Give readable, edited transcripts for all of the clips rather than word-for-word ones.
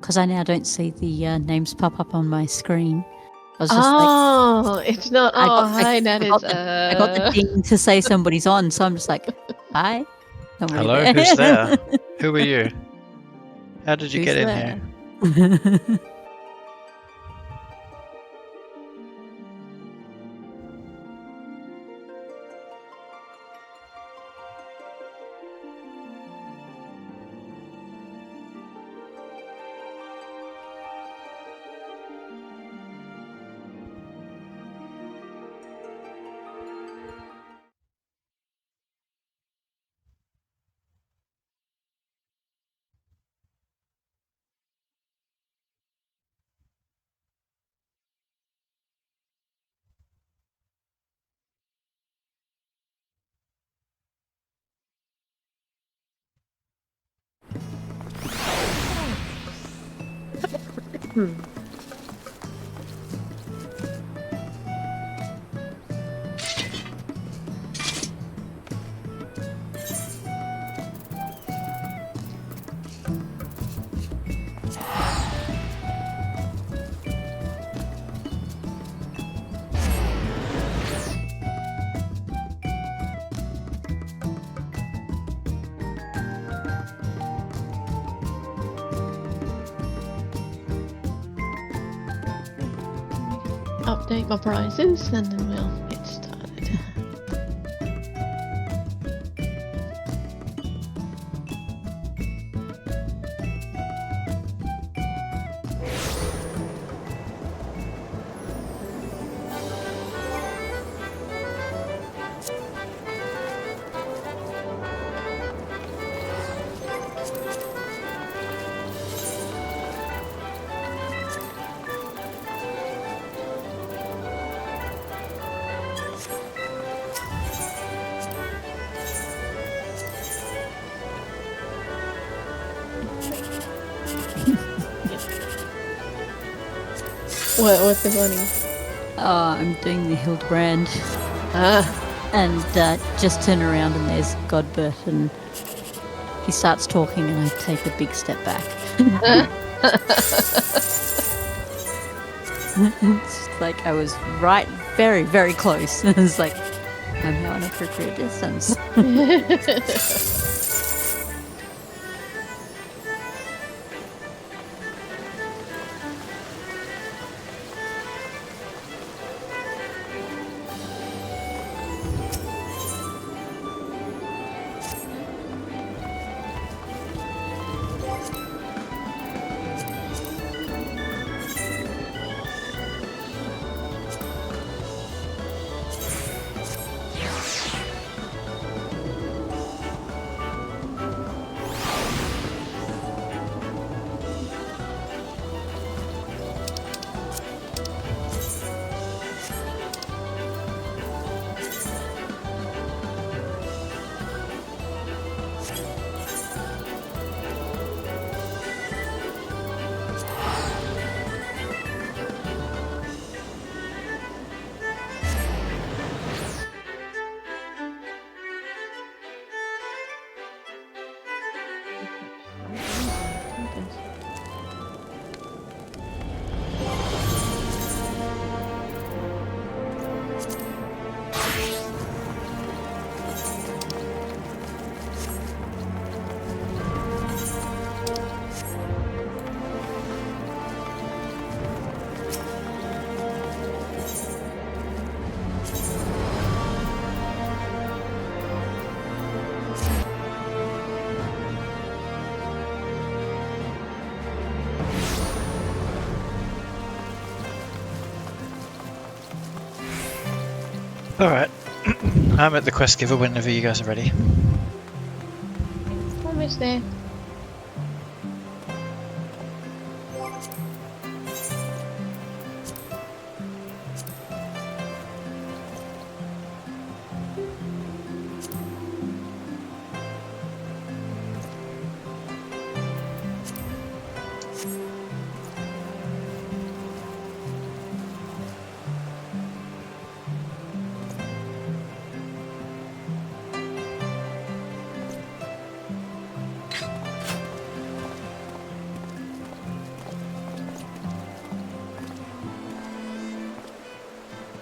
because I now don't see the names pop up on my screen. I was just Oh, it's not. I Oh, got, hi, that is. I got the ding to say somebody's on, so I'm just like, hi. Nobody Hello, there. who's there? Who are you? How did you Who's get in there? here? Update my prices and then we'll get started. What's the funny? I'm doing the Hildebrand. Ah. And just turn around and there's Godbert, and he starts talking and I take a big step back. It's like I was right, very, very close. It's like, I'm now an appropriate distance. Alright. I'm at the quest giver whenever you guys are ready. Almost there.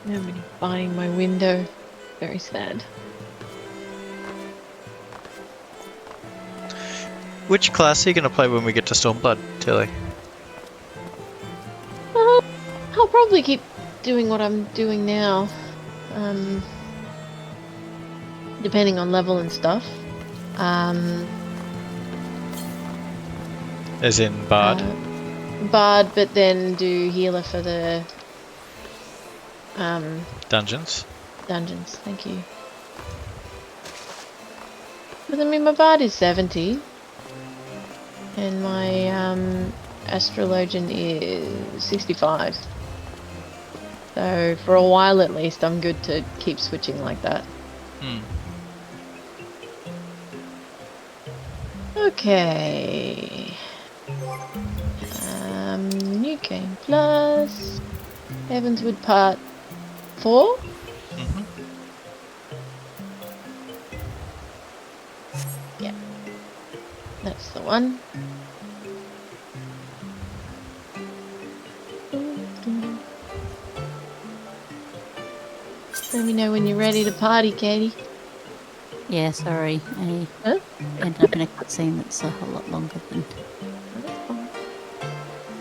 Nobody buying my window. Very sad. Which class are you going to play when we get to Stormblood, Tilly? I'll probably keep doing what I'm doing now. Depending on level and stuff. As in Bard? Bard, but then do healer for the Dungeons? dungeons. Thank you. But I mean, my Bard is 70. And my Astrologian is 65. So for a while at least, I'm good to keep switching like that. Hmm. Okay. New Game Plus. Heavenswood Part 4. Mm-hmm. Yeah. That's the one. Let me know when you're ready to party, Katie. Yeah, sorry. I Huh? ended up in a cutscene that's a whole lot longer than...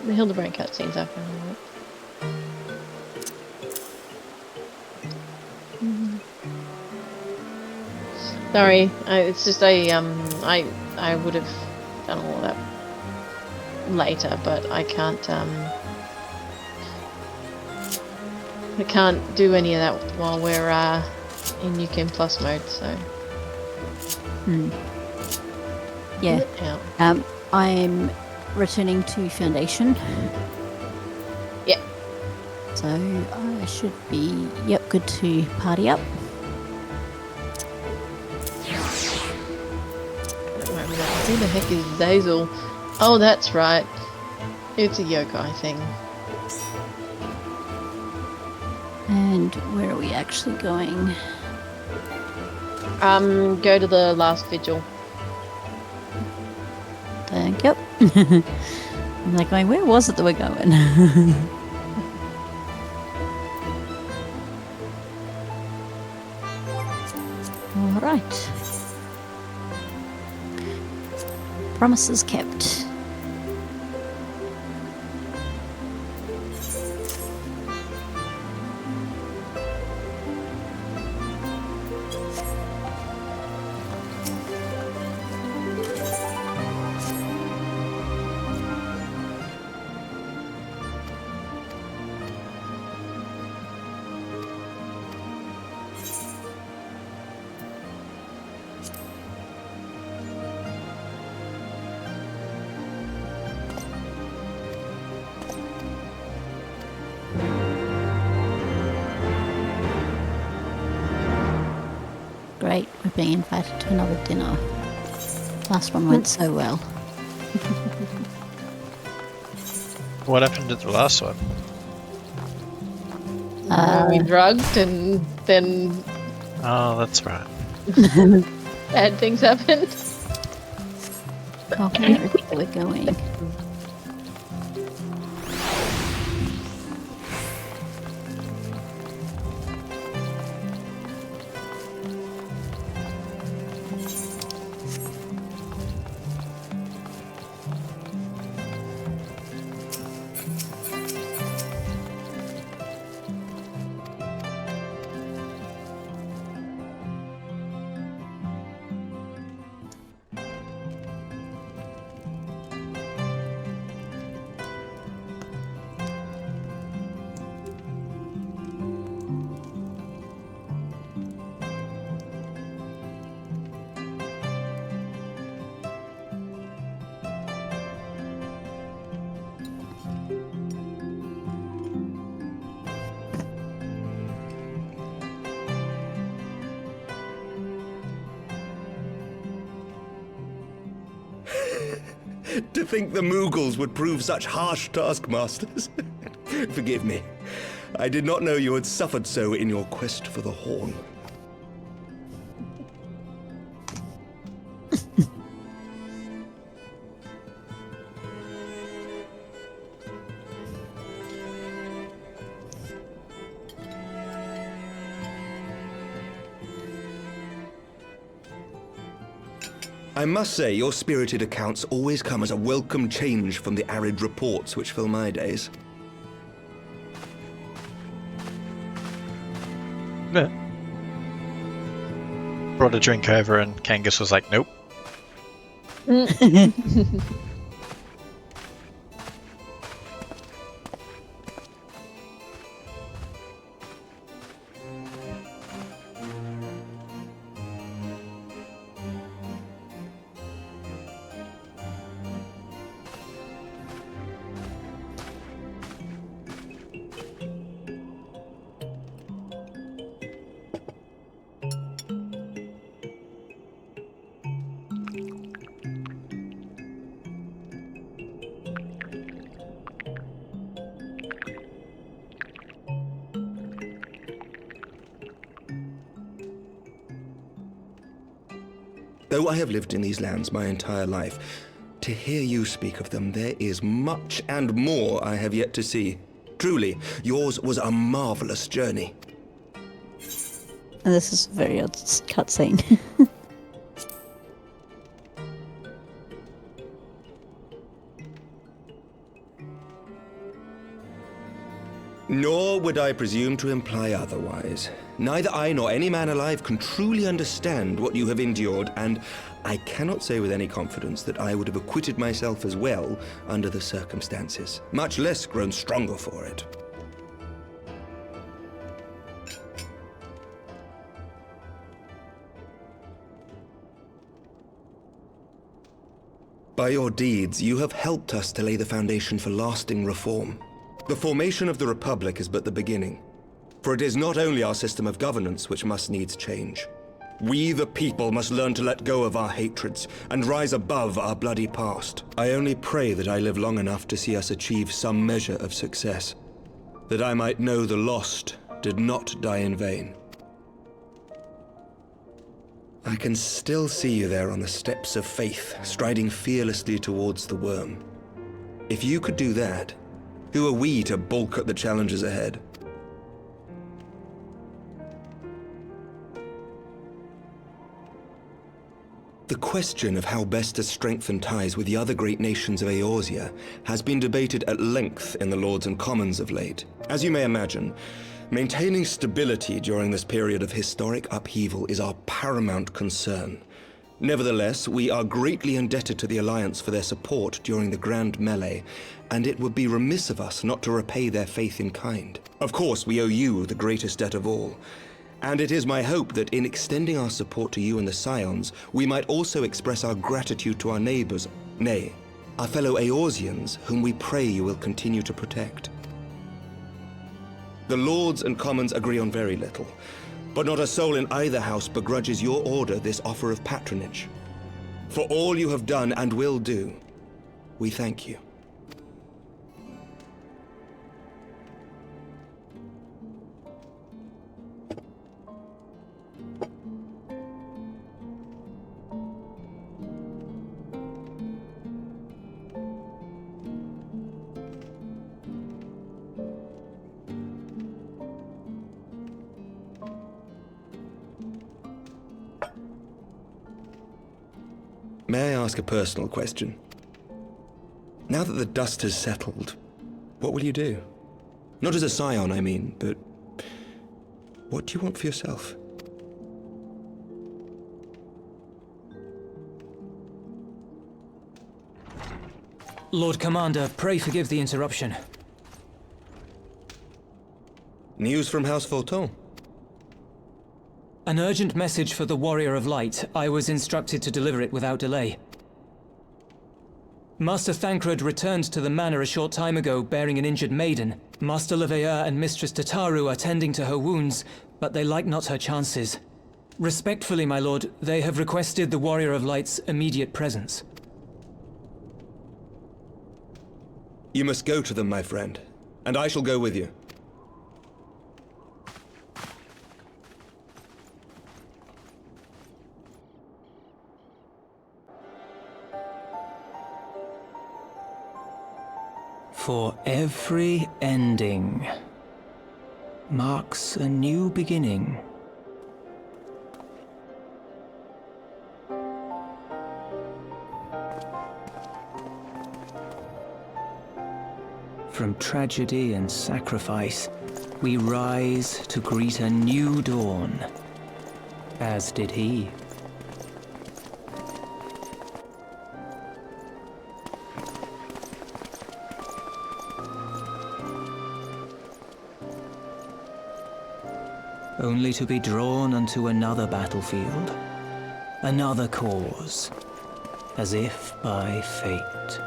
The Hildebrand cutscenes after all. Sorry, it's just I would have done all of that later, but I can't do any of that while we're in New Game Plus mode. So Yeah. Out. I'm returning to Foundation. Yeah. So I should be, good to party up. Who the heck is Zazel? Oh, that's right. It's a yokai thing. And where are we actually going? Go to the last vigil. Thank you. I'm like going, where was it that we're going? All right. Promises kept. Great, we're being invited to another dinner. Last one went so well. What happened at the last one? We drugged and then Oh, that's right. bad things happened. Oh, where is it we're going? To think the Moogles would prove such harsh taskmasters. Forgive me. I did not know you had suffered so in your quest for the horn. I must say, your spirited accounts always come as a welcome change from the arid reports which fill my days. Yeah. Brought a drink over and Kangas was like, nope. Though I have lived in these lands my entire life, to hear you speak of them, there is much and more I have yet to see. Truly, yours was a marvelous journey. And this is a very odd cutscene. Nor would I presume to imply otherwise. Neither I nor any man alive can truly understand what you have endured, and I cannot say with any confidence that I would have acquitted myself as well under the circumstances, much less grown stronger for it. By your deeds, you have helped us to lay the foundation for lasting reform. The formation of the Republic is but the beginning, for it is not only our system of governance which must needs change. We, the people, must learn to let go of our hatreds and rise above our bloody past. I only pray that I live long enough to see us achieve some measure of success, that I might know the lost did not die in vain. I can still see you there on the steps of faith, striding fearlessly towards the worm. If you could do that, who are we to balk at the challenges ahead? The question of how best to strengthen ties with the other great nations of Eorzea has been debated at length in the Lords and Commons of late. As you may imagine, maintaining stability during this period of historic upheaval is our paramount concern. Nevertheless, we are greatly indebted to the Alliance for their support during the Grand Melee, and it would be remiss of us not to repay their faith in kind. Of course, we owe you the greatest debt of all, and it is my hope that in extending our support to you and the Scions, we might also express our gratitude to our neighbors, nay, our fellow Eorzeans, whom we pray you will continue to protect. The Lords and Commons agree on very little, but not a soul in either house begrudges your order this offer of patronage. For all you have done and will do, we thank you. May I ask a personal question? Now that the dust has settled, what will you do? Not as a scion, I mean, but what do you want for yourself? Lord Commander, pray forgive the interruption. News from House Fulton? An urgent message for the Warrior of Light. I was instructed to deliver it without delay. Master Thancred returned to the manor a short time ago bearing an injured maiden. Master Leveilleur and Mistress Tataru are tending to her wounds, but they like not her chances. Respectfully, my lord, they have requested the Warrior of Light's immediate presence. You must go to them, my friend, and I shall go with you. For every ending marks a new beginning. From tragedy and sacrifice, we rise to greet a new dawn. As did he. Only to be drawn unto another battlefield, another cause, as if by fate.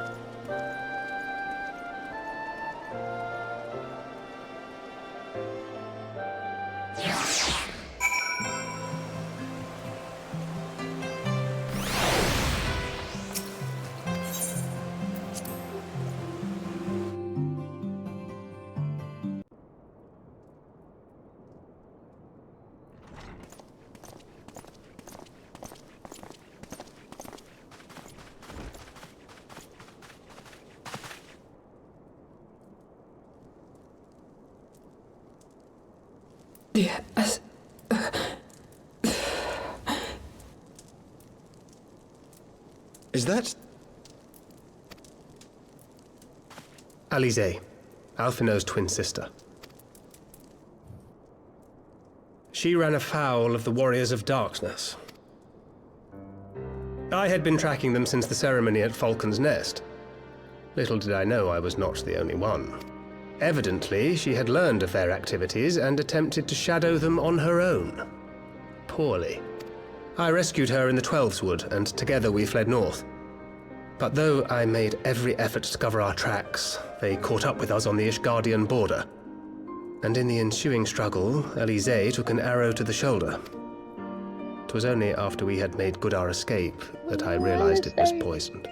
Yes. Is that... Alize, Alphinaud's twin sister. She ran afoul of the Warriors of Darkness. I had been tracking them since the ceremony at Falcon's Nest. Little did I know I was not the only one. Evidently, she had learned of their activities and attempted to shadow them on her own. Poorly. I rescued her in the Twelveswood, and together we fled north. But though I made every effort to cover our tracks, they caught up with us on the Ishgardian border. And in the ensuing struggle, Alize took an arrow to the shoulder. 'Twas only after we had made good our escape that I realized it was poisoned.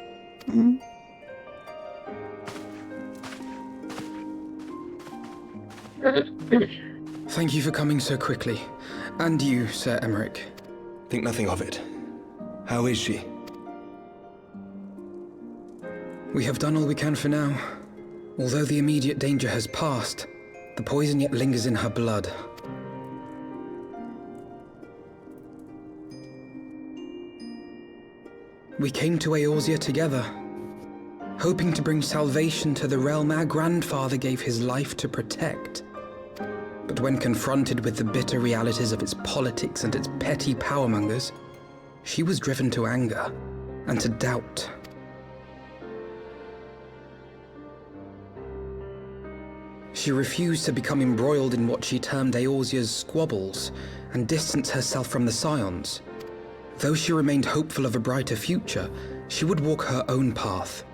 Thank you for coming so quickly. And you, Sir Emmerich. Think nothing of it. How is she? We have done all we can for now. Although the immediate danger has passed, the poison yet lingers in her blood. We came to Eorzea together, hoping to bring salvation to the realm our grandfather gave his life to protect. But when confronted with the bitter realities of its politics and its petty powermongers, she was driven to anger and to doubt. She refused to become embroiled in what she termed Eorzea's squabbles and distance herself from the Scions. Though she remained hopeful of a brighter future, she would walk her own path.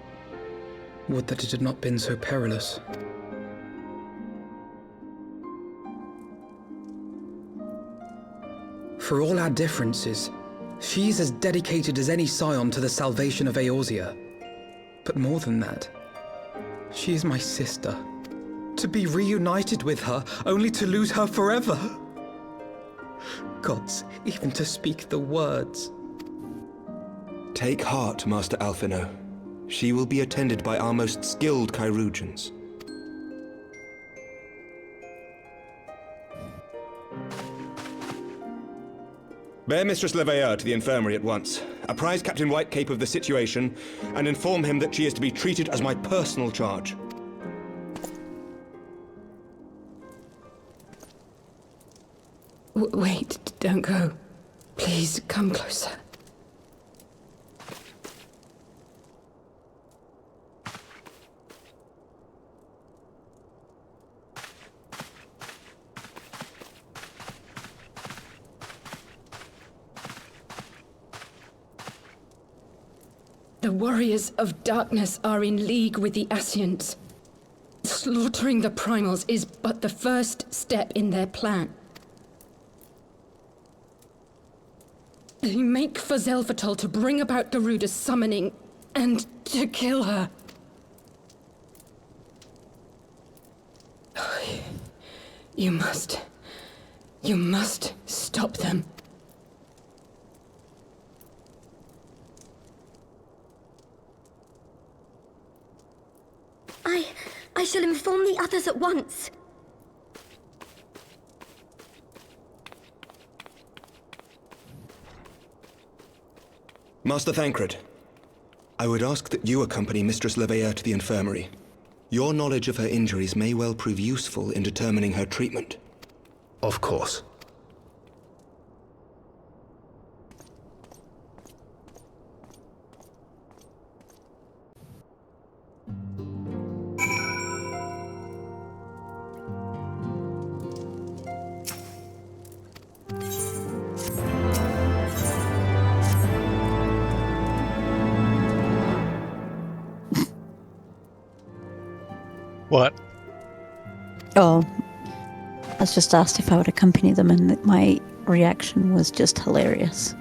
Would that it had not been so perilous. For all our differences, she's as dedicated as any Scion to the salvation of Eorzea. But more than that, she is my sister. To be reunited with her, only to lose her forever. Gods, even to speak the words. Take heart, Master Alphinaud. She will be attended by our most skilled chirurgeons. Bear Mistress Leveilleur to the infirmary at once. Apprise Captain Whitecape of the situation, and inform him that she is to be treated as my personal charge. Wait, don't go. Please, come closer. The Warriors of Darkness are in league with the Ascients. Slaughtering the Primals is but the first step in their plan. They make for Zelvatol to bring about Garuda's summoning and to kill her. You must stop them. I shall inform the others at once. Master Thancred, I would ask that you accompany Mistress Leveilleur to the infirmary. Your knowledge of her injuries may well prove useful in determining her treatment. Of course. What? Oh, I was just asked if I would accompany them, and my reaction was just hilarious.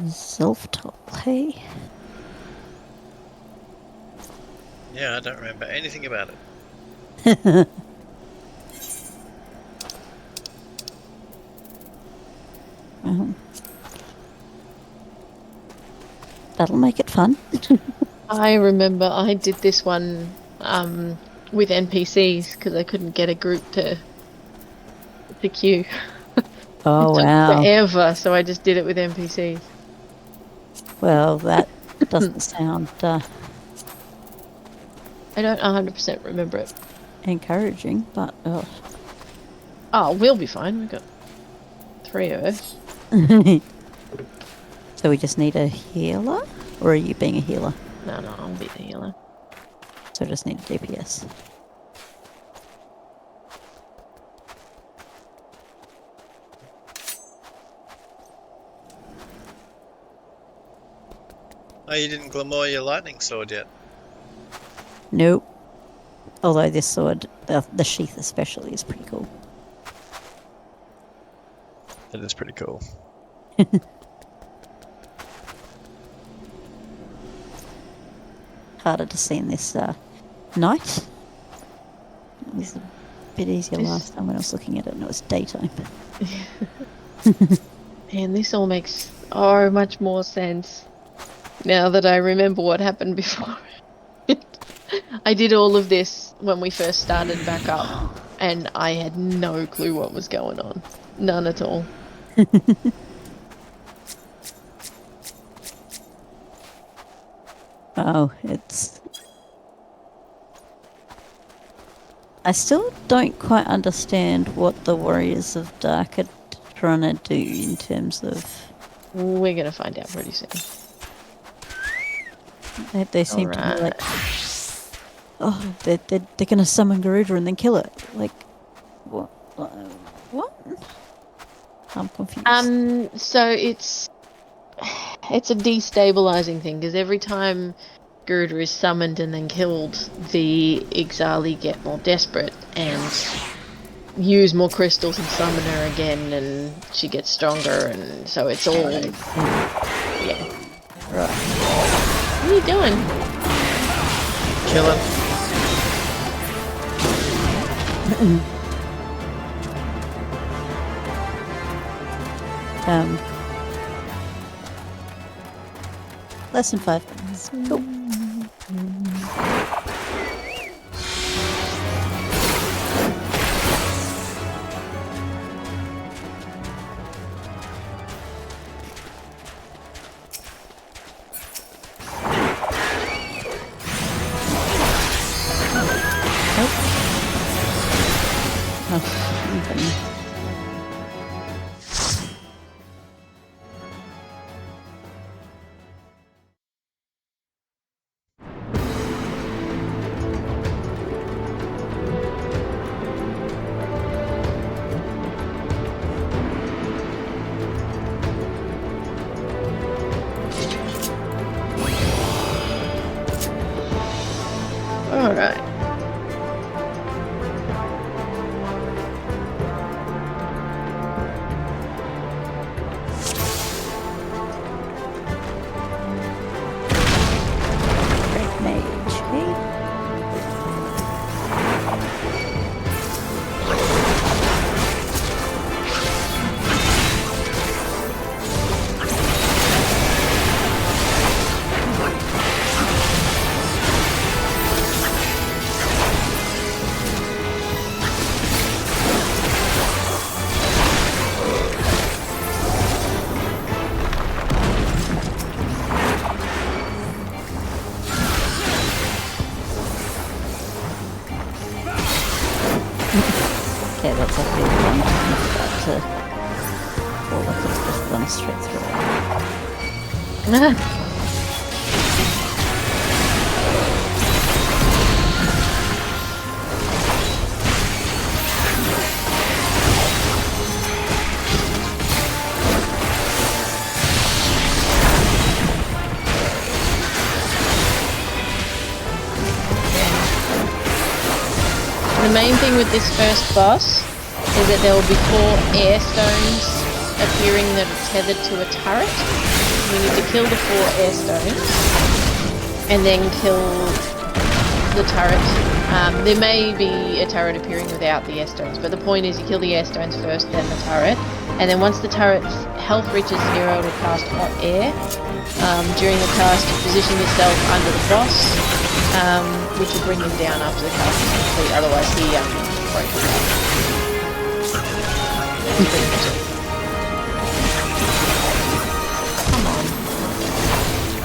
Self-talk, hey? Yeah, I don't remember anything about it. That'll make it fun. I remember I did this one with NPCs because I couldn't get a group to queue. Oh, It took wow. forever, so I just did it with NPCs. Well, that doesn't sound I don't 100% remember it. encouraging, but Oh, we'll be fine. 3 Earths. So we just need a healer? Or are you being a healer? No, I'll be the healer. So we just need a DPS. Oh, you didn't glamour your lightning sword yet? Nope. Although this sword, the sheath especially, is pretty cool. That is pretty cool. Harder to see in this night. It was a bit easier last time when I was looking at it and it was daytime. Man, this all makes so much more sense now that I remember what happened before. I did all of this when we first started back up, and I had no clue what was going on. None at all. Oh, it's... I still don't quite understand what the Warriors of Dark are trying to do in terms of... We're gonna find out pretty soon. They seem to be like... Oh, they're gonna summon Garuda and then kill it. Like, what? What? I'm confused. So it's a destabilizing thing, because every time Garuda is summoned and then killed, the XIV get more desperate and use more crystals and summon her again, and she gets stronger, and so it's all... Yeah. Right. What are you doing? Chilling. Lesson 5. Cool. Alright. Great mage, hey? Okay, that's actually the one I'm about to fall like it's just gone straight through. The main thing with this first boss is that there will be 4 air stones appearing that are tethered to a turret. We need to kill the 4 air stones and then kill the turret. There may be a turret appearing without the air stones, but the point is you kill the air stones first, then the turret, and then once the turret's health reaches 0, it'll cast hot air. During the cast, you position yourself under the boss, which will bring him down after the cast is complete, otherwise he won't come back. That's pretty much it. Come on.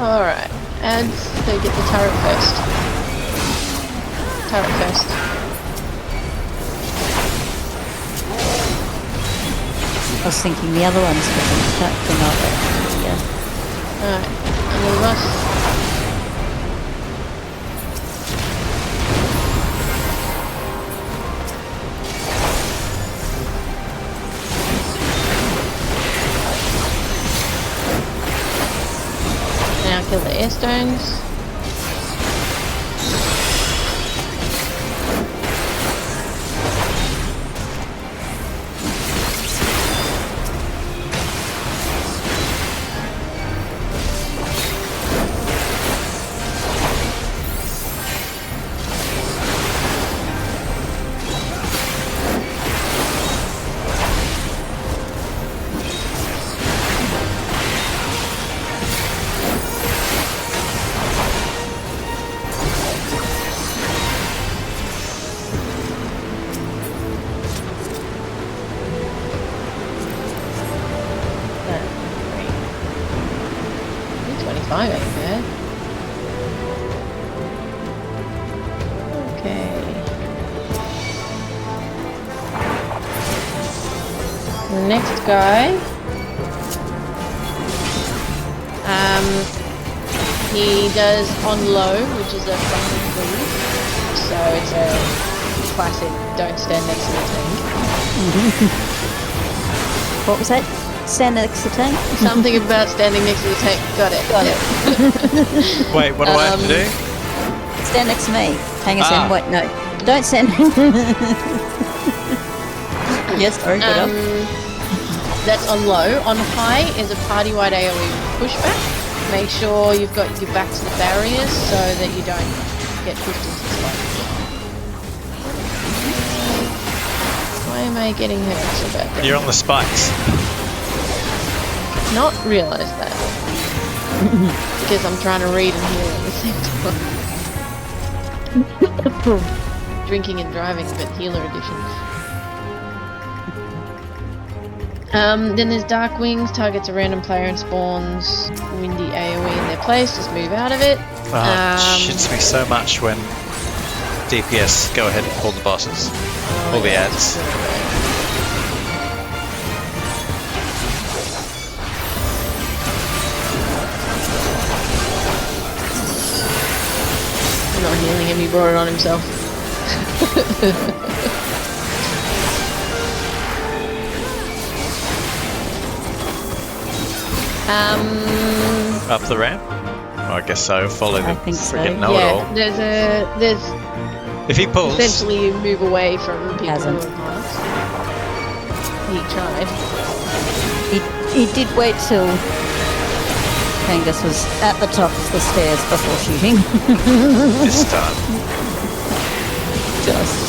Alright, and they get the turret first. Turret first. I was thinking the other one's for not yeah. Alright, and the bus. Now kill the air stones. Next guy, he does on low, which is a fucking move. So it's a classic don't stand next to the tank. What was that? Stand next to the tank? Something about standing next to the tank. Got it. Wait, what do I have to do? Stand next to me. Hang us in. Wait, no. Don't stand. Yes, sorry, good up. That's on low. On high is a party-wide AoE pushback. Make sure you've got your back to the barriers so that you don't get pushed into the spot. Why am I getting hurt so bad? You're on the spikes. Not realise that. Because I'm trying to read and heal at the same time. Drinking and driving, but healer edition. Then there's Dark Wings, targets a random player and spawns windy AoE in their place, just move out of it. Shits me so much when DPS go ahead and pull the bosses. All the ads. I'm not healing him, he brought it on himself. Up the ramp? Well, I guess so. Follow the freaking know-it-all. There's if he pulls, essentially you move away from people who are past. He tried. He did wait till Kangas was at the top of the stairs before shooting. This time. Just.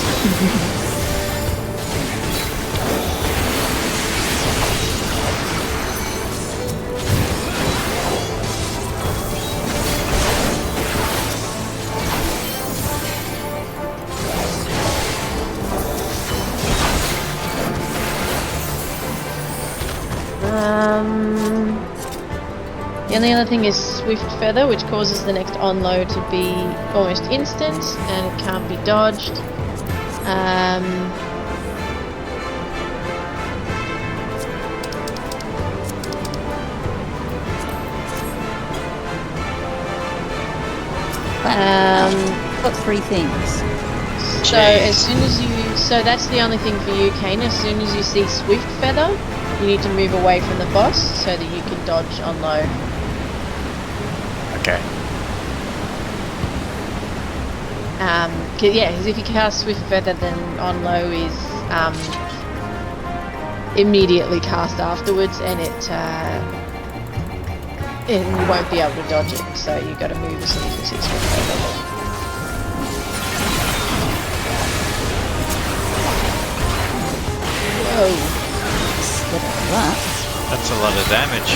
The only other thing is Swift Feather, which causes the next on-load to be almost instant, and it can't be dodged. Got three things. So as soon as so that's the only thing for you, Kane. As soon as you see Swift Feather, you need to move away from the boss so that you can dodge on low. Okay. Because if you cast Swift Feather, then on low is immediately cast afterwards, and you won't be able to dodge it. So you got to move as soon as you see Swift Feather. Whoa. That's a lot of damage.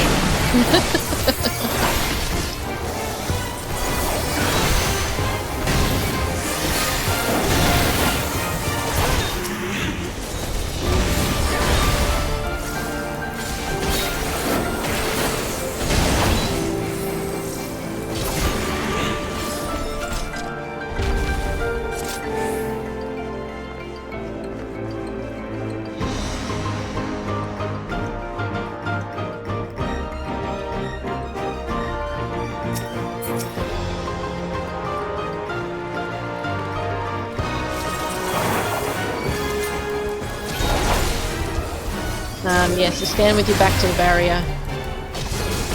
Yes, so stand with your back to the barrier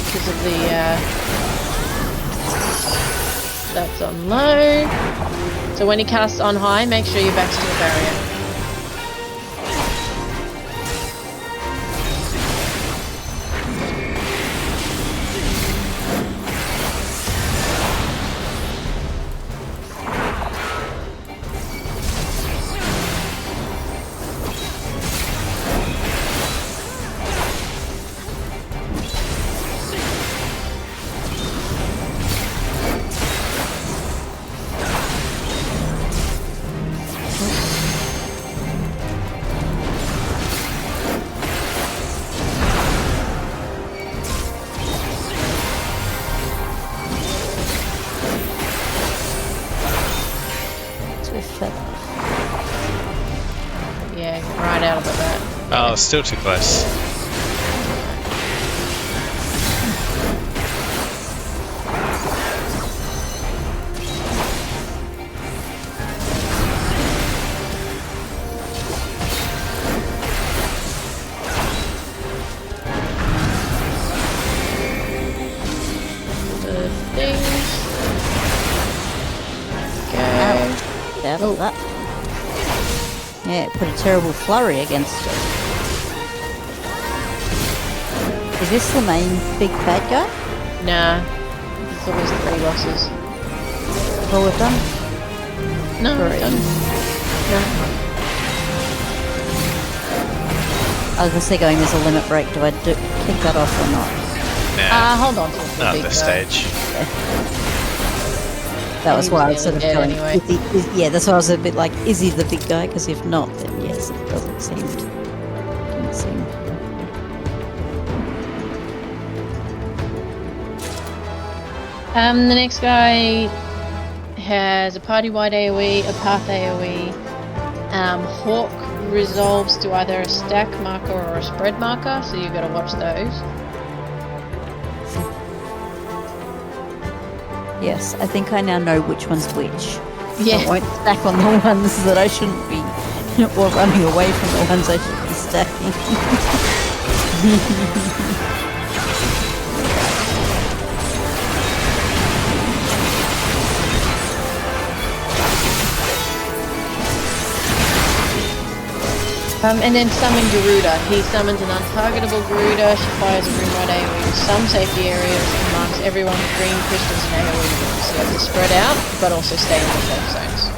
because of the. That's on low. So when he casts on high, make sure your back's to the barrier. Yeah, right out of the bat. Oh, still too close. The things. Go. Get out of that. Yeah, it put a terrible flurry against it. Is this the main big bad guy? Nah. It's always 3 losses. All we've done? No, we're 3. done. No. I was gonna say going there's a limit break. Do I kick that off or not? Nah, Hold on to the not big at this guy. stage. That was why I was sort of Dead going. anyway. Yeah, that's why I was a bit like, is he the big guy? Because if not, then yes, it doesn't seem. Didn't seem. The next guy has a party-wide AoE, a path AoE. Hawk resolves to either a stack marker or a spread marker, so you've got to watch those. Yes, I think I now know which one's which. Yeah. I won't stack on the ones that I shouldn't be, or running away from the ones I should be stacking. And then summon Garuda. He summons an untargetable Garuda. She fires a rimrod AoE to some safety areas and marks everyone with green crystals and AoE rules. So you have to spread out, but also stay in the safe zones.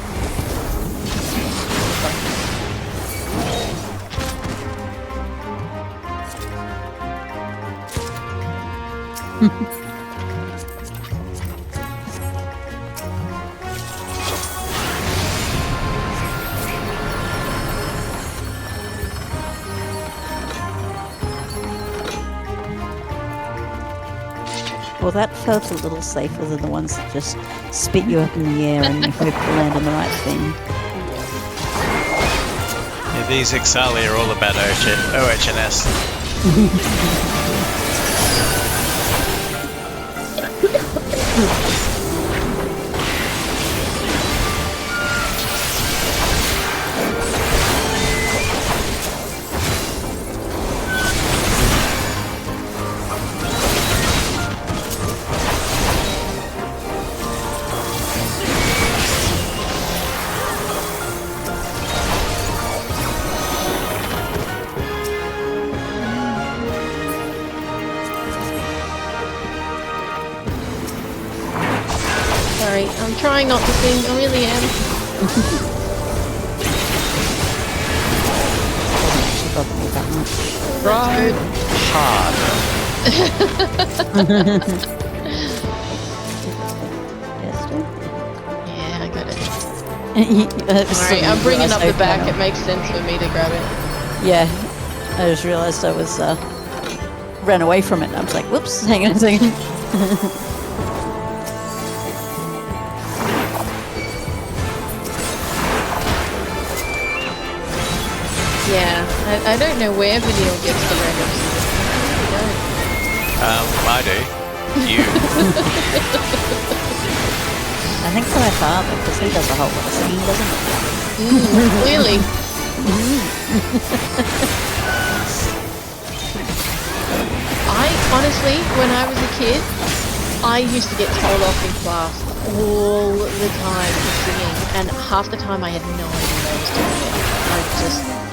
Well, that felt a little safer than the ones that just spit you up in the air and you hope to land on the right thing. Yeah, these Ixali are all about OHS. Sorry, I'm trying not to sing. I really am. Doesn't actually bother me that much. Right. Hard. Yes, do. Yeah, I got it. Sorry, Alright, I'm bringing up the back. It makes sense for me to grab it. Yeah, I just realised I was ran away from it. I was like, whoops, hang on a second. Yeah, I don't know where Vanille gets the randoms. I do. You. I think for my father, because he does a whole lot of singing, doesn't he? Clearly. honestly, when I was a kid, I used to get told off in class all the time for singing, and half the time I had no idea I was doing it.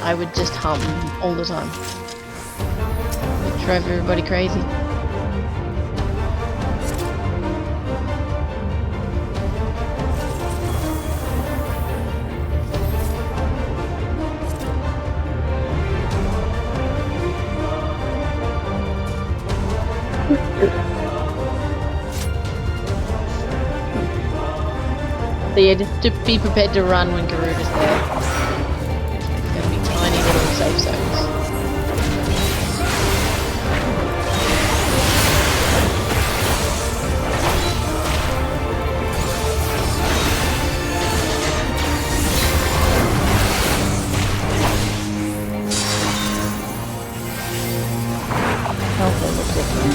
I would just hum all the time. It drove everybody crazy. So yeah, just to be prepared to run when Garuda's there. It's going to be tiny little safe zones. Oh, they look different.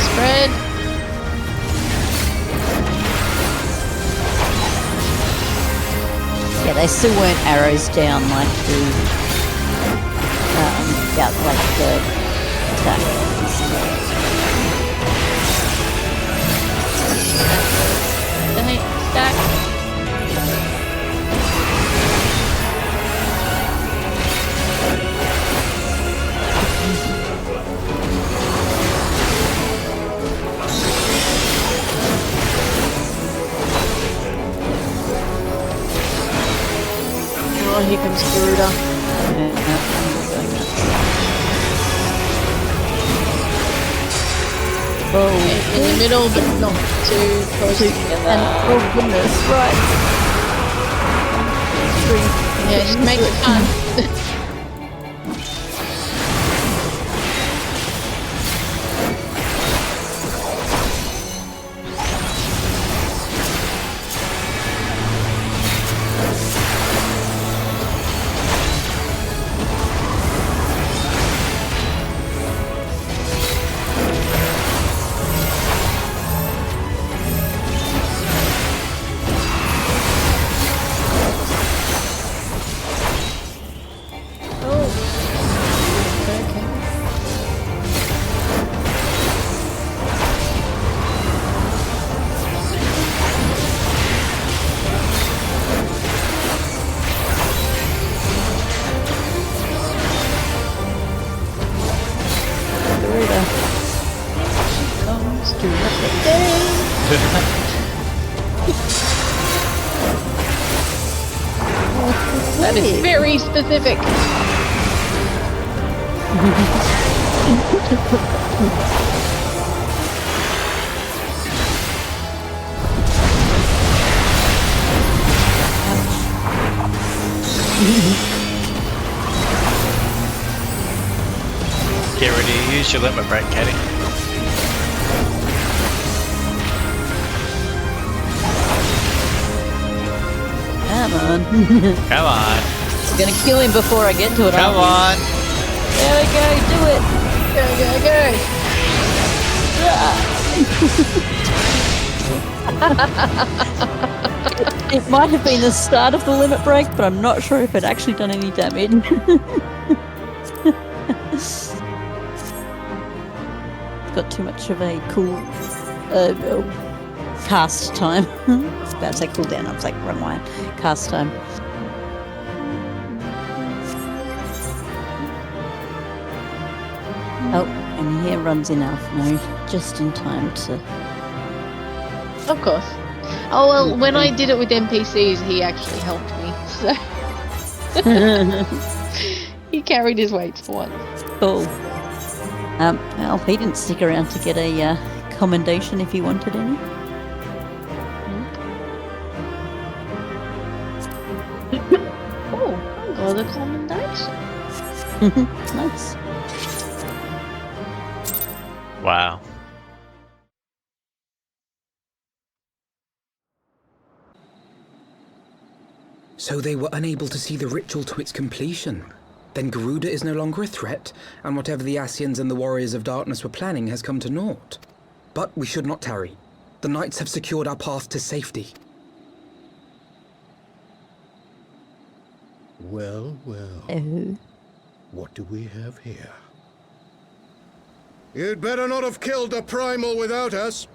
Spread. Yeah, they still weren't arrows down like the like the attack. Stack. Oh, here comes Garuda. Oh, In the middle, but not too close together. and oh goodness, right. Yeah, just make it fun. That is very specific. Get ready to use your limit break, Katie. Come on. Come on. I'm gonna kill him before I get to it. Come on. There we go, do it. Go. It might have been the start of the limit break, but I'm not sure if it actually done any damage. Got too much of a cool cast time. I was about to say cool down. I was like, wrong one. Cast time. Oh, and here runs in Alphino just in time to. Of course. Oh well, when I did it with NPCs, he actually helped me. So he carried his weights for once. Cool. Well, he didn't stick around to get a commendation if he wanted any. Oh, I got a commendation. Nice. Wow. So they were unable to see the ritual to its completion. Then Garuda is no longer a threat, and whatever the Asians and the Warriors of Darkness were planning has come to naught. But we should not tarry. The knights have secured our path to safety. Well, well. Oh. What do we have here? You'd better not have killed the primal without us.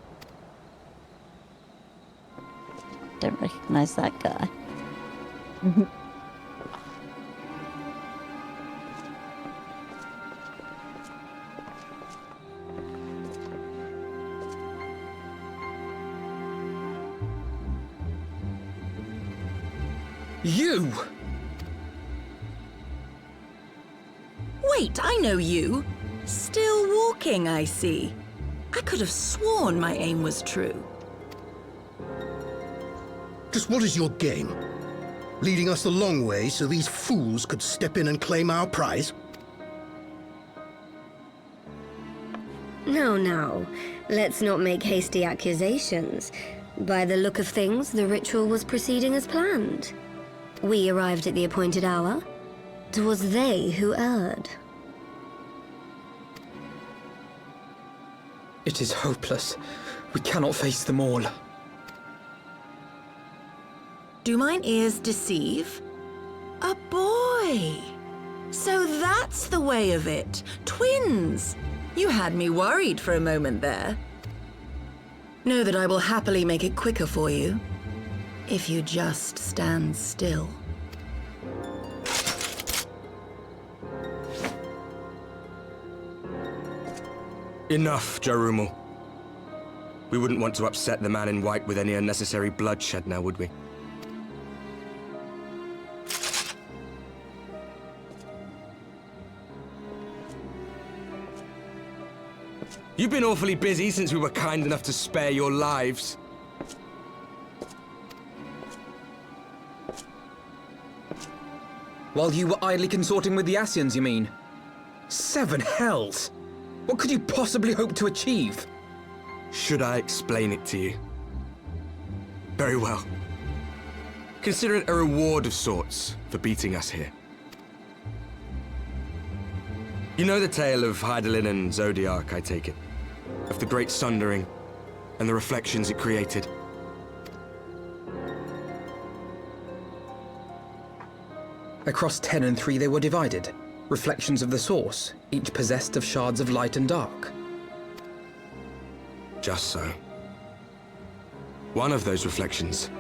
Don't recognize that guy. You! Wait, I know you. Still walking, I see. I could have sworn my aim was true. Just what is your game? Leading us the long way so these fools could step in and claim our prize? No. Let's not make hasty accusations. By the look of things, the ritual was proceeding as planned. We arrived at the appointed hour. 'Twas they who erred. It is hopeless. We cannot face them all. Do mine ears deceive? A boy! So that's the way of it. Twins! You had me worried for a moment there. Know that I will happily make it quicker for you, if you just stand still. Enough, Jarumul. We wouldn't want to upset the man in white with any unnecessary bloodshed now, would we? You've been awfully busy since we were kind enough to spare your lives. While you were idly consorting with the Asians, you mean? 7 hells! What could you possibly hope to achieve? Should I explain it to you? Very well. Consider it a reward of sorts for beating us here. You know the tale of Hydaelyn and Zodiac, I take it? Of the Great Sundering and the reflections it created? Across 10 and 3 they were divided. Reflections of the source, each possessed of shards of light and dark. Just so. One of those reflections,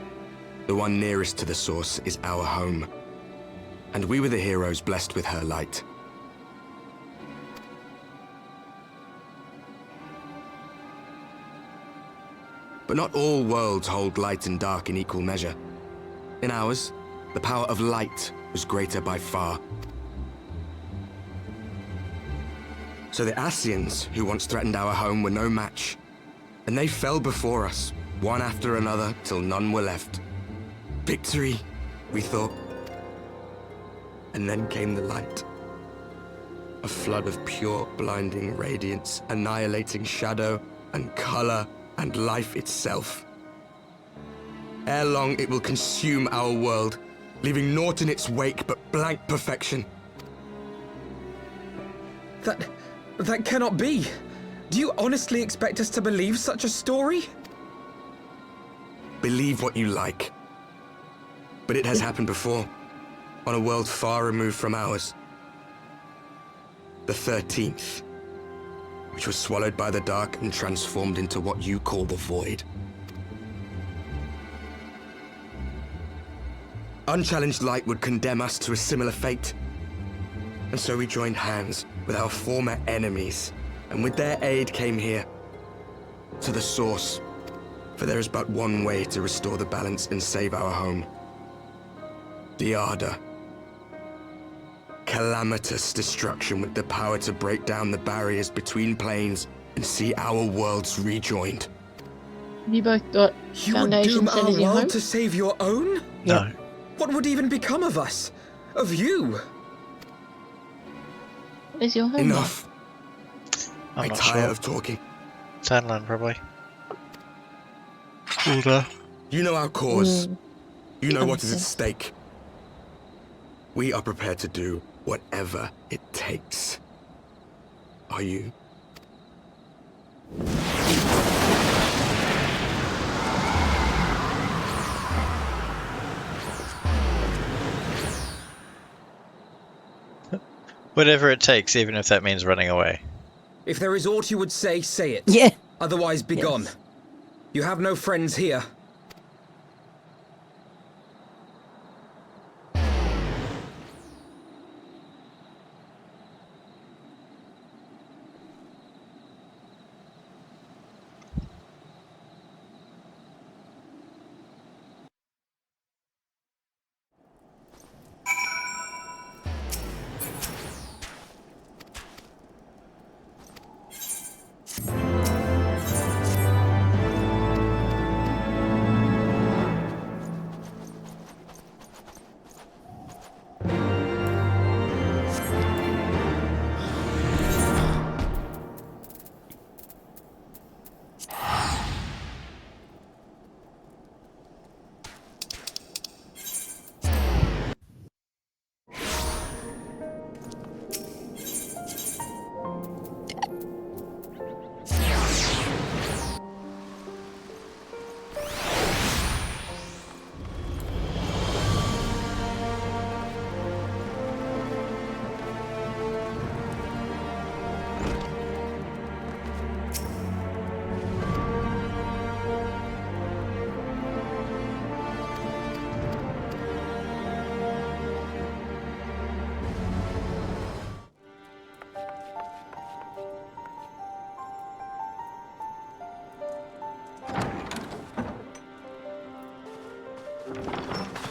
the one nearest to the source, is our home. And we were the heroes blessed with her light. But not all worlds hold light and dark in equal measure. In ours, the power of light was greater by far. So the Asians, who once threatened our home, were no match. And they fell before us, one after another, till none were left. Victory, we thought. And then came the light. A flood of pure, blinding radiance, annihilating shadow and color and life itself. Ere long, it will consume our world, leaving naught in its wake but blank perfection. That cannot be. Do you honestly expect us to believe such a story? Believe what you like. But it has happened before, on a world far removed from ours. The 13th, which was swallowed by the dark and transformed into what you call the Void. Unchallenged light would condemn us to a similar fate. And so we joined hands with our former enemies, and with their aid came here, to the source. For there is but one way to restore the balance and save our home. The Ardor. Calamitous destruction with the power to break down the barriers between planes and see our worlds rejoined. You both got You would Foundation doom set our as your home? world to save your own? No. What would even become of us? Of you? Is your home? Enough. I'm I not tire sure. of talking. Sandland, probably. Order. You know our cause. Mm. You know what is at Understood. stake. We are prepared to do whatever it takes. Are you? Whatever it takes, even if that means running away. If there is aught you would say, say it. Yeah. Otherwise, begone. Yes. You have no friends here.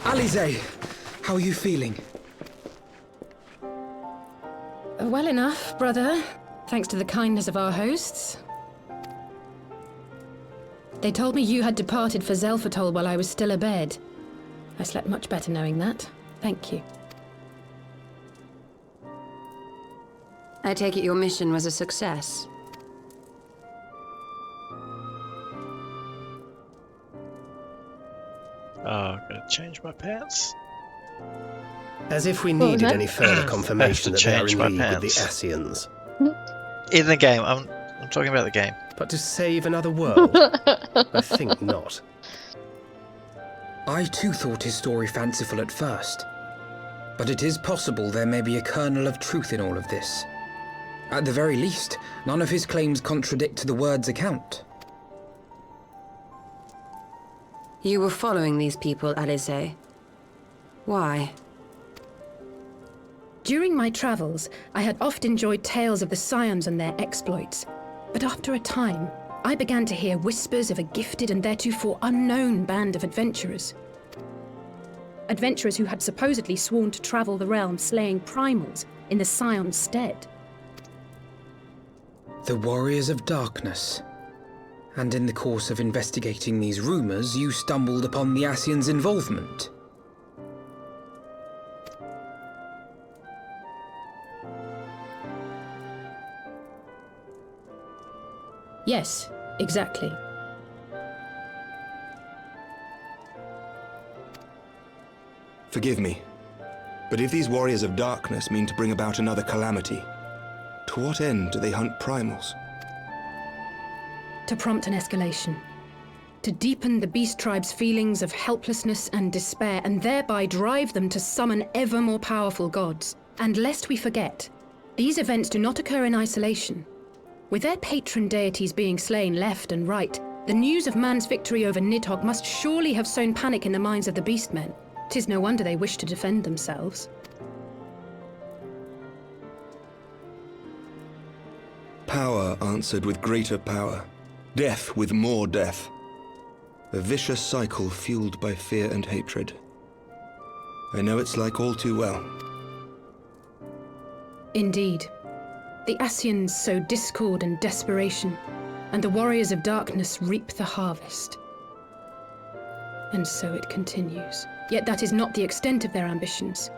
Alize, how are you feeling? Well enough, brother. Thanks to the kindness of our hosts. They told me you had departed for Zelfatol while I was still abed. I slept much better knowing that. Thank you. I take it your mission was a success. Oh, I'm gonna change my pants. As if we What was needed that? any further confirmation that they are change in my league with the pants. Ascians. In the game, I'm talking about the game. But to save another world? I think not. I too thought his story fanciful at first. But it is possible there may be a kernel of truth in all of this. At the very least, none of his claims contradict the word's account. You were following these people, Alize. Why? During my travels, I had oft enjoyed tales of the Scions and their exploits. But after a time, I began to hear whispers of a gifted and theretofore unknown band of adventurers. Adventurers who had supposedly sworn to travel the realm slaying primals in the Scion's stead. The Warriors of Darkness. And in the course of investigating these rumors, you stumbled upon the Ascians' involvement. Yes, exactly. Forgive me, but if these Warriors of Darkness mean to bring about another calamity, to what end do they hunt primals? To prompt an escalation. To deepen the beast tribe's feelings of helplessness and despair, and thereby drive them to summon ever more powerful gods. And lest we forget, these events do not occur in isolation. With their patron deities being slain left and right, the news of man's victory over Nidhogg must surely have sown panic in the minds of the beastmen. 'Tis no wonder they wish to defend themselves. Power answered with greater power, death with more death. A vicious cycle fueled by fear and hatred. I know it's like all too well. Indeed. The Ascians sow discord and desperation, and the Warriors of Darkness reap the harvest. And so it continues. Yet that is not the extent of their ambitions.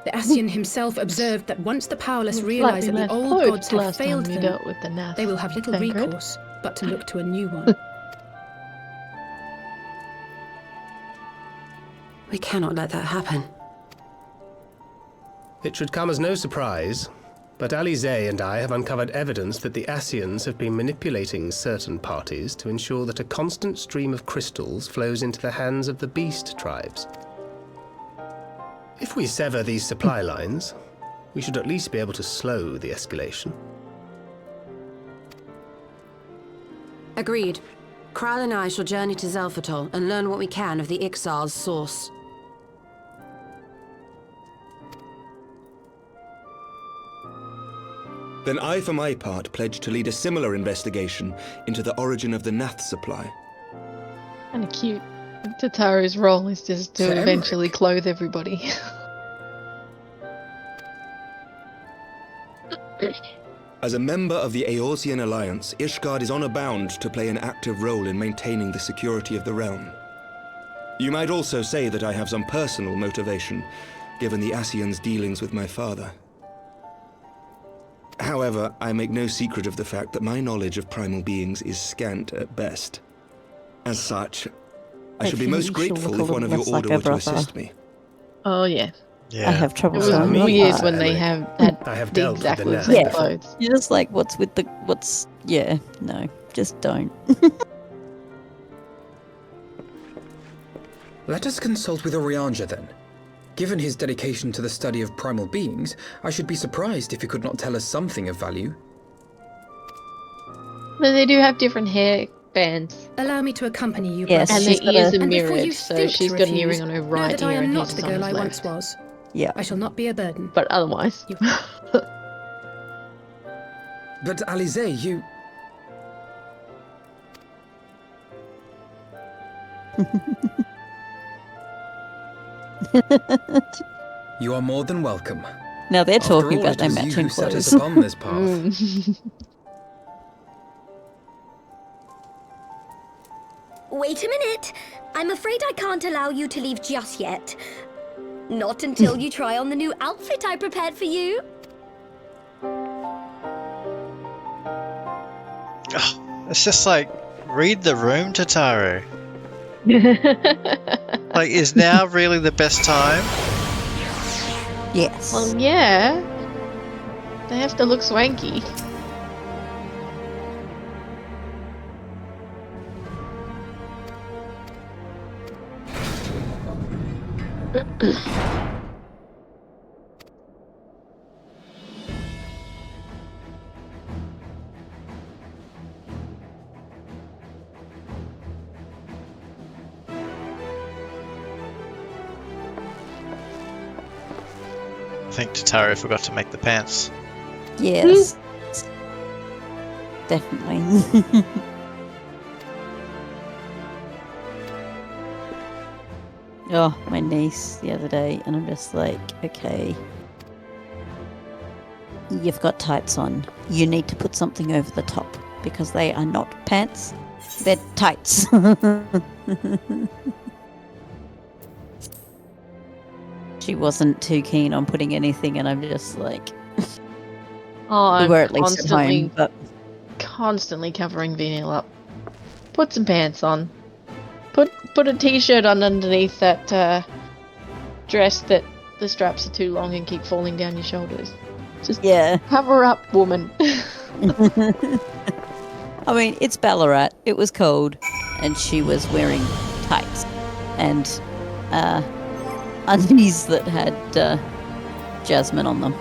The Ascian himself observed that once the powerless realize that the old gods have failed them, they will have little recourse but to look to a new one. We cannot let that happen. It should come as no surprise, but Alize and I have uncovered evidence that the Ascians have been manipulating certain parties to ensure that a constant stream of crystals flows into the hands of the beast tribes. If we sever these supply lines, we should at least be able to slow the escalation. Agreed. Kral and I shall journey to Zelphatol and learn what we can of the Ixal's source. Then I, for my part, pledge to lead a similar investigation into the origin of the Nath supply. Kind of cute. Tataru's role is just to Sir eventually Emmerich. clothe everybody. As a member of the Eorzean Alliance, Ishgard is honor bound to play an active role in maintaining the security of the realm. You might also say that I have some personal motivation, given the Ascians' dealings with my father. However, I make no secret of the fact that my knowledge of primal beings is scant at best. As such, I should be Hopefully most she'll grateful look a if one of little your less like order her were to brother. assist me. Oh yeah. Yeah. I have It trouble was showing me, my weird heart. when they had I have the dealt with the exactly the Nath same Yeah. clothes. You're just like, yeah, no, just don't. Let us consult with Orianja then. Given his dedication to the study of primal beings, I should be surprised if he could not tell us something of value. But they do have different hair bands. Allow me to accompany you, Yes, brother. And their she's got ears a- are And before mirrored, you so think she's to got an refuse, earring on her know right that I ear am and not his the is on girl his I once left. was. Yeah. I shall not be a burden. But otherwise, But Alize, you... You are more than welcome. Now they're After talking all, about it their was you matching who set us clothes. upon this path. Wait a minute. I'm afraid I can't allow you to leave just yet. Not until you try on the new outfit I prepared for you. Oh, it's just like, read the room, Tataru. Like, is now really the best time? Yes. well, yeah, they have to look swanky. I think Tataru forgot to make the pants. Yes. Definitely. Oh, my niece the other day, and I'm just like, okay. You've got tights on. You need to put something over the top because they are not pants, they're tights. She wasn't too keen on putting anything, and I'm just like, Oh, we I'm were at least at home, but constantly covering Vanille up. Put some pants on. Put a t-shirt on underneath that dress that the straps are too long and keep falling down your shoulders. Just yeah. cover up, woman. I mean, it's Ballarat. It was cold, and she was wearing tights and undies that had jasmine on them.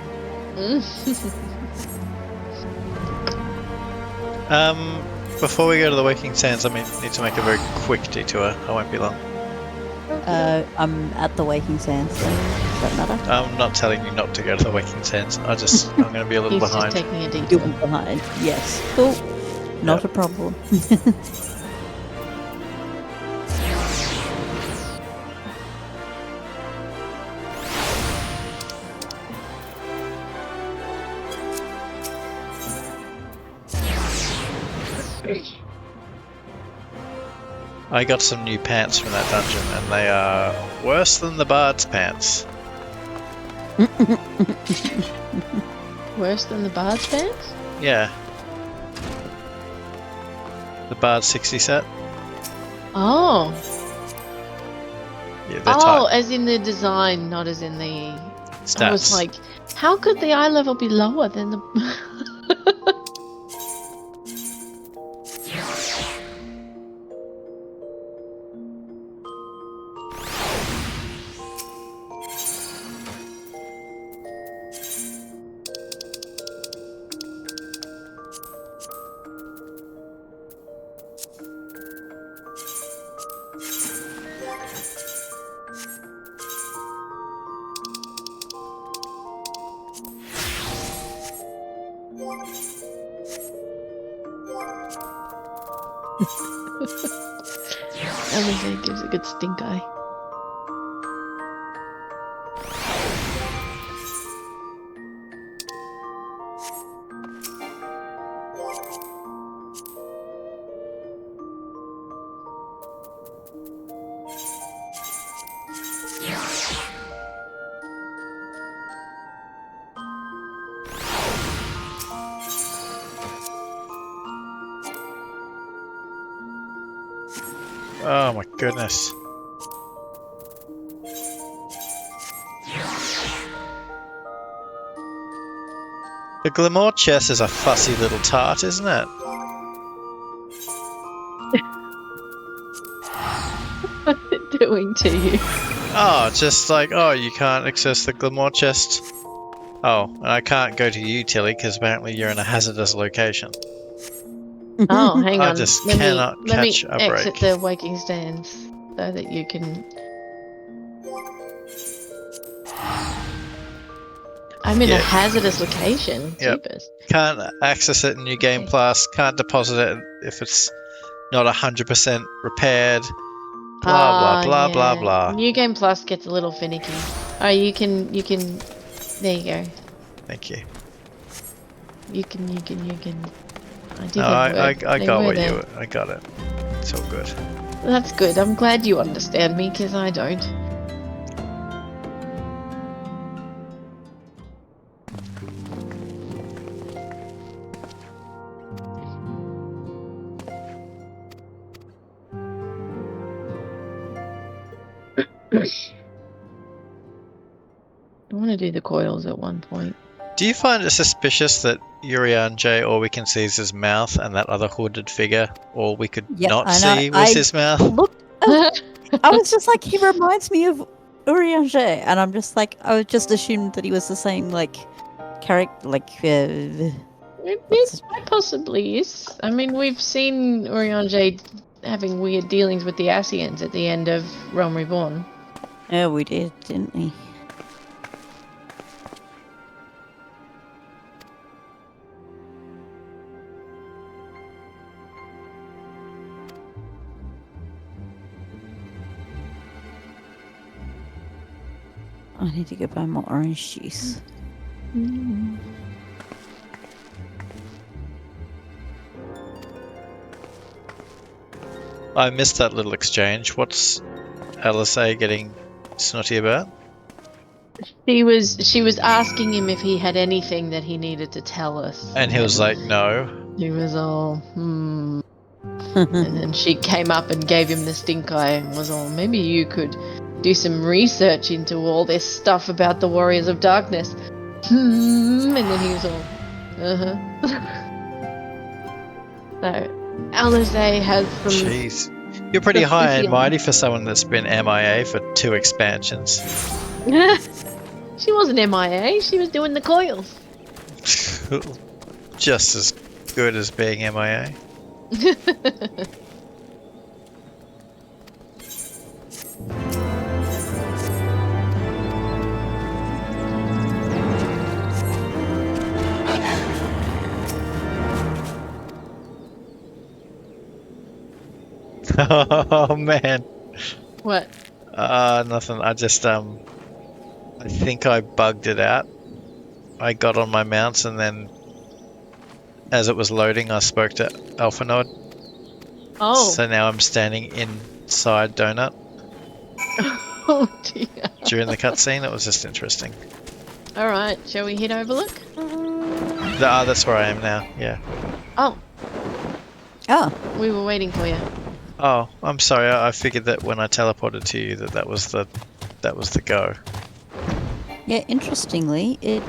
Before we go to the Waking Sands, I need to make a very quick detour. I won't be long. I'm at the Waking Sands. So does that matter? I'm not telling you not to go to the Waking Sands. I'm going to be a little He's behind. just taking a You'll detour. be behind. Yes. Cool. Not a problem. I got some new pants from that dungeon, and they are worse than the Bard's pants. Worse than the Bard's pants? Yeah. The Bard 60 set. Oh. Yeah, they're Oh, tight. as in the design, not as in the... Stats. I was like, how could the eye level be lower than the... Alizé gives a good stink eye. Oh my goodness. The glamour chest is a fussy little tart, isn't it? What's it doing to you? Oh, just like, oh, you can't access the glamour chest. Oh, and I can't go to you, Tilly, because apparently you're in a hazardous location. Oh, hang I on. just let cannot me catch a exit break. the waking stands so that you can. I'm in a Yeah. hazardous location. Yep. Jeepers. Can't access it in New Game Plus. Can't deposit it if it's not 100% repaired. Blah blah blah yeah. blah blah. New Game Plus gets a little finicky. Oh, you can. There you go. Thank you. You can. I did No, have I work. They got were what there. you were. I got it. It's all good. That's good. I'm glad you understand me, because I don't. I want to do the coils at one point. Do you find it suspicious that Urian J all we can see is his mouth, and that other hooded figure all we could not see was his mouth? Looked, I was just like, he reminds me of Urianger, and I'm just like, I just assumed that he was the same like character, like. It possibly is. I mean, we've seen Urianger having weird dealings with the Ascians at the end of Realm Reborn. Yeah, we did, didn't we? I need to go buy more orange juice. I missed that little exchange. What's LSA getting snotty about? She was asking him if he had anything that he needed to tell us. And he was like, no. He was all, and then she came up and gave him the stink eye and was all, maybe you could do some research into all this stuff about the Warriors of Darkness. And then he was all, So, Alizé has some... Jeez. You're pretty high and mighty for someone that's been MIA for 2 expansions. She wasn't MIA, she was doing the coils. Just as good as being MIA. Oh man. What? Nothing. I just I think I bugged it out. I got on my mounts and then as it was loading I spoke to Alpha Node. Oh. So now I'm standing inside Donut. Oh dear. During the cutscene, it was just interesting. Alright, shall we hit Overlook? That's where I am now, yeah. Oh. Oh. We were waiting for you. Oh, I'm sorry. I figured that when I teleported to you that was the go. Yeah, interestingly, it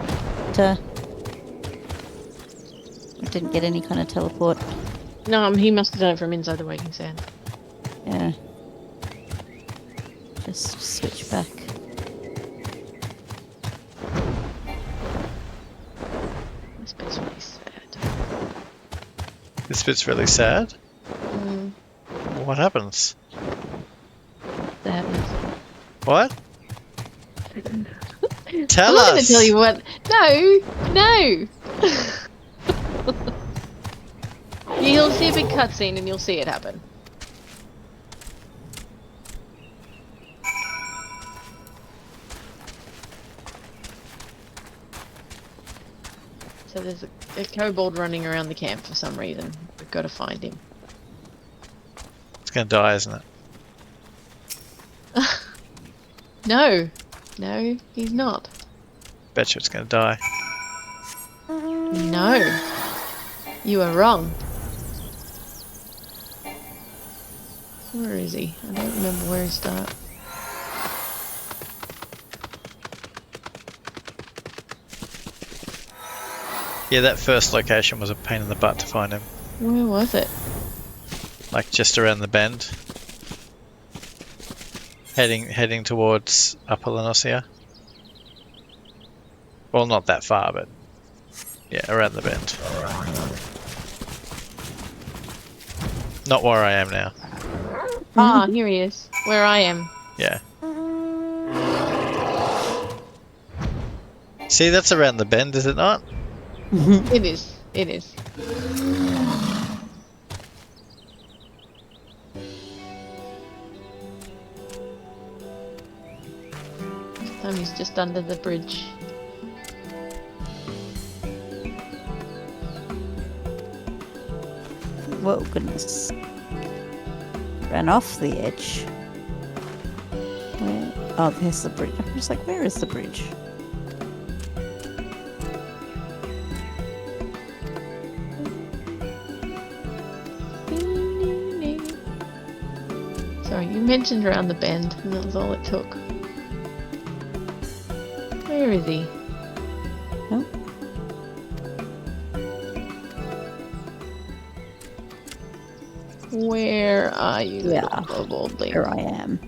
didn't get any kind of teleport. No, he must have done it from inside the Waking Sand. Yeah. Just switch back. This bit's really sad. This bit's really sad. Mm. What happens? That happens. What? Tell I'm not us. going to tell you what. No. You'll see a big cutscene and you'll see it happen. So there's a kobold running around the camp for some reason. We've got to find him. It's gonna die, isn't it? No. No, he's not. Bet you it's gonna die. No. You are wrong. Where is he? I don't remember where he started. Yeah, that first location was a pain in the butt to find him. Where was it? Like just around the bend. Heading towards Upper Lenosia. Well, not that far, but yeah, around the bend. Not where I am now. Ah, here he is. Where I am. Yeah. See, that's around the bend, is it not? It is. It is. This time he's just under the bridge. Whoa, goodness. Ran off the edge. Where? Oh, there's the bridge. I'm just like, where is the bridge? Sorry, you mentioned around the bend, and that was all it took. Where is he? Oh. Where are you, Yeah, little koboldling? here I am.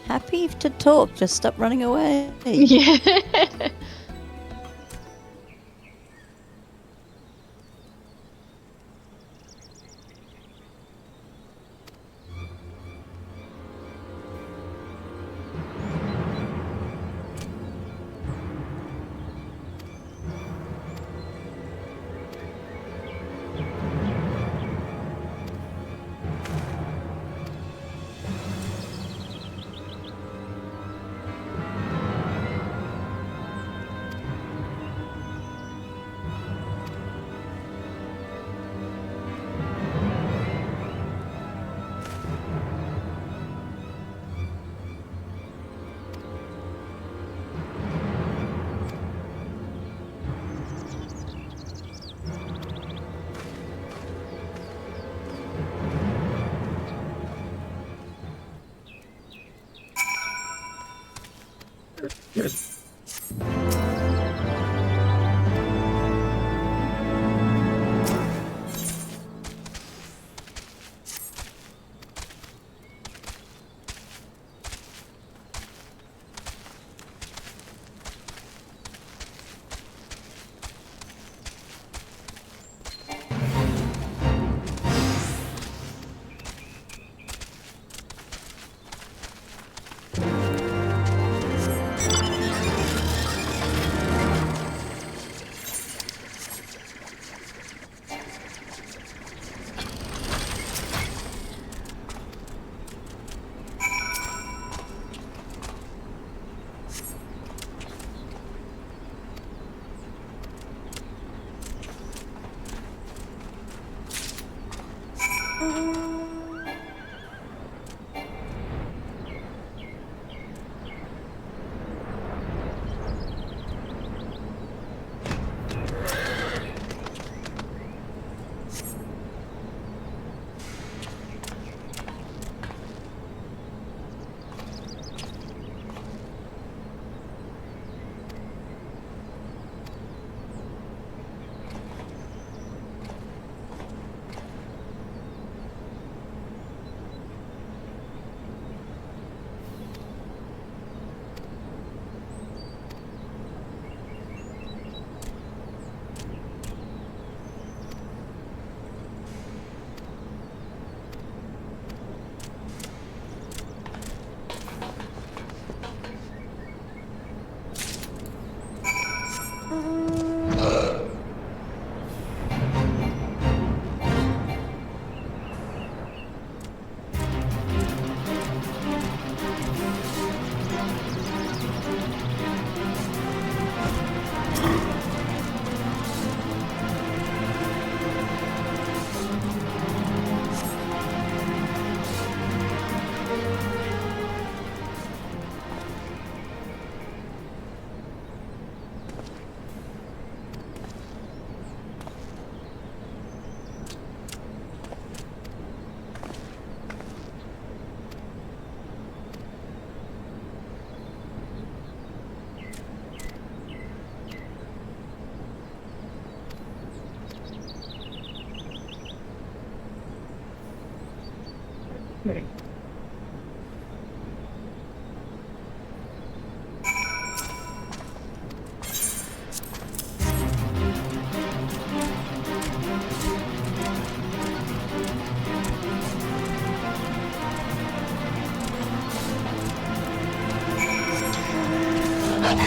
Happy to talk, just stop running away. Yeah.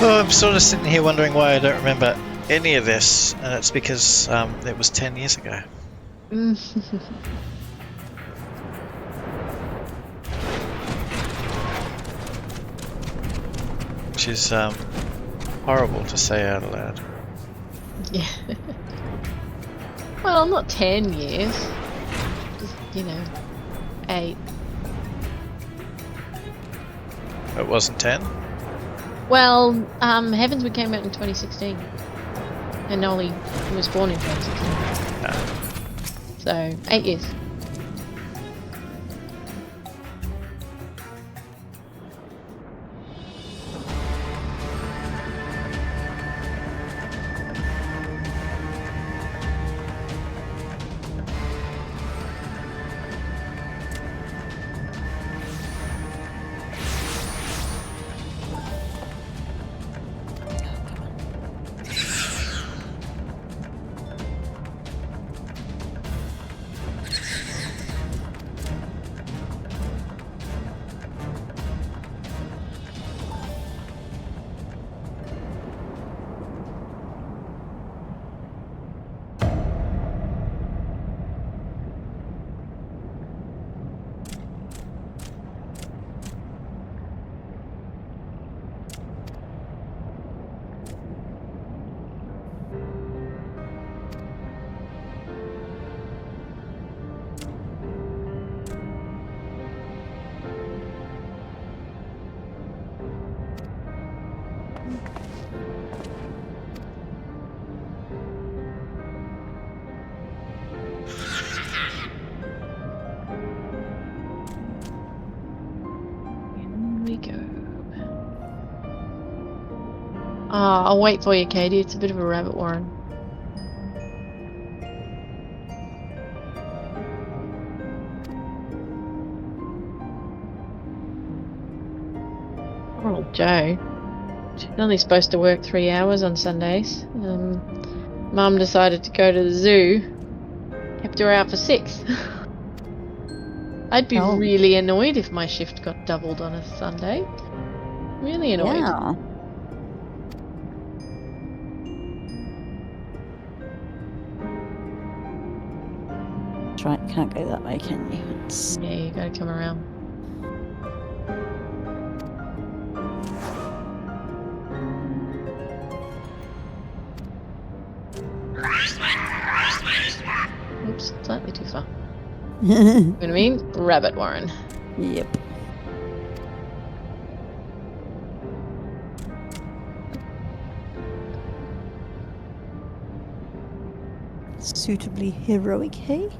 Oh, I'm sort of sitting here wondering why I don't remember any of this, and it's because it was 10 years ago. Which is horrible to say out loud. Yeah. Well, not 10 years. Just, 8. It wasn't 10? Well, Heavensward came out in 2016. And Nolly was born in 2016. So, 8 years. I'll wait for you, Katie. It's a bit of a rabbit warren. Poor old Joe. She's only supposed to work 3 hours on Sundays. Mum decided to go to the zoo. Kept her out for 6. I'd be really annoyed if my shift got doubled on a Sunday. Really annoyed. Yeah. That's right, can't go that way, can you? Yeah, you gotta come around. Oops, slightly too far. You know what I mean? Rabbit warren. Yep. Suitably heroic, hey?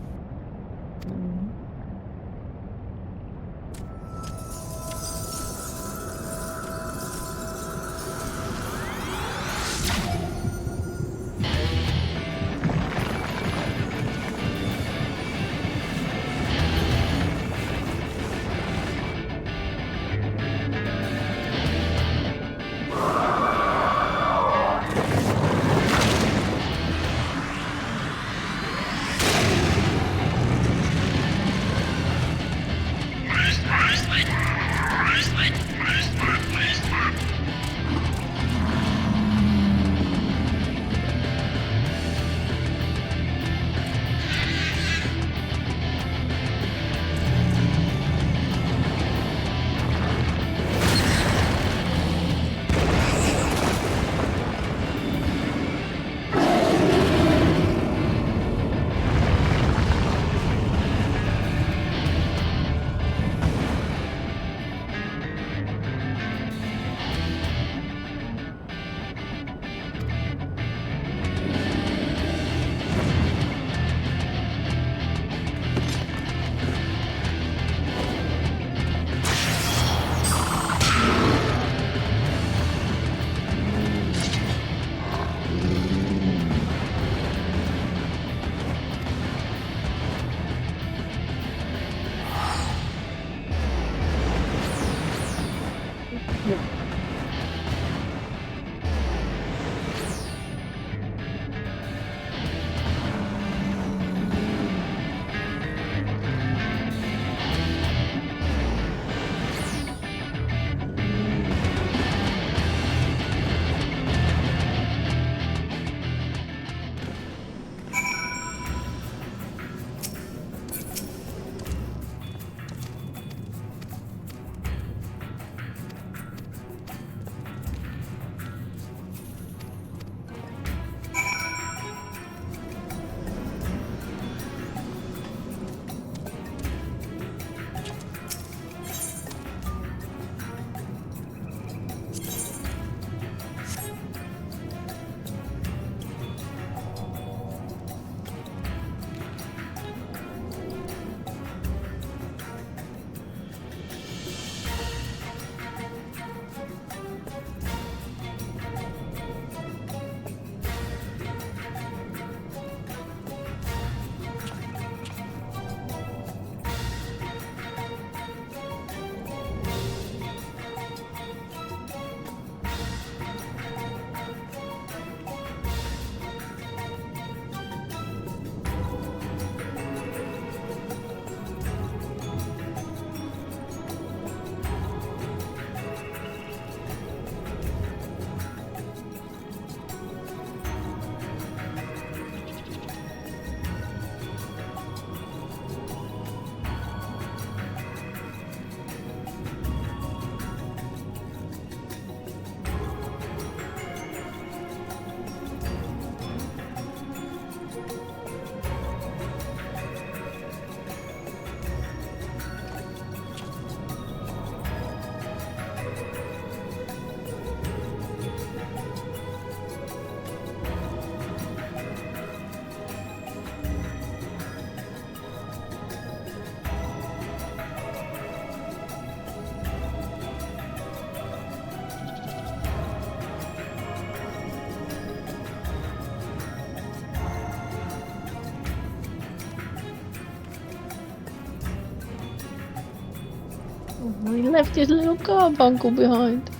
He left his little carbuncle behind.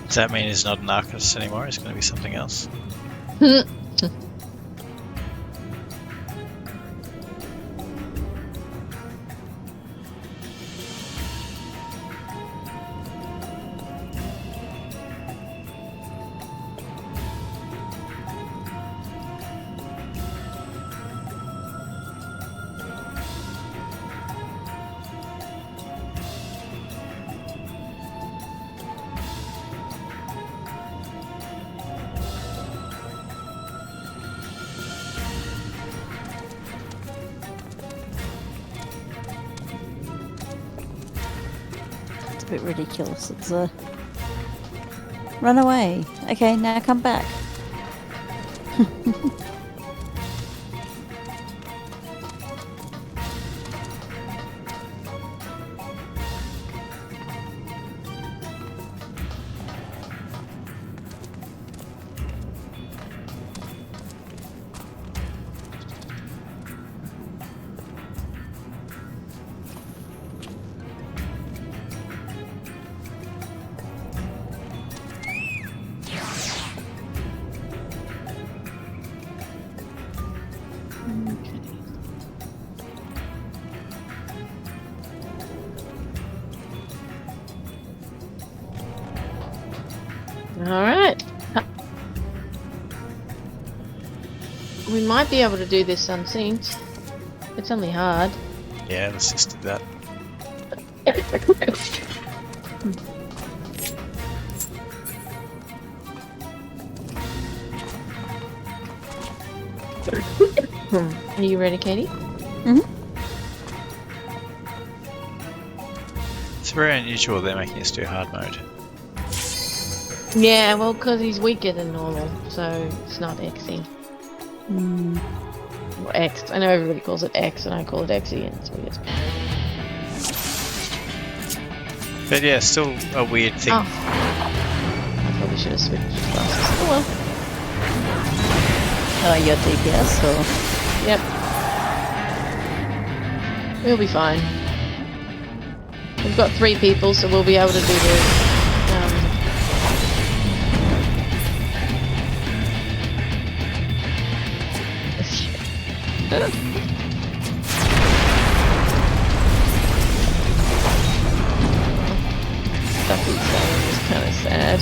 Does that mean he's not an arcanist anymore? He's going to be something else. It's a bit ridiculous. It's a... Run away. Okay, now come back. Alright. We might be able to do this unsynced. It's only hard. Yeah, let's just do that. Are you ready, Katie? Mm-hmm. It's very unusual they're making us do hard mode. Yeah, well, because he's weaker than normal, so it's not XE. Or X. I know everybody calls it X, and I call it XE, and it's weird. But yeah, still a weird thing. Oh. I probably should have switched classes. Oh well. Your DPS, so... Yep. We'll be fine. We've got 3 people, so we'll be able to do this. Stuff he's saying is kind of sad.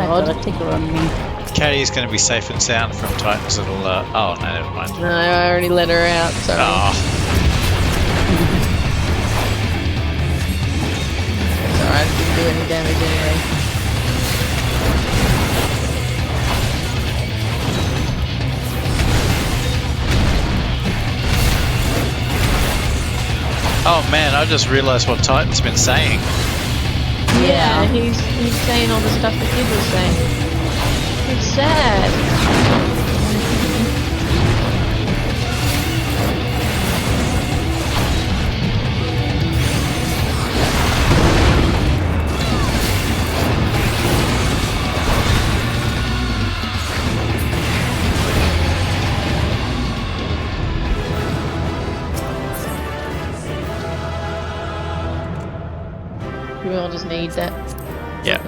Got a ticker on me. Caddy's going to be safe and sound from Titan's little. Oh, no, never mind. No, I already let her out, sorry. Oh. It's alright, it didn't do any damage anyway. Oh man, I just realised what Titan's been saying. Yeah, he's saying all the stuff the kid was saying. It's sad. We all just need that. Yeah.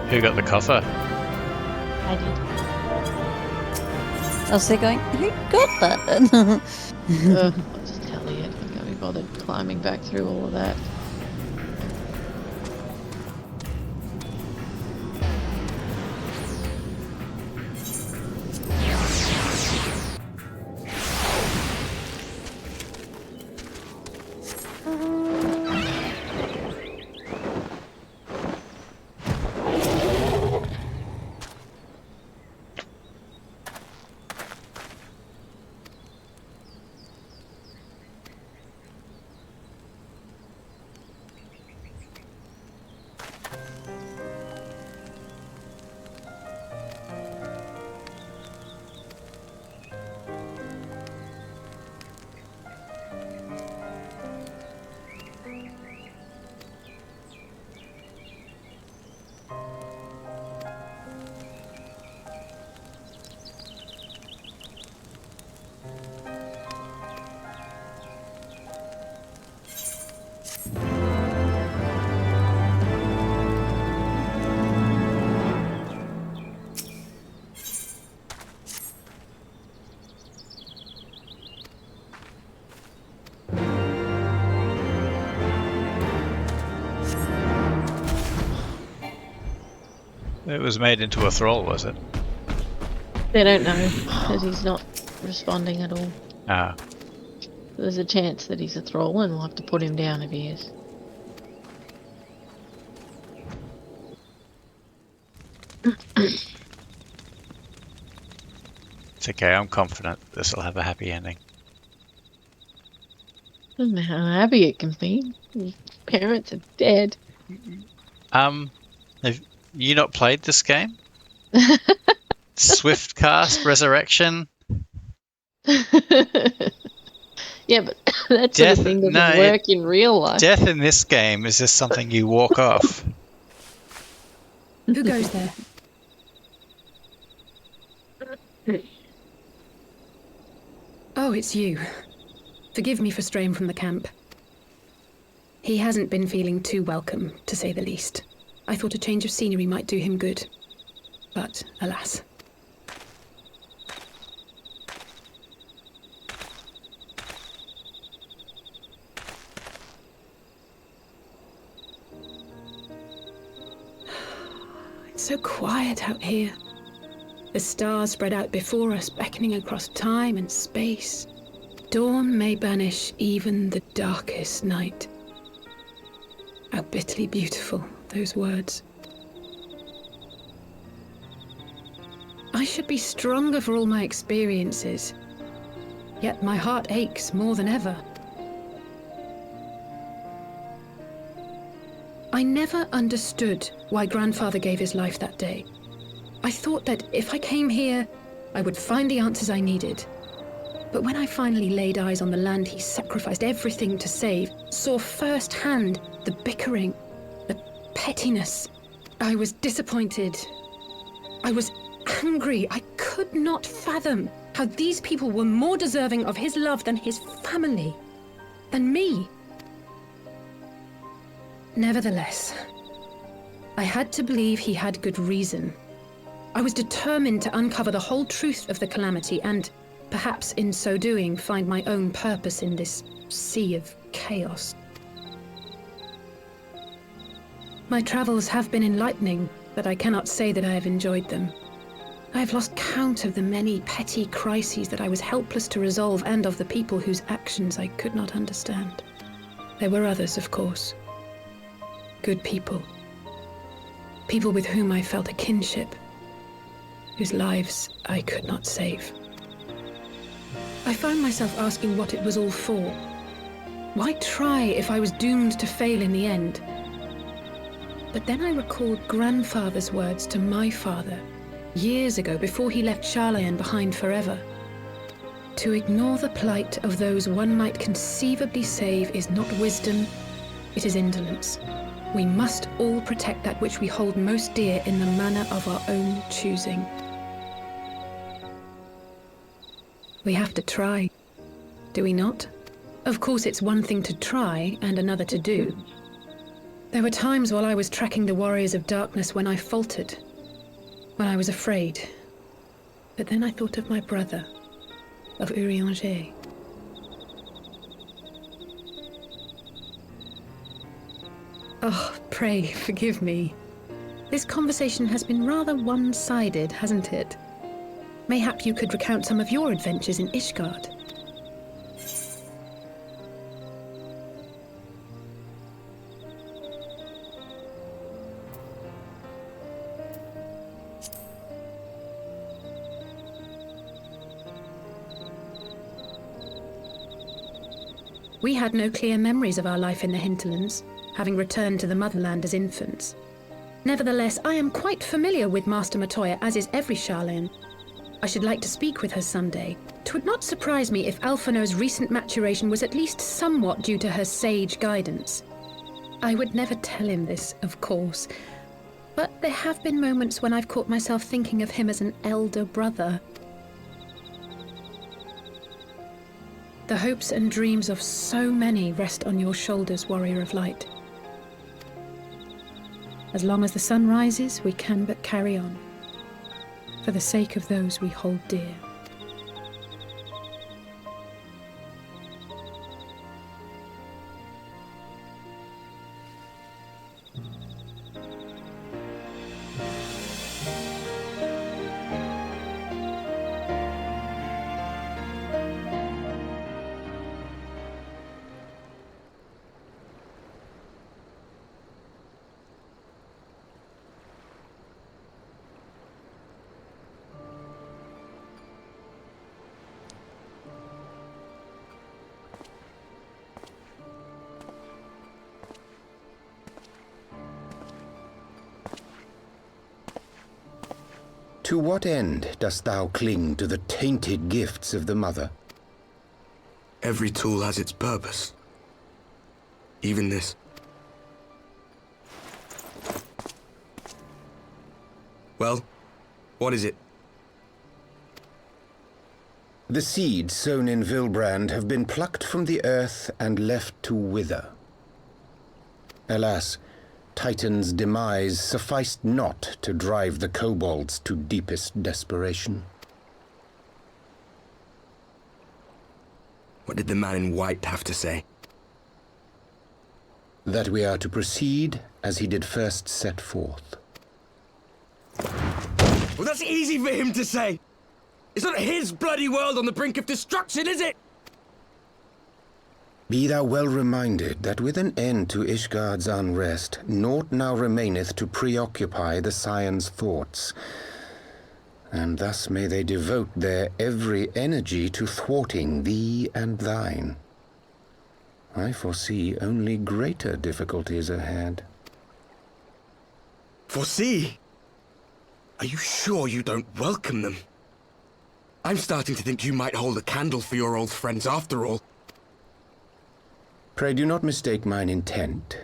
Who got the coffer? I did. I was there going, who got that? I'll just tell you, I can't be bothered climbing back through all of that. It was made into a thrall, was it? They don't know because he's not responding at all. Ah. There's a chance that he's a thrall, and we'll have to put him down if he is. It's okay, I'm confident this will have a happy ending. Doesn't matter how happy it can be. His parents are dead. Have you not played this game? Swiftcast Resurrection? Yeah, but that sort of thing doesn't work in real life. Death in this game is just something you walk off. Who goes there? Oh, it's you. Forgive me for straying from the camp. He hasn't been feeling too welcome, to say the least. I thought a change of scenery might do him good. But, alas. It's so quiet out here. The stars spread out before us, beckoning across time and space. Dawn may banish even the darkest night. How bitterly beautiful, those words. I should be stronger for all my experiences. Yet my heart aches more than ever. I never understood why Grandfather gave his life that day. I thought that if I came here, I would find the answers I needed. But when I finally laid eyes on the land he sacrificed everything to save, saw firsthand the bickering, the pettiness, I was disappointed. I was angry. I could not fathom how these people were more deserving of his love than his family, than me. Nevertheless, I had to believe he had good reason. I was determined to uncover the whole truth of the calamity and, perhaps in so doing, find my own purpose in this sea of chaos. My travels have been enlightening, but I cannot say that I have enjoyed them. I have lost count of the many petty crises that I was helpless to resolve and of the people whose actions I could not understand. There were others, of course. Good people. People with whom I felt a kinship, whose lives I could not save. I found myself asking what it was all for. Why try if I was doomed to fail in the end? But then I recalled Grandfather's words to my father, years ago before he left Charlayan behind forever. To ignore the plight of those one might conceivably save is not wisdom, it is indolence. We must all protect that which we hold most dear in the manner of our own choosing. We have to try, do we not? Of course, it's one thing to try and another to do. There were times while I was tracking the warriors of darkness when I faltered, when I was afraid. But then I thought of my brother, of Urianger. Oh, pray forgive me. This conversation has been rather one-sided, hasn't it? Mayhap you could recount some of your adventures in Ishgard. We had no clear memories of our life in the hinterlands, having returned to the motherland as infants. Nevertheless, I am quite familiar with Master Matoya, as is every Charlayan. I should like to speak with her someday. 'Twould not surprise me if Alphino's recent maturation was at least somewhat due to her sage guidance. I would never tell him this, of course, but there have been moments when I've caught myself thinking of him as an elder brother. The hopes and dreams of so many rest on your shoulders, Warrior of Light. As long as the sun rises, we can but carry on, for the sake of those we hold dear. To what end dost thou cling to the tainted gifts of the Mother? Every tool has its purpose. Even this. Well, what is it? The seeds sown in Vilbrand have been plucked from the earth and left to wither. Alas, Titan's demise sufficed not to drive the kobolds to deepest desperation. What did the man in white have to say? That we are to proceed as he did first set forth. Well, that's easy for him to say. It's not his bloody world on the brink of destruction, is it? Be thou well reminded that with an end to Ishgard's unrest, naught now remaineth to preoccupy the Scion's thoughts. And thus may they devote their every energy to thwarting thee and thine. I foresee only greater difficulties ahead. Foresee? Are you sure you don't welcome them? I'm starting to think you might hold a candle for your old friends after all. Pray do not mistake mine intent.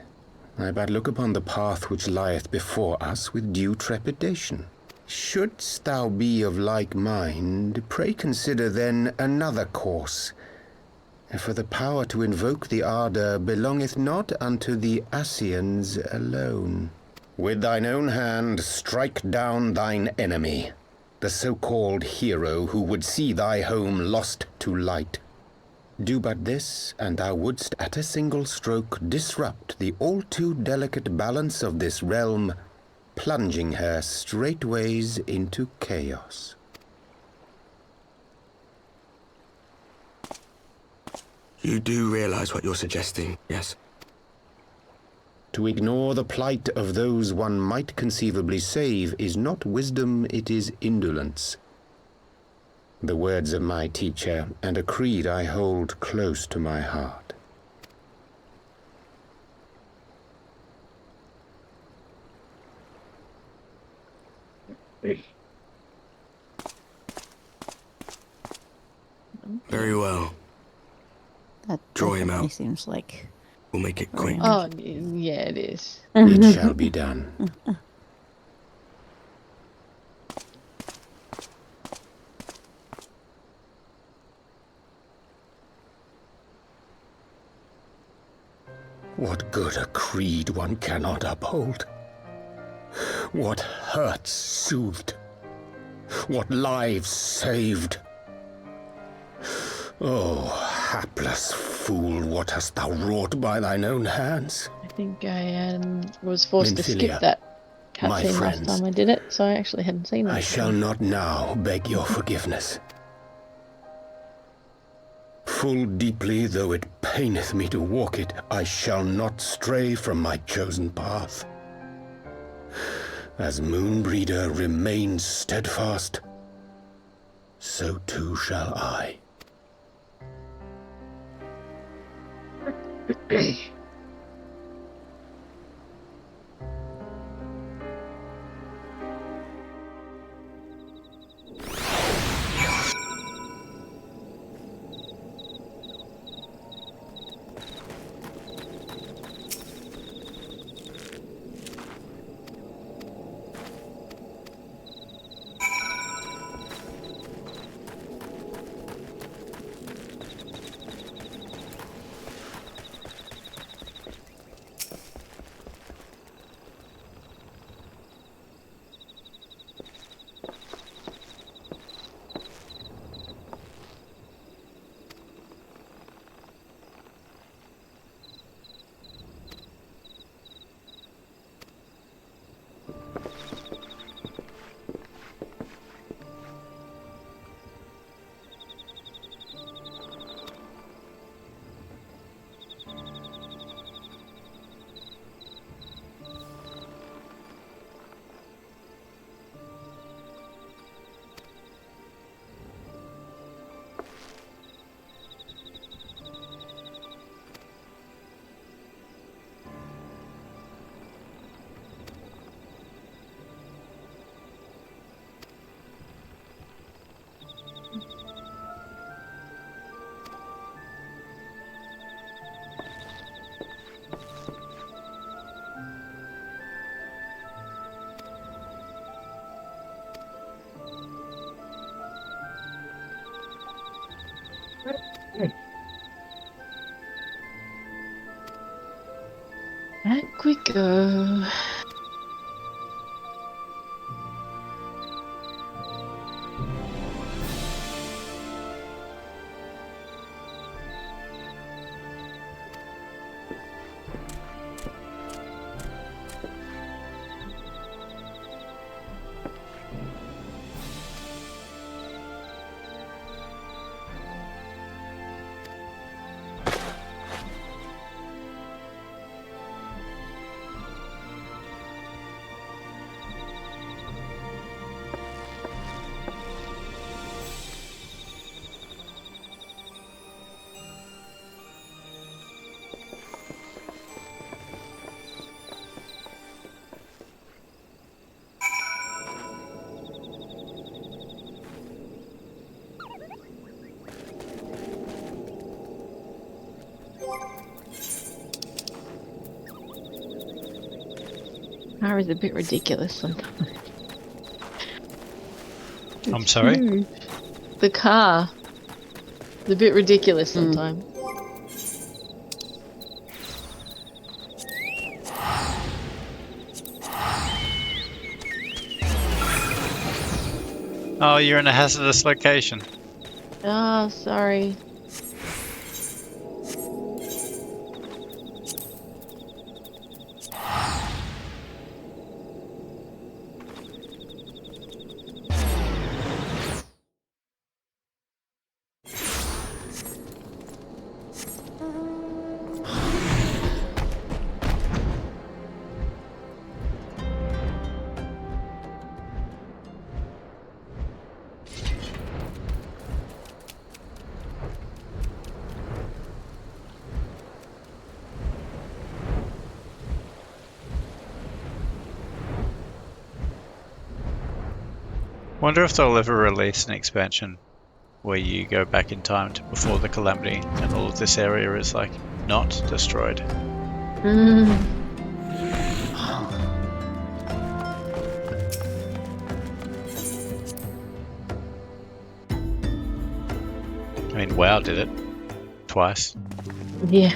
I but look upon the path which lieth before us with due trepidation. Shouldst thou be of like mind, pray consider then another course. For the power to invoke the ardor belongeth not unto the Ascians alone. With thine own hand strike down thine enemy, the so-called hero who would see thy home lost to light. Do but this, and thou wouldst at a single stroke disrupt the all-too delicate balance of this realm, plunging her straightways into chaos. You do realize what you're suggesting, yes? To ignore the plight of those one might conceivably save is not wisdom, it is indolence. The words of my teacher, and a creed I hold close to my heart. Very well. That Draw him definitely out. seems like... We'll make it quick. Oh, yeah, it is. It shall be done. What good a creed one cannot uphold? What hurts soothed? What lives saved? Oh, hapless fool, what hast thou wrought by thine own hands? I think I was forced to Minfilia, skip that my cutscene last friends, time I did it, so I actually hadn't seen that. I shall not now beg your forgiveness. Full deeply though it paineth me to walk it, I shall not stray from my chosen path. As Moonbreeder remains steadfast, so too shall I. Back we go. Car is a bit ridiculous sometimes. I'm sorry? The car is a bit ridiculous sometimes. Oh, you're in a hazardous location. Oh, sorry. Wonder if they'll ever release an expansion where you go back in time to before the calamity and all of this area is like not destroyed. I mean, WoW did it twice. Yeah.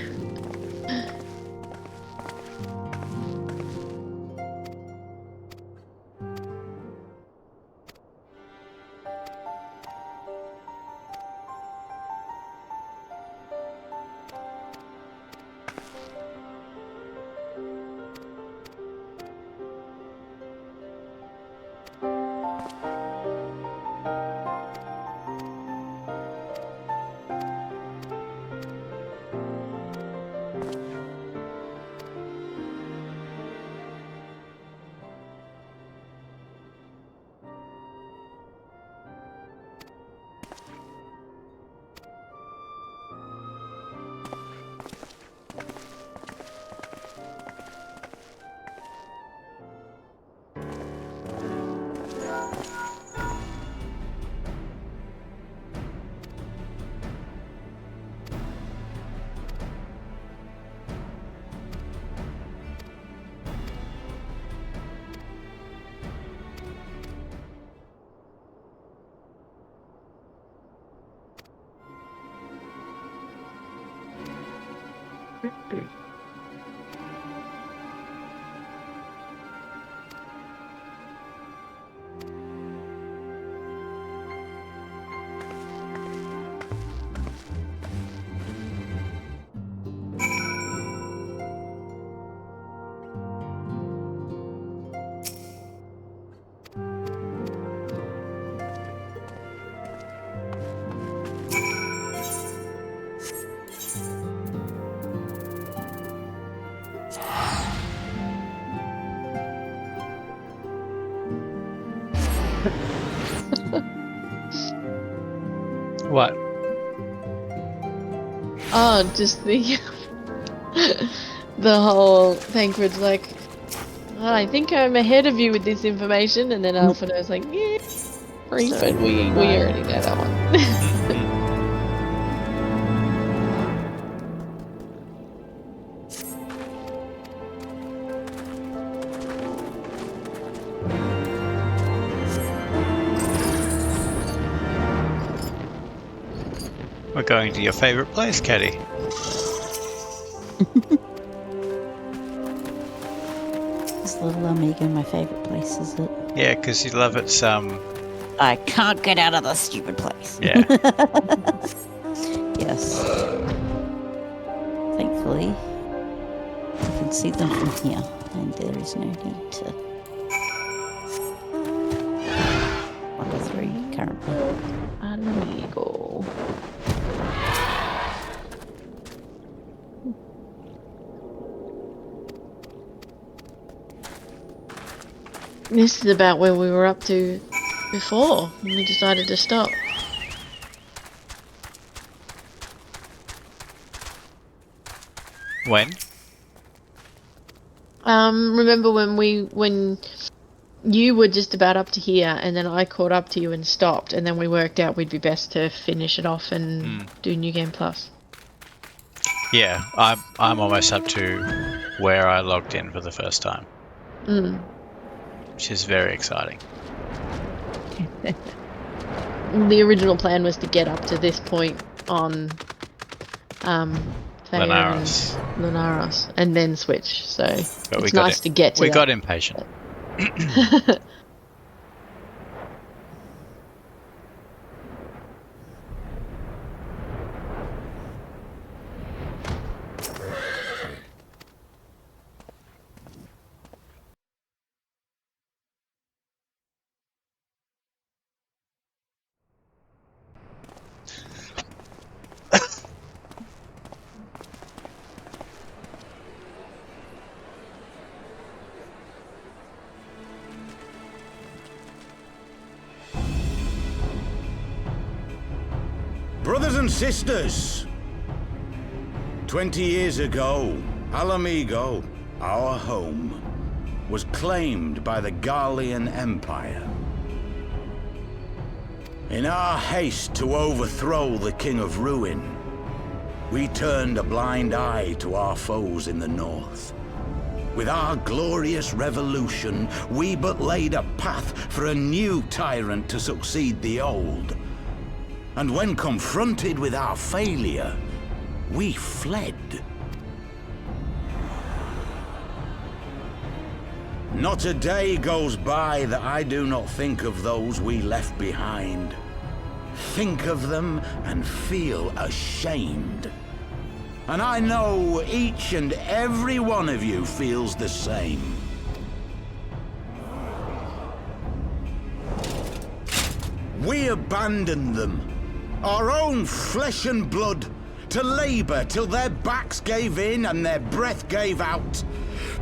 What? Oh, just the the whole Thancred's like, oh, I think I'm ahead of you with this information, and then Alphinaud's like, yeah, but we already know that one. We're going to your favorite place, Caddy. Little Amiga, my favourite place, is it? Yeah, because you love its I can't get out of this stupid place. Yeah. Yes. Thankfully, you can see them from here, and there is no need to wander through currently. Amigo. This is about where we were up to before, when we decided to stop. When? Remember when you were just about up to here, and then I caught up to you and stopped, and then we worked out we'd be best to finish it off and do New Game Plus. Yeah, I'm almost up to where I logged in for the first time. Which is very exciting. The original plan was to get up to this point on Lunaros, and then switch. So it's nice to get to we that. got impatient. Brothers and sisters, 20 years ago, Alamigo, our home, was claimed by the Garlean Empire. In our haste to overthrow the King of Ruin, we turned a blind eye to our foes in the north. With our glorious revolution, we but laid a path for a new tyrant to succeed the old. And when confronted with our failure, we fled. Not a day goes by that I do not think of those we left behind. Think of them and feel ashamed. And I know each and every one of you feels the same. We abandoned them, our own flesh and blood, to labor till their backs gave in and their breath gave out,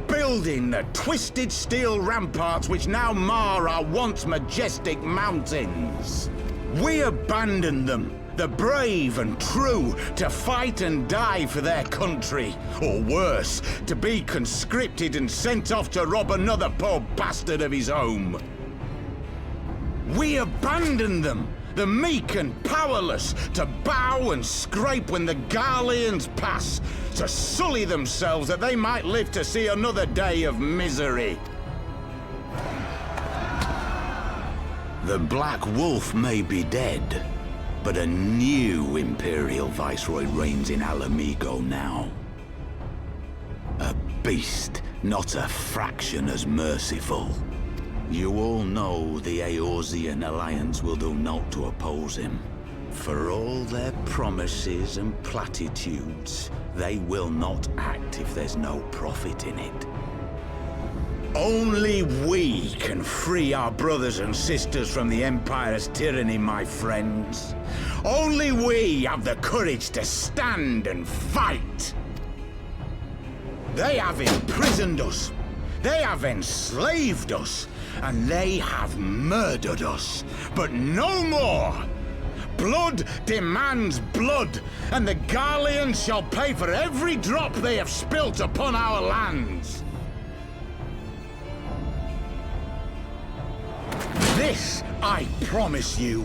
building the twisted steel ramparts which now mar our once majestic mountains. We abandoned them, the brave and true, to fight and die for their country, or worse, to be conscripted and sent off to rob another poor bastard of his home. We abandoned them, the meek and powerless, to bow and scrape when the Garleans pass, to sully themselves that they might live to see another day of misery. The Black Wolf may be dead, but a new Imperial Viceroy reigns in Alamigo now. A beast, not a fraction as merciful. You all know the Eorzean Alliance will do naught to oppose him. For all their promises and platitudes, they will not act if there's no profit in it. Only we can free our brothers and sisters from the Empire's tyranny, my friends. Only we have the courage to stand and fight. They have imprisoned us. They have enslaved us. And they have murdered us. But no more! Blood demands blood, and the Garleans shall pay for every drop they have spilt upon our lands. This I promise you,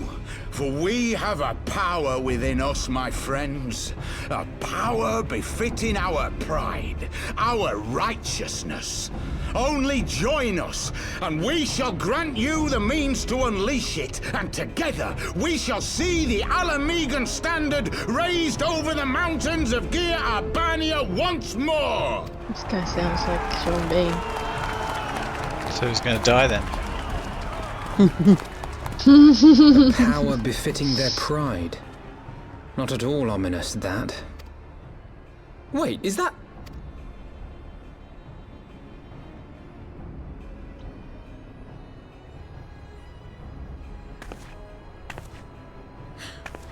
for we have a power within us, my friends. A power befitting our pride, our righteousness. Only join us, and we shall grant you the means to unleash it, and together we shall see the Alamigan standard raised over the mountains of Gia Urbania once more! This guy sounds like Sean B. So who's going to die then? A power befitting their pride. Not at all ominous, that. Wait, is that...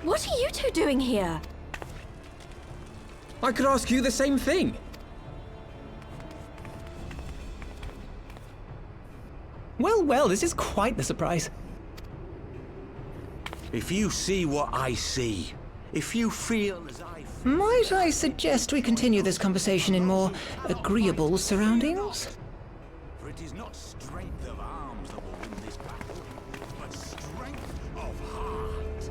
What are you two doing here? I could ask you the same thing. Well, this is quite the surprise. If you see what I see, if you feel as I feel... Might I suggest we continue this conversation in more agreeable surroundings? For it is not strength of arms that will win this battle, but strength of heart.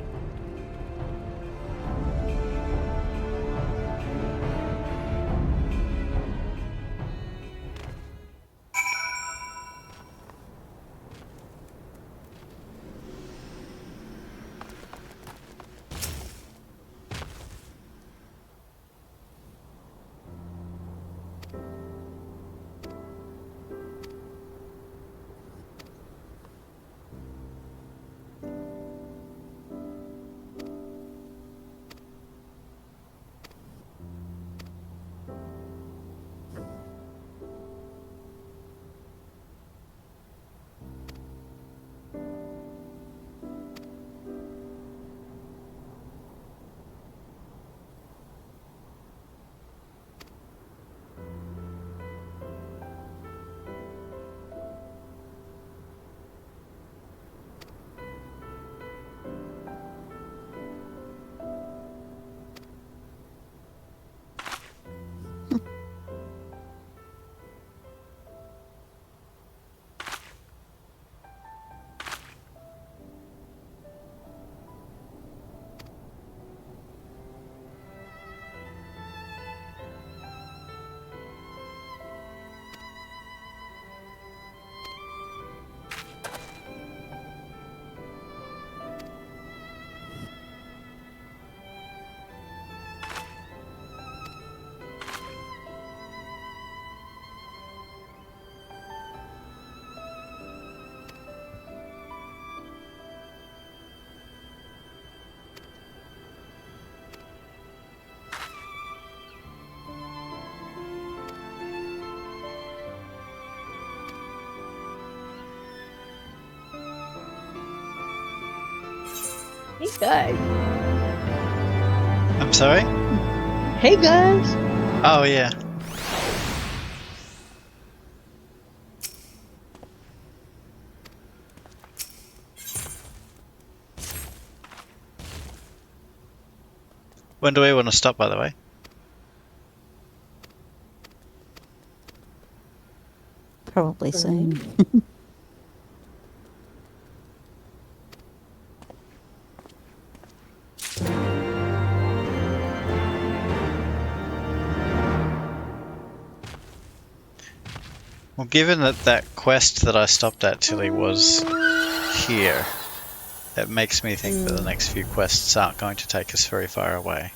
Hey guys. I'm sorry? Hey guys. Oh, yeah. When do we want to stop, by the way? Probably soon. Well, given that that quest that I stopped at, Tilly, was here, it makes me think that the next few quests aren't going to take us very far away.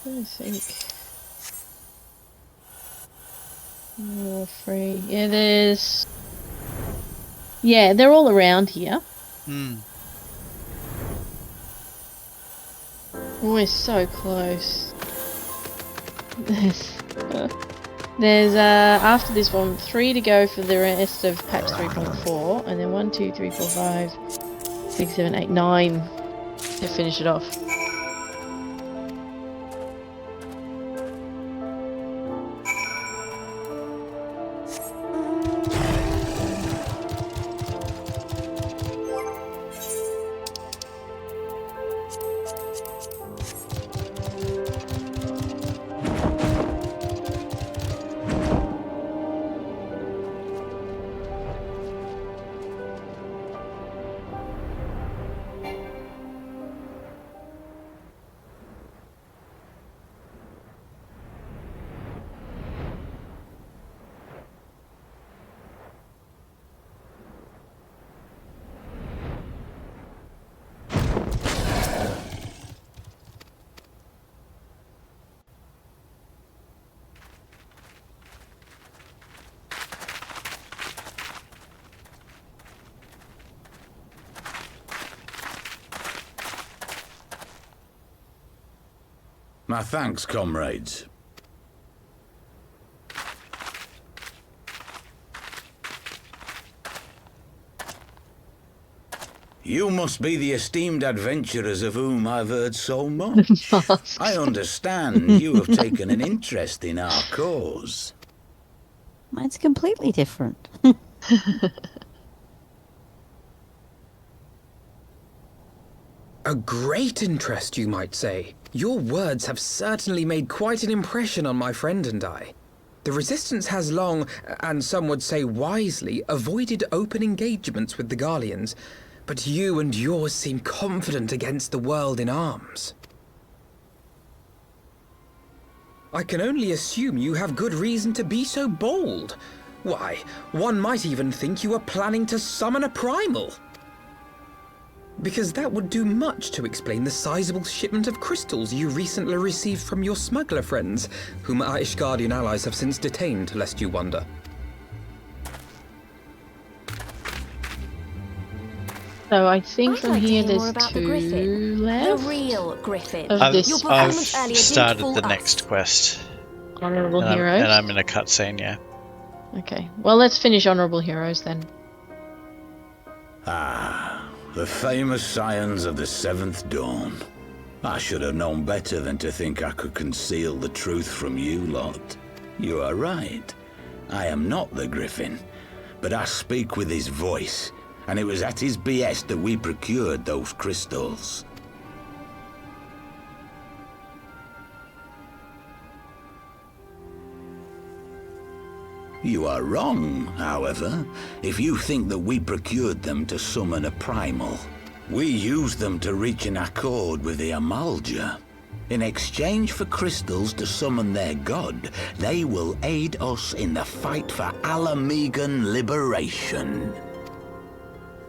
I think. More free. Yeah, there's. Yeah, they're all around here. Hmm. We're so close. There's after this one, 3 to go for the rest of packs 3.4, and then 1, 2, 3, 4, 5, 6, 7, 8, 9 to finish it off. My thanks, comrades. You must be the esteemed adventurers of whom I've heard so much. I understand you have taken an interest in our cause. Mine's completely different. A great interest, you might say. Your words have certainly made quite an impression on my friend and I. The Resistance has long, and some would say wisely, avoided open engagements with the Garleans, but you and yours seem confident against the world in arms. I can only assume you have good reason to be so bold. Why, one might even think you are planning to summon a primal. Because that would do much to explain the sizable shipment of crystals you recently received from your smuggler friends, whom our Ishgardian allies have since detained, lest you wonder. So I think I'd from like to here hear more there's about the 2 Griffin. left. The real Griffin. Of I've this Your performance earlier did started fool the us. next quest. Honourable And Heroes. I'm in a cutscene, yeah. Okay, well let's finish Honourable Heroes then. Ah, the famous scions of the Seventh Dawn. I should have known better than to think I could conceal the truth from you lot. You are right. I am not the Griffin, but I speak with his voice, and it was at his behest that we procured those crystals. You are wrong, however, if you think that we procured them to summon a primal. We used them to reach an accord with the Amalja. In exchange for crystals to summon their god, they will aid us in the fight for Alamegan liberation.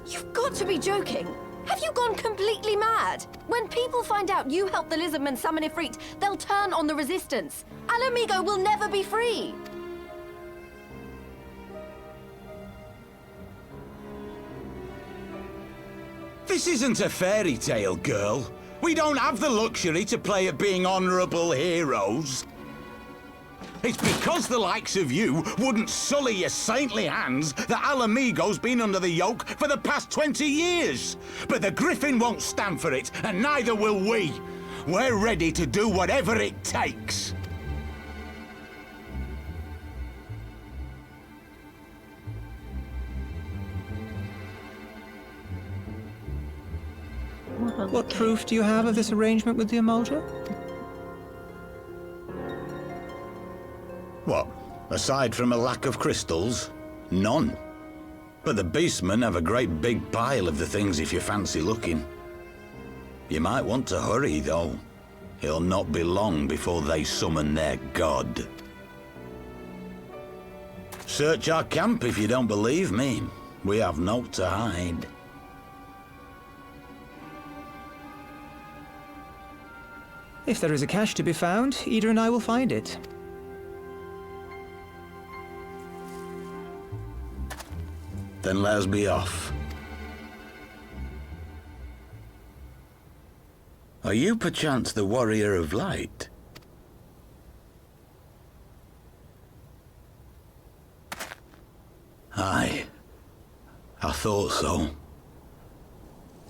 You've got to be joking. Have you gone completely mad? When people find out you helped the Lizardmen summon Ifrit, they'll turn on the Resistance. Alamigo will never be free. This isn't a fairy tale, girl. We don't have the luxury to play at being honourable heroes. It's because the likes of you wouldn't sully your saintly hands that Alamigo's been under the yoke for the past 20 years. But the Griffin won't stand for it, and neither will we. We're ready to do whatever it takes. What proof do you have of this arrangement with the Amalja? What? Aside from a lack of crystals? None. But the beastmen have a great big pile of the things if you fancy looking. You might want to hurry, though. It'll not be long before they summon their god. Search our camp if you don't believe me. We have naught to hide. If there is a cache to be found, Ida and I will find it. Then let us be off. Are you perchance the Warrior of Light? Aye. I thought so.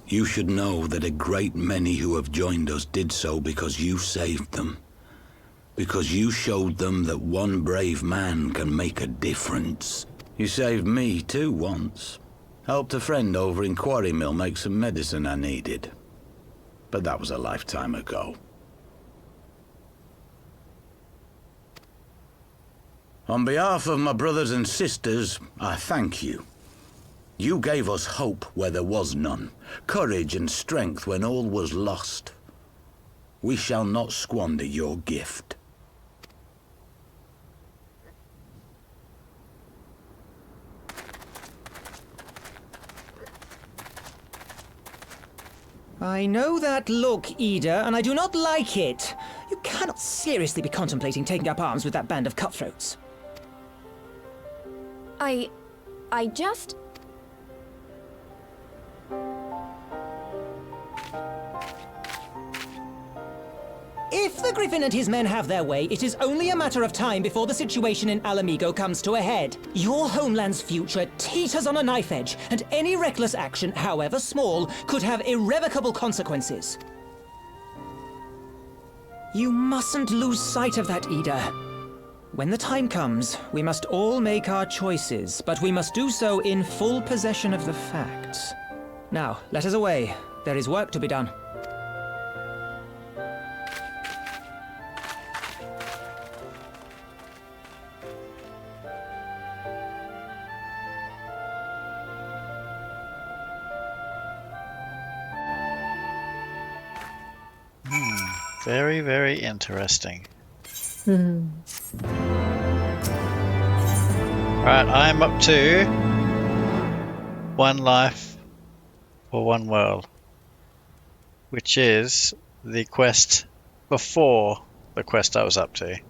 You should know that a great many who have joined us did so because you saved them. Because you showed them that one brave man can make a difference. You saved me too once. Helped a friend over in Quarry Mill make some medicine I needed. But that was a lifetime ago. On behalf of my brothers and sisters, I thank you. You gave us hope where there was none, courage and strength when all was lost. We shall not squander your gift. I know that look, Ida, and I do not like it. You cannot seriously be contemplating taking up arms with that band of cutthroats. I just... If the Griffin and his men have their way, it is only a matter of time before the situation in Alamigo comes to a head. Your homeland's future teeters on a knife edge, and any reckless action, however small, could have irrevocable consequences. You mustn't lose sight of that, Ida. When the time comes, we must all make our choices, but we must do so in full possession of the facts. Now, let us away. There is work to be done. Very, very interesting. Right, I'm up to one life for one world, which is the quest before the quest I was up to.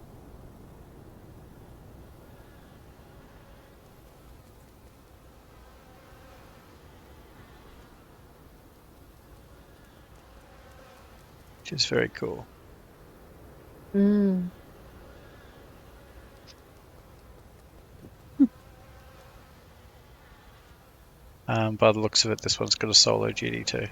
Which is very cool. By the looks of it, this one's got a solo duty too.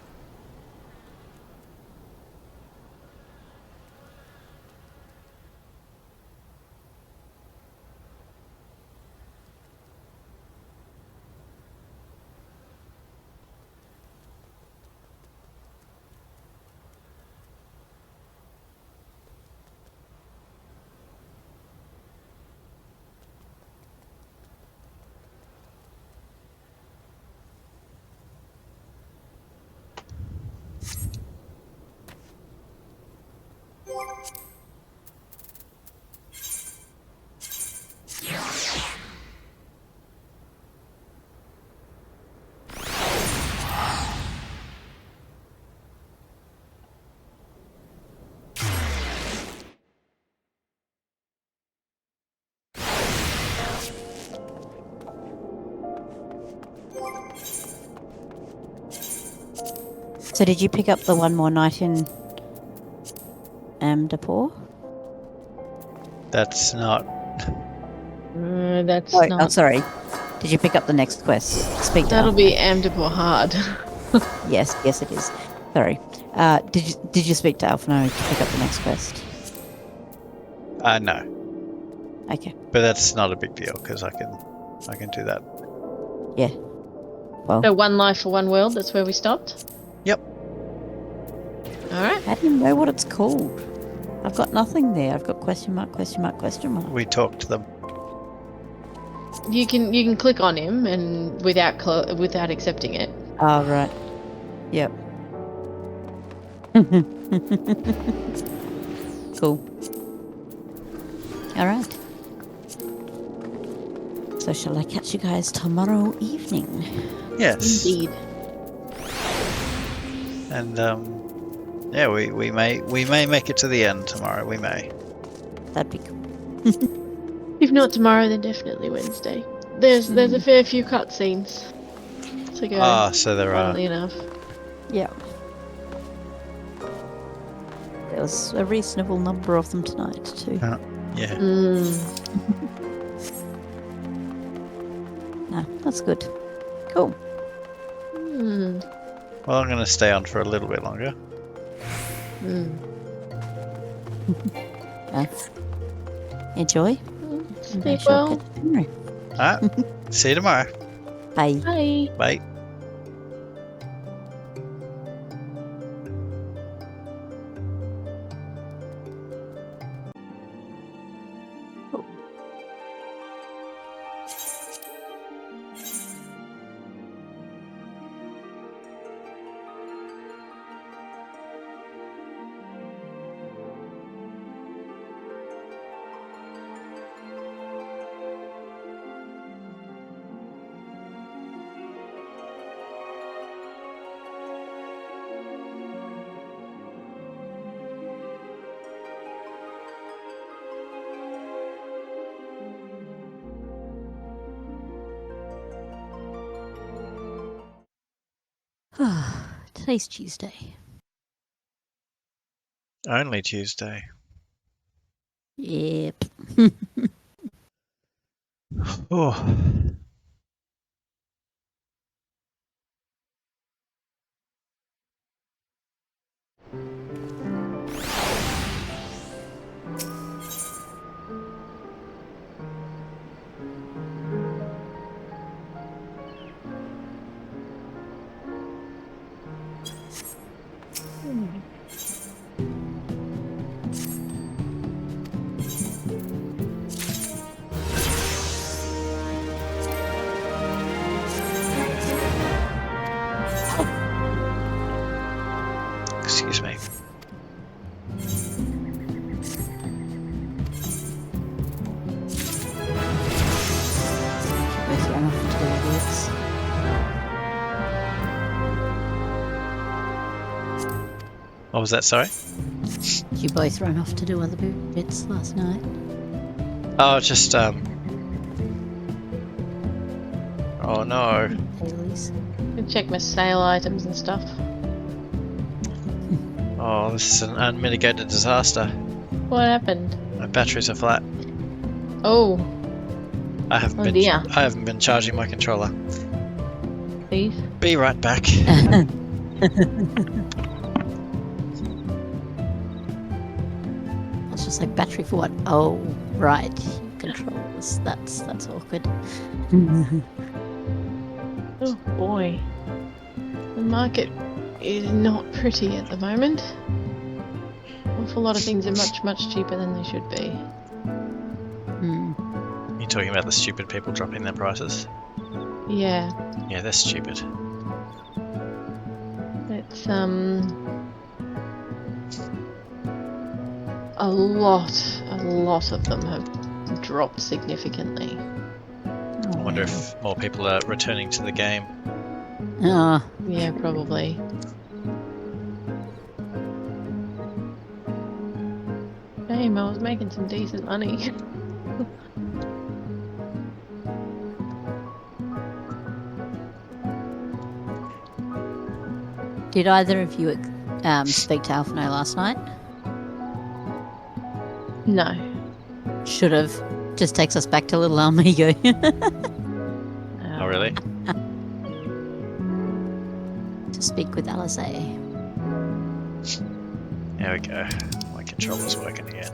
So did you pick up the one more night in Depor? That's not. That's Oh, not. sorry. Did you pick up the next quest? Speak That'll down. be Amdapur hard. Yes, it is. Sorry. Did you speak to Alphino to pick up the next quest? No. Okay. But that's not a big deal because I can do that. Yeah. Well. So one life for one world. That's where we stopped. Yep. All right. How do you know what it's called? I've got nothing there. I've got question mark, question mark, question mark. We talked to them. You can click on him and without accepting it. Oh, right. Yep. Cool. All right. So shall I catch you guys tomorrow evening? Yes. Indeed. And yeah, we may make it to the end tomorrow. We may. That'd be cool. If not tomorrow, then definitely Wednesday. There's a fair few cutscenes to go. Ah, so there are. Funnily enough. Yeah. There was a reasonable number of them tonight too. Yeah. No, that's good. Cool. Well, I'm going to stay on for a little bit longer. Enjoy. Stay well. Alright. See you tomorrow. Bye. Bye. Bye. Today's Tuesday. Only Tuesday. Yep. Oh. Excuse me. Both run off into the woods. What was that, sorry? Did you both run off to do other bits last night? Oh, just, oh no. Haley's. Check my sale items and stuff. Oh, this is an unmitigated disaster. What happened? My batteries are flat. Oh. I haven't been charging my controller. Please. Be right back. It's just like battery for what? Oh, right. Controllers. That's awkward. Oh boy. The market is not pretty at the moment. An awful lot of things are much cheaper than they should be. You're talking about the stupid people dropping their prices? Yeah. Yeah, they're stupid. It's a lot of them have dropped significantly. I wonder if more people are returning to the game. Yeah, probably. Damn, I was making some decent money. Did either of you speak to Alphino last night? No. Should have. Just takes us back to little Almigo. Oh, really? To speak with Alizé. There we go. My controller's working again.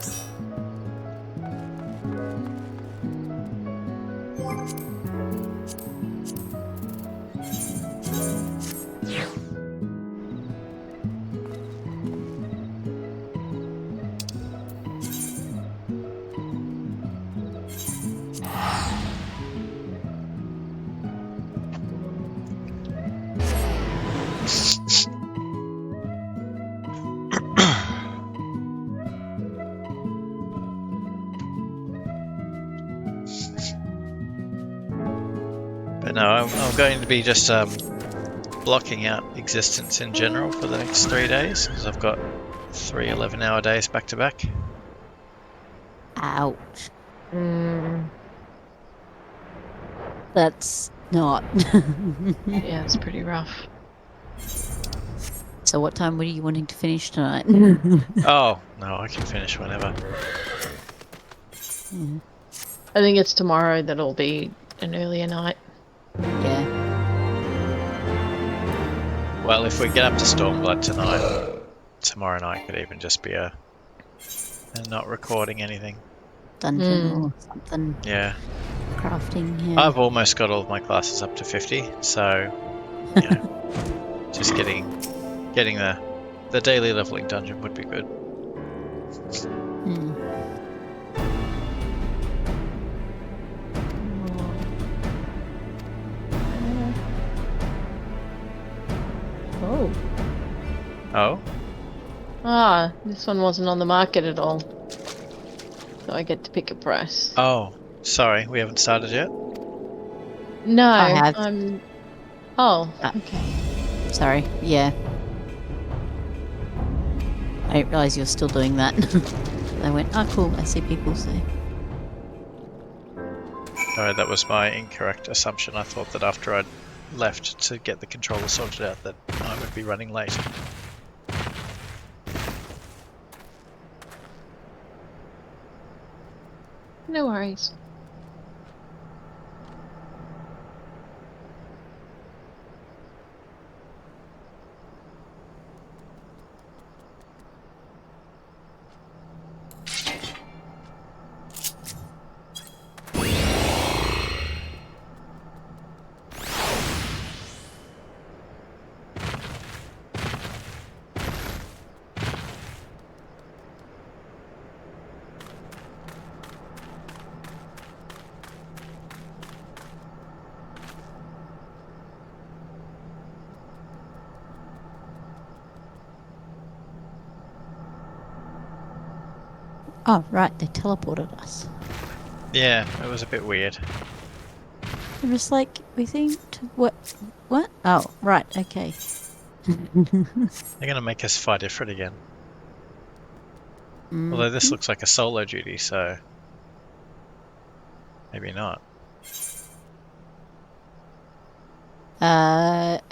But no, I'm going to be just blocking out existence in general for the next 3 days because I've got 3 11-hour days back to back. Ouch. That's not. Yeah, it's pretty rough. So what time were you wanting to finish tonight? Oh, no, I can finish whenever. Yeah. I think it's tomorrow that'll be an earlier night. Yeah. Well, if we get up to Stormblood tonight, tomorrow night could even just be a not recording anything. Dungeon or something. Yeah. Crafting, yeah. I've almost got all of my classes up to 50, so you know, just getting the daily leveling dungeon would be good. Oh. Oh? Ah, this one wasn't on the market at all. So I get to pick a price. Oh, sorry, we haven't started yet? No, I have. Oh, okay. Sorry, yeah. I didn't realise you were still doing that. I went, oh cool, I see people, so... Sorry, that was my incorrect assumption. I thought that after I'd left to get the controller sorted out that I would be running late. No worries. Oh, right, they teleported us. Yeah, it was a bit weird. I'm just like, we think to what? What? Oh, right, okay. They're gonna make us fight Ifrit again. Although this looks like a solo duty, so maybe not.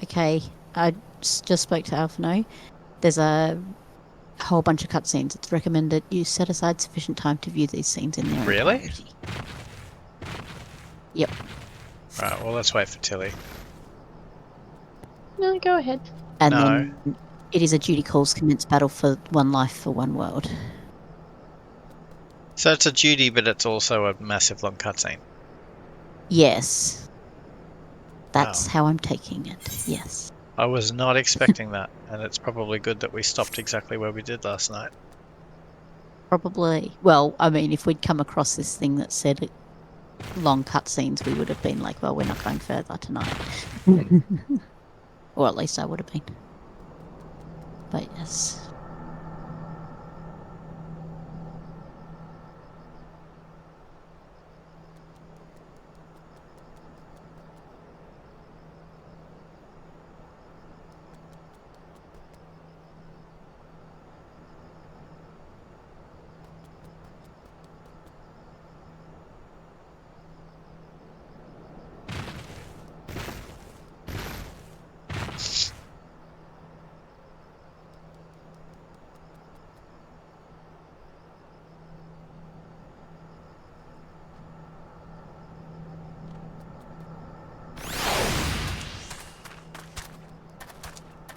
Okay. I just spoke to Alphino. There's a whole bunch of cutscenes. It's recommended you set aside sufficient time to view these scenes in their entirety. Yep. Right, well, let's wait for Tilly. No, go ahead. And then it is a duty calls commence battle for one life for one world. So it's a duty, but it's also a massive long cutscene. Yes. That's how I'm taking it, yes. I was not expecting that, and it's probably good that we stopped exactly where we did last night. Probably. Well, I mean, if we'd come across this thing that said long cutscenes, we would have been like, well, we're not going further tonight. Or at least I would have been. But yes.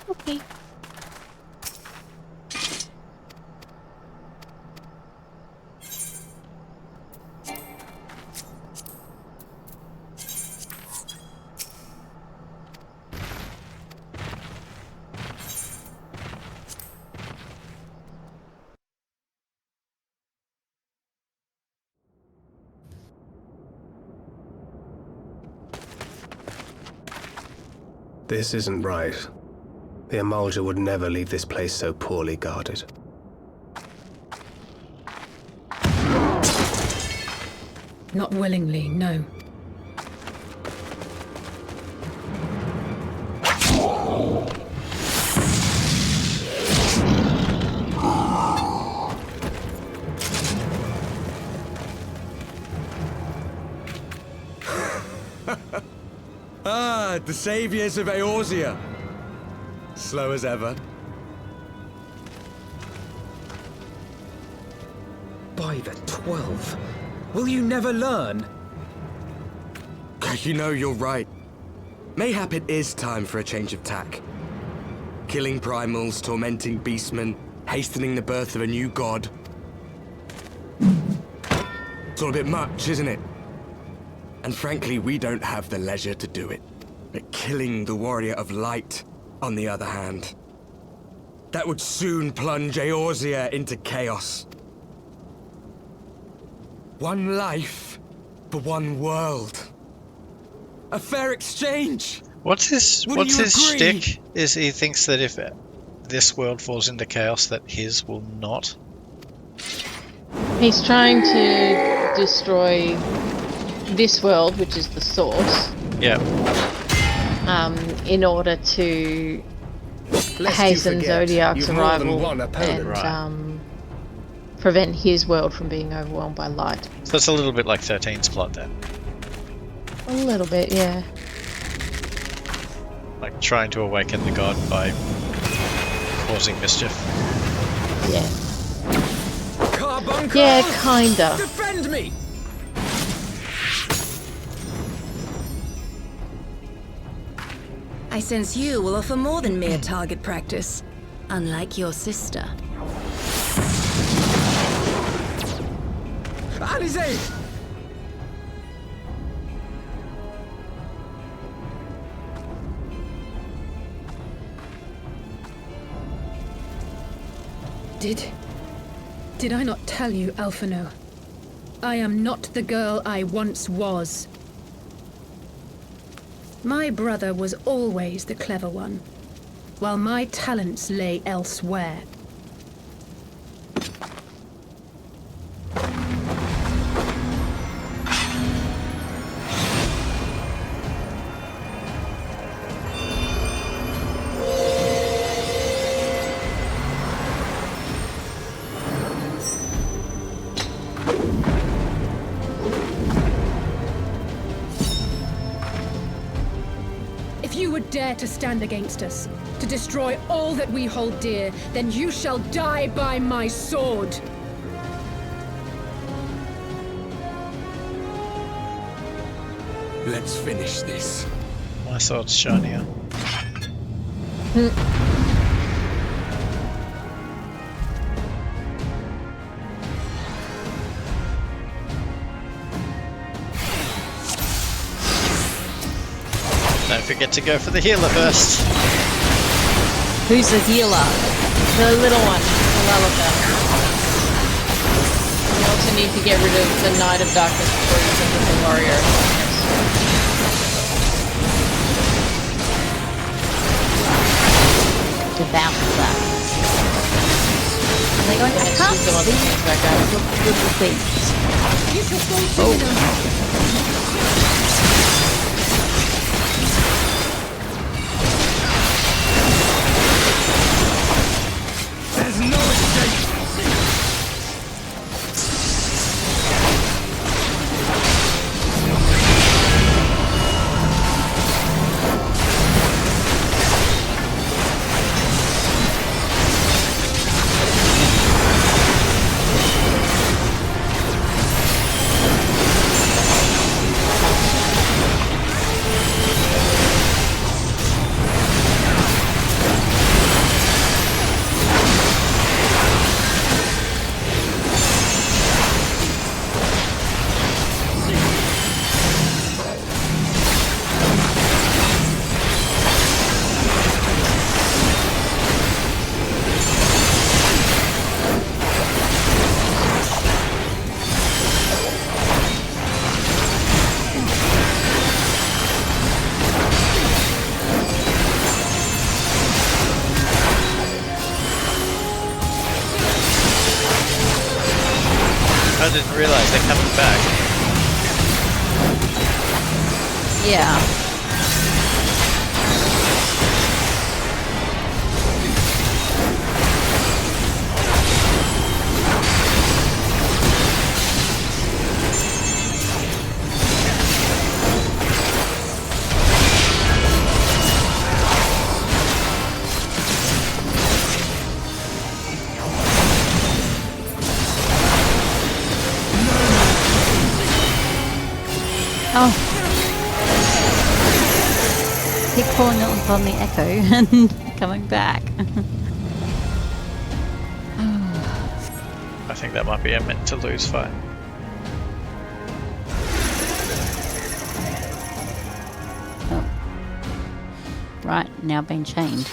Okay. This isn't right. The Amalja would never leave this place so poorly guarded. Not willingly, no. Ah, the saviors of Eorzea. Slow as ever. By the 12. Will you never learn? You know, you're right. Mayhap it is time for a change of tack. Killing primals, tormenting beastmen, hastening the birth of a new god. It's all a bit much, isn't it? And frankly, we don't have the leisure to do it. But killing the warrior of light, on the other hand, that would soon plunge Eorzea into chaos. One life for one world. A fair exchange. What's his shtick? Is he thinks that if this world falls into chaos, that his will not? He's trying to destroy this world, which is the source. Yeah. In order to hasten Zodiac's arrival and prevent his world from being overwhelmed by light. So it's a little bit like 13's plot then. A little bit, yeah. Like trying to awaken the god by causing mischief. Yeah. Carbuncle! Yeah, kinda. Defend me! I sense you will offer more than mere target practice, unlike your sister. Alizé! Did I not tell you, Alphino? I am not the girl I once was. My brother was always the clever one, while my talents lay elsewhere. If you would dare to stand against us, to destroy all that we hold dear, then you shall die by my sword! Let's finish this. My sword's shinier. Don't forget to go for the healer first. Who's the healer? The little one, the lullaby. You also need to get rid of the Knight of Darkness before you think of the Warrior of Darkness. Devour that. And they're going, I can't She's the one that see comes back out. little things. You shall fall to them! There's no escape! I didn't realize they're coming back. Yeah. Oh. Keep calling it upon the echo and coming back. I think that might be a meant to lose fight. Oh. Right, now being chained.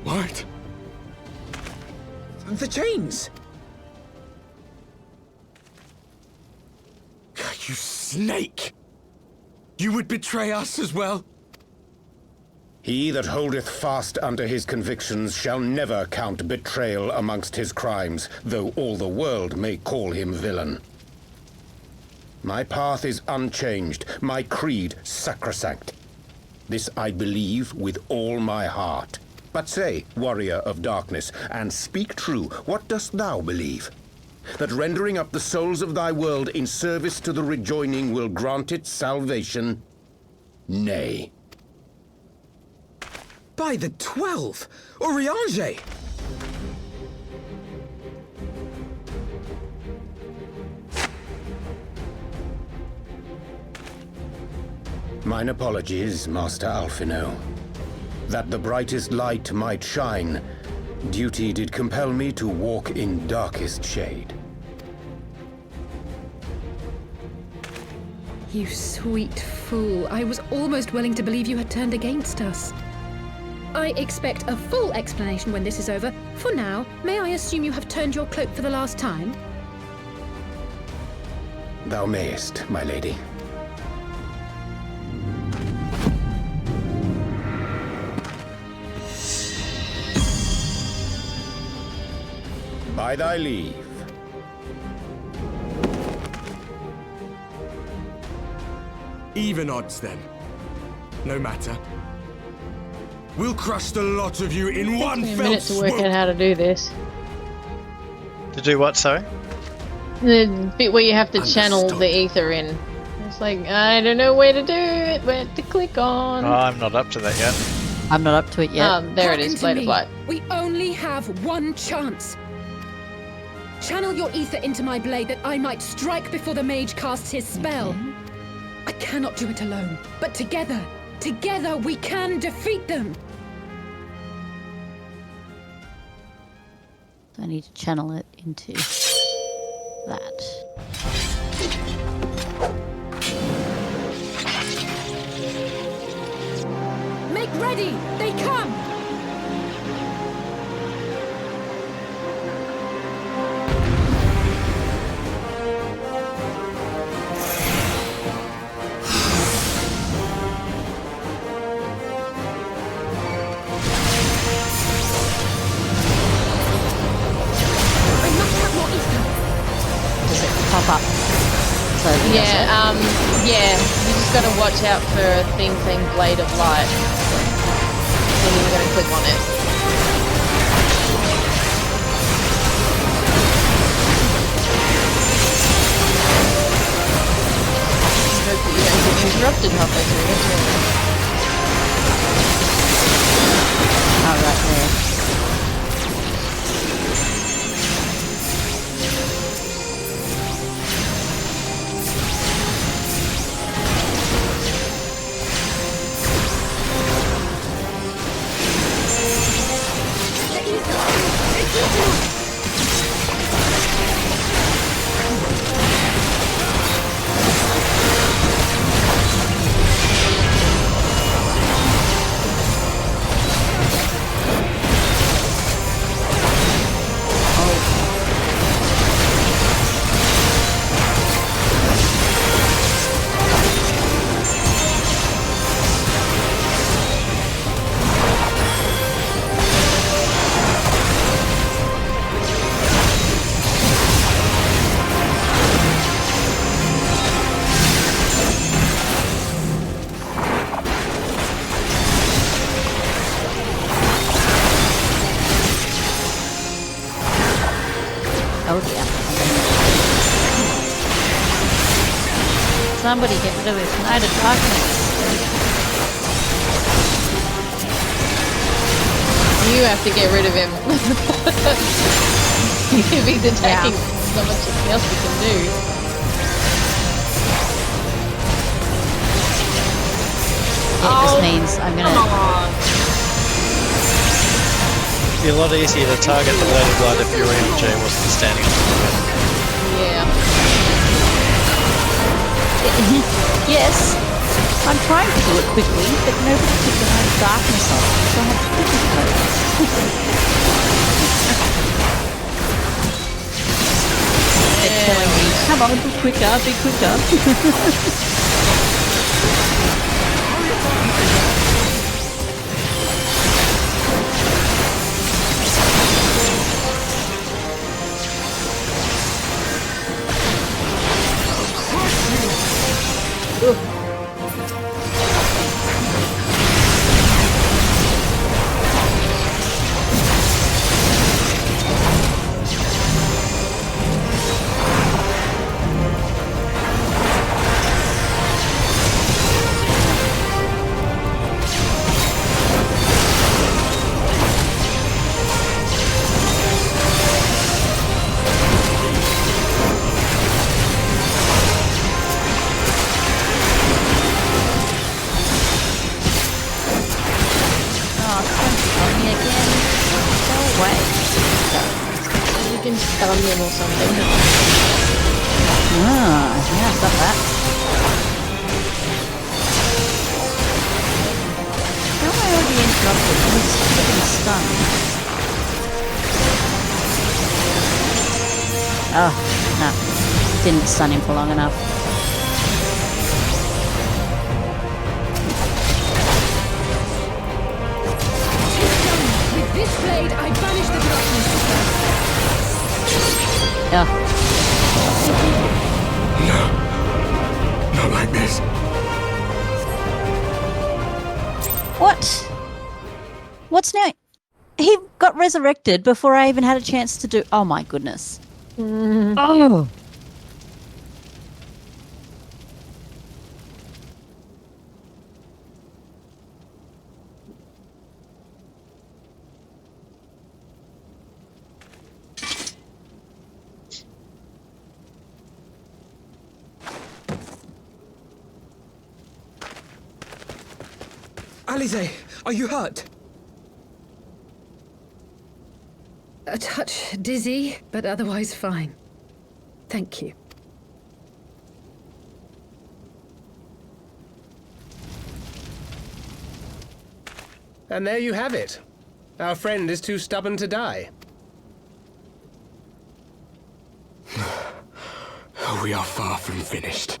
What? The chains! You snake! You would betray us as well? He that holdeth fast unto his convictions shall never count betrayal amongst his crimes, though all the world may call him villain. My path is unchanged, my creed sacrosanct. This I believe with all my heart. But say, warrior of darkness, and speak true, what dost thou believe? That rendering up the souls of thy world in service to the rejoining will grant it salvation? Nay. By the 12! Urianger! Mine apologies, Master Alphino. That the brightest light might shine, duty did compel me to walk in darkest shade. You sweet fool. I was almost willing to believe you had turned against us. I expect a full explanation when this is over. For now, may I assume you have turned your cloak for the last time? Thou mayest, my lady. By thy leave. Even odds, then. No matter. We'll crush the lot of you in one Takes me a fell minute to work swoop. out how to do this. To do what, sorry? The bit where you have to channel the ether in. It's like, I don't know where to do it, where to click on. Oh, I'm not up to that yet. I'm not up to it yet. There it Hearken is, to Blade of me. Light. We only have one chance. Channel your ether into my blade that I might strike before the mage casts his spell. I cannot do it alone, but together we can defeat them. I need to channel it into that. Make ready! They come! Does it pop up? So that Yeah, yeah. You just gotta watch out for a thing saying Blade of Light. Then you're gonna click on it. Hope that you don't get interrupted halfway through it. Oh, right there. Oh dear. Somebody get rid of this Night of Darkness. You have to get rid of him. If he's attacking, there's not much else we can do. It just means I'm gonna... Come on. It'd be a lot easier to target the Blade of Light if your MJ wasn't standing on top of it. Yeah. Yes, I'm trying to do it quickly, but nobody took the Night of Darkness off, so I have to quickly They're telling me, come on, be quicker, be quicker. again. Go away. You can stun them or something. Ah, yeah, stop that. How am I already interrupted? He's flipping stunned. Oh, no. Didn't stun him for long enough. With this blade, I banish the darkness. Yeah. No. Not like this. What? What's new? He got resurrected before I even had a chance to do... Oh my goodness. Oh! Alize, are you hurt? A touch dizzy, but otherwise fine. Thank you. And there you have it. Our friend is too stubborn to die. We are far from finished.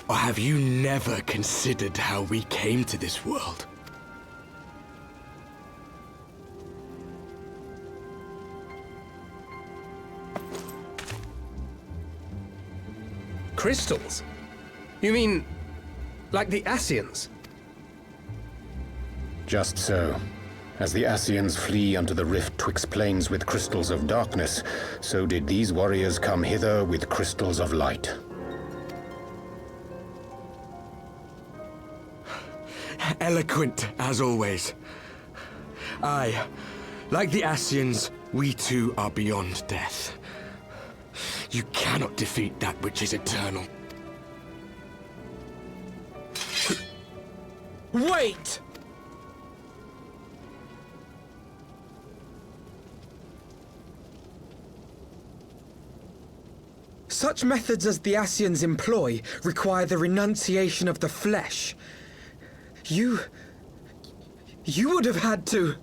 Or have you never considered how we came to this world? Crystals? You mean, like the Ascians? Just so. As the Ascians flee unto the rift twixt planes with crystals of darkness, so did these warriors come hither with crystals of light. Eloquent, as always. Aye, like the Ascians, we too are beyond death. You cannot defeat that which is eternal. Wait! Such methods as the Ascians employ require the renunciation of the flesh. You would have had to...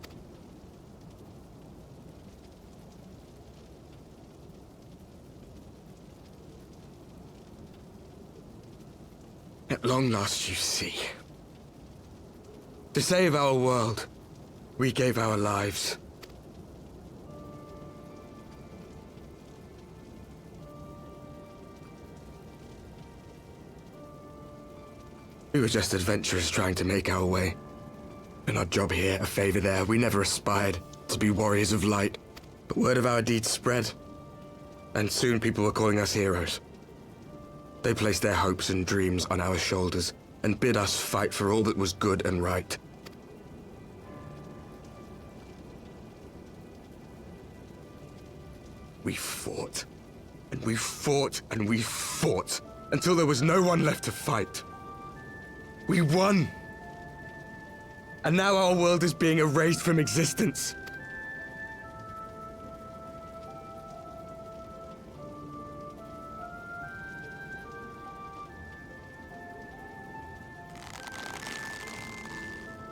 At long last, you see. To save our world, we gave our lives. We were just adventurers trying to make our way. And our job here, a favor there, we never aspired to be warriors of light. But word of our deeds spread. And soon people were calling us heroes. They placed their hopes and dreams on our shoulders and bid us fight for all that was good and right. We fought, and we fought, and we fought, until there was no one left to fight. We won! And now our world is being erased from existence.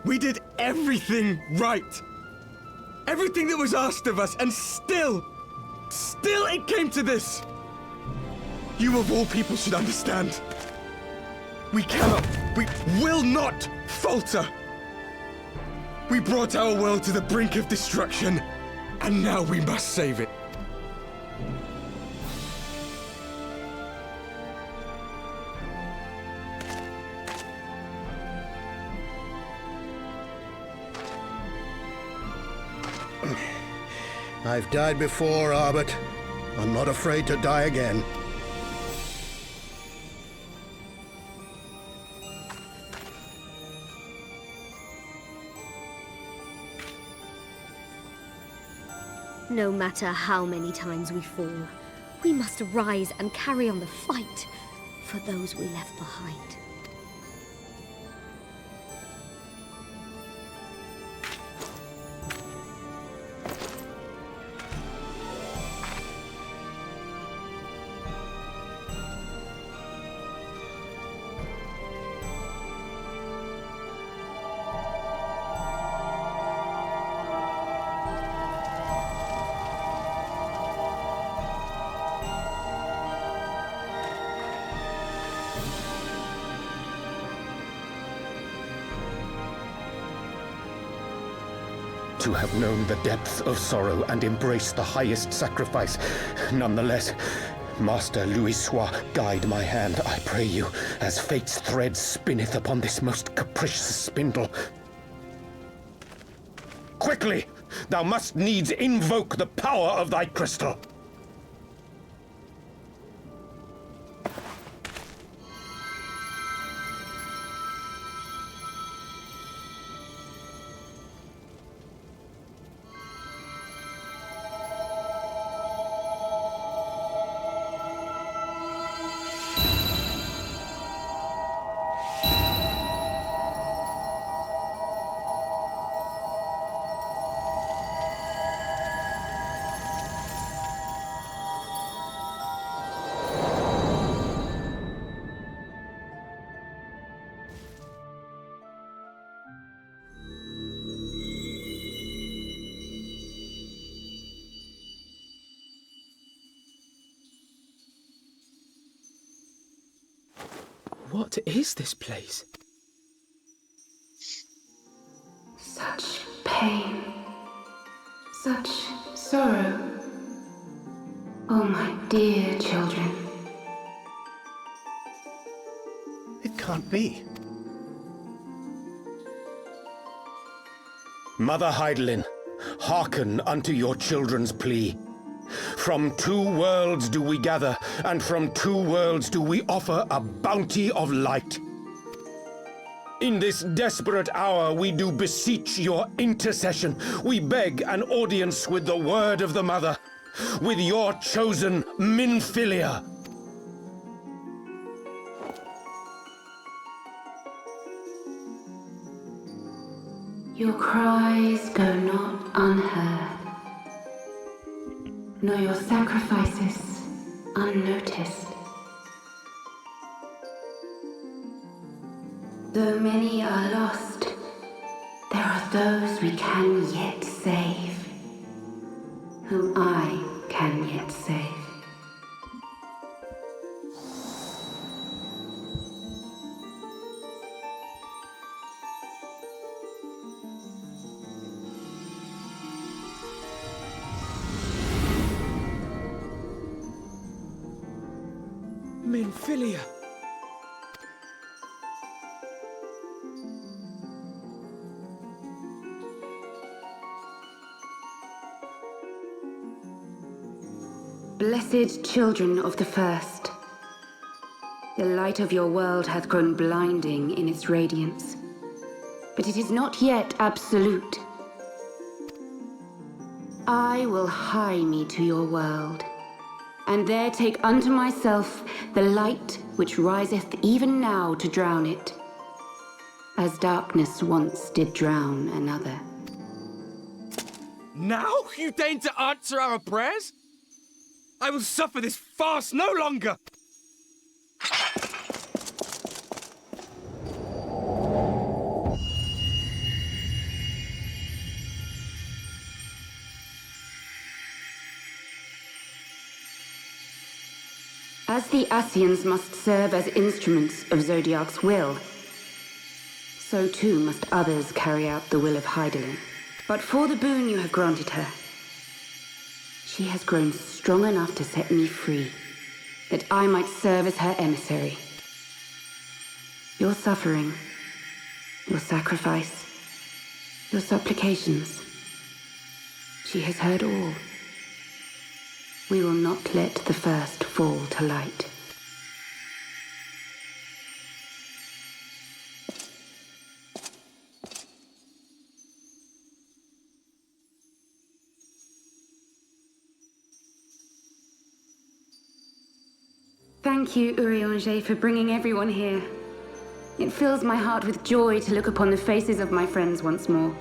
We did everything right. Everything that was asked of us, and still it came to this. You of all people should understand. We will not falter. We brought our world to the brink of destruction, and now we must save it. I've died before, Arbet. I'm not afraid to die again. No matter how many times we fall, we must rise and carry on the fight. for those we left behind. To have known the depth of sorrow and embraced the highest sacrifice. Nonetheless, Master Louis-Sois, guide my hand, I pray you, as fate's thread spinneth upon this most capricious spindle. Quickly! Thou must needs invoke the power of thy crystal. What is this place? Such pain. Such sorrow. Oh, my dear children. It can't be. Mother Heidelin, hearken unto your children's plea. From two worlds do we gather, and from two worlds do we offer a bounty of light. In this desperate hour we do beseech your intercession. We beg an audience with the word of the Mother, with your chosen Minfilia. Your cries go not unheard, nor your sacrifices unnoticed. Though many are lost, there are those we can yet save, whom I can yet save. Minfilia! Blessed children of the first, the light of your world hath grown blinding in its radiance, but it is not yet absolute. I will hie me to your world, and there take unto myself the light which riseth even now to drown it, as darkness once did drown another. Now you deign to answer our prayers? I will suffer this farce no longer! As the Ascians must serve as instruments of Zodiac's will, so too must others carry out the will of Heidelin. But for the boon you have granted her, she has grown strong enough to set me free, that I might serve as her emissary. Your suffering, your sacrifice, your supplications, she has heard all. We will not let the first fall to light. Thank you, Urianger, for bringing everyone here. It fills my heart with joy to look upon the faces of my friends once more.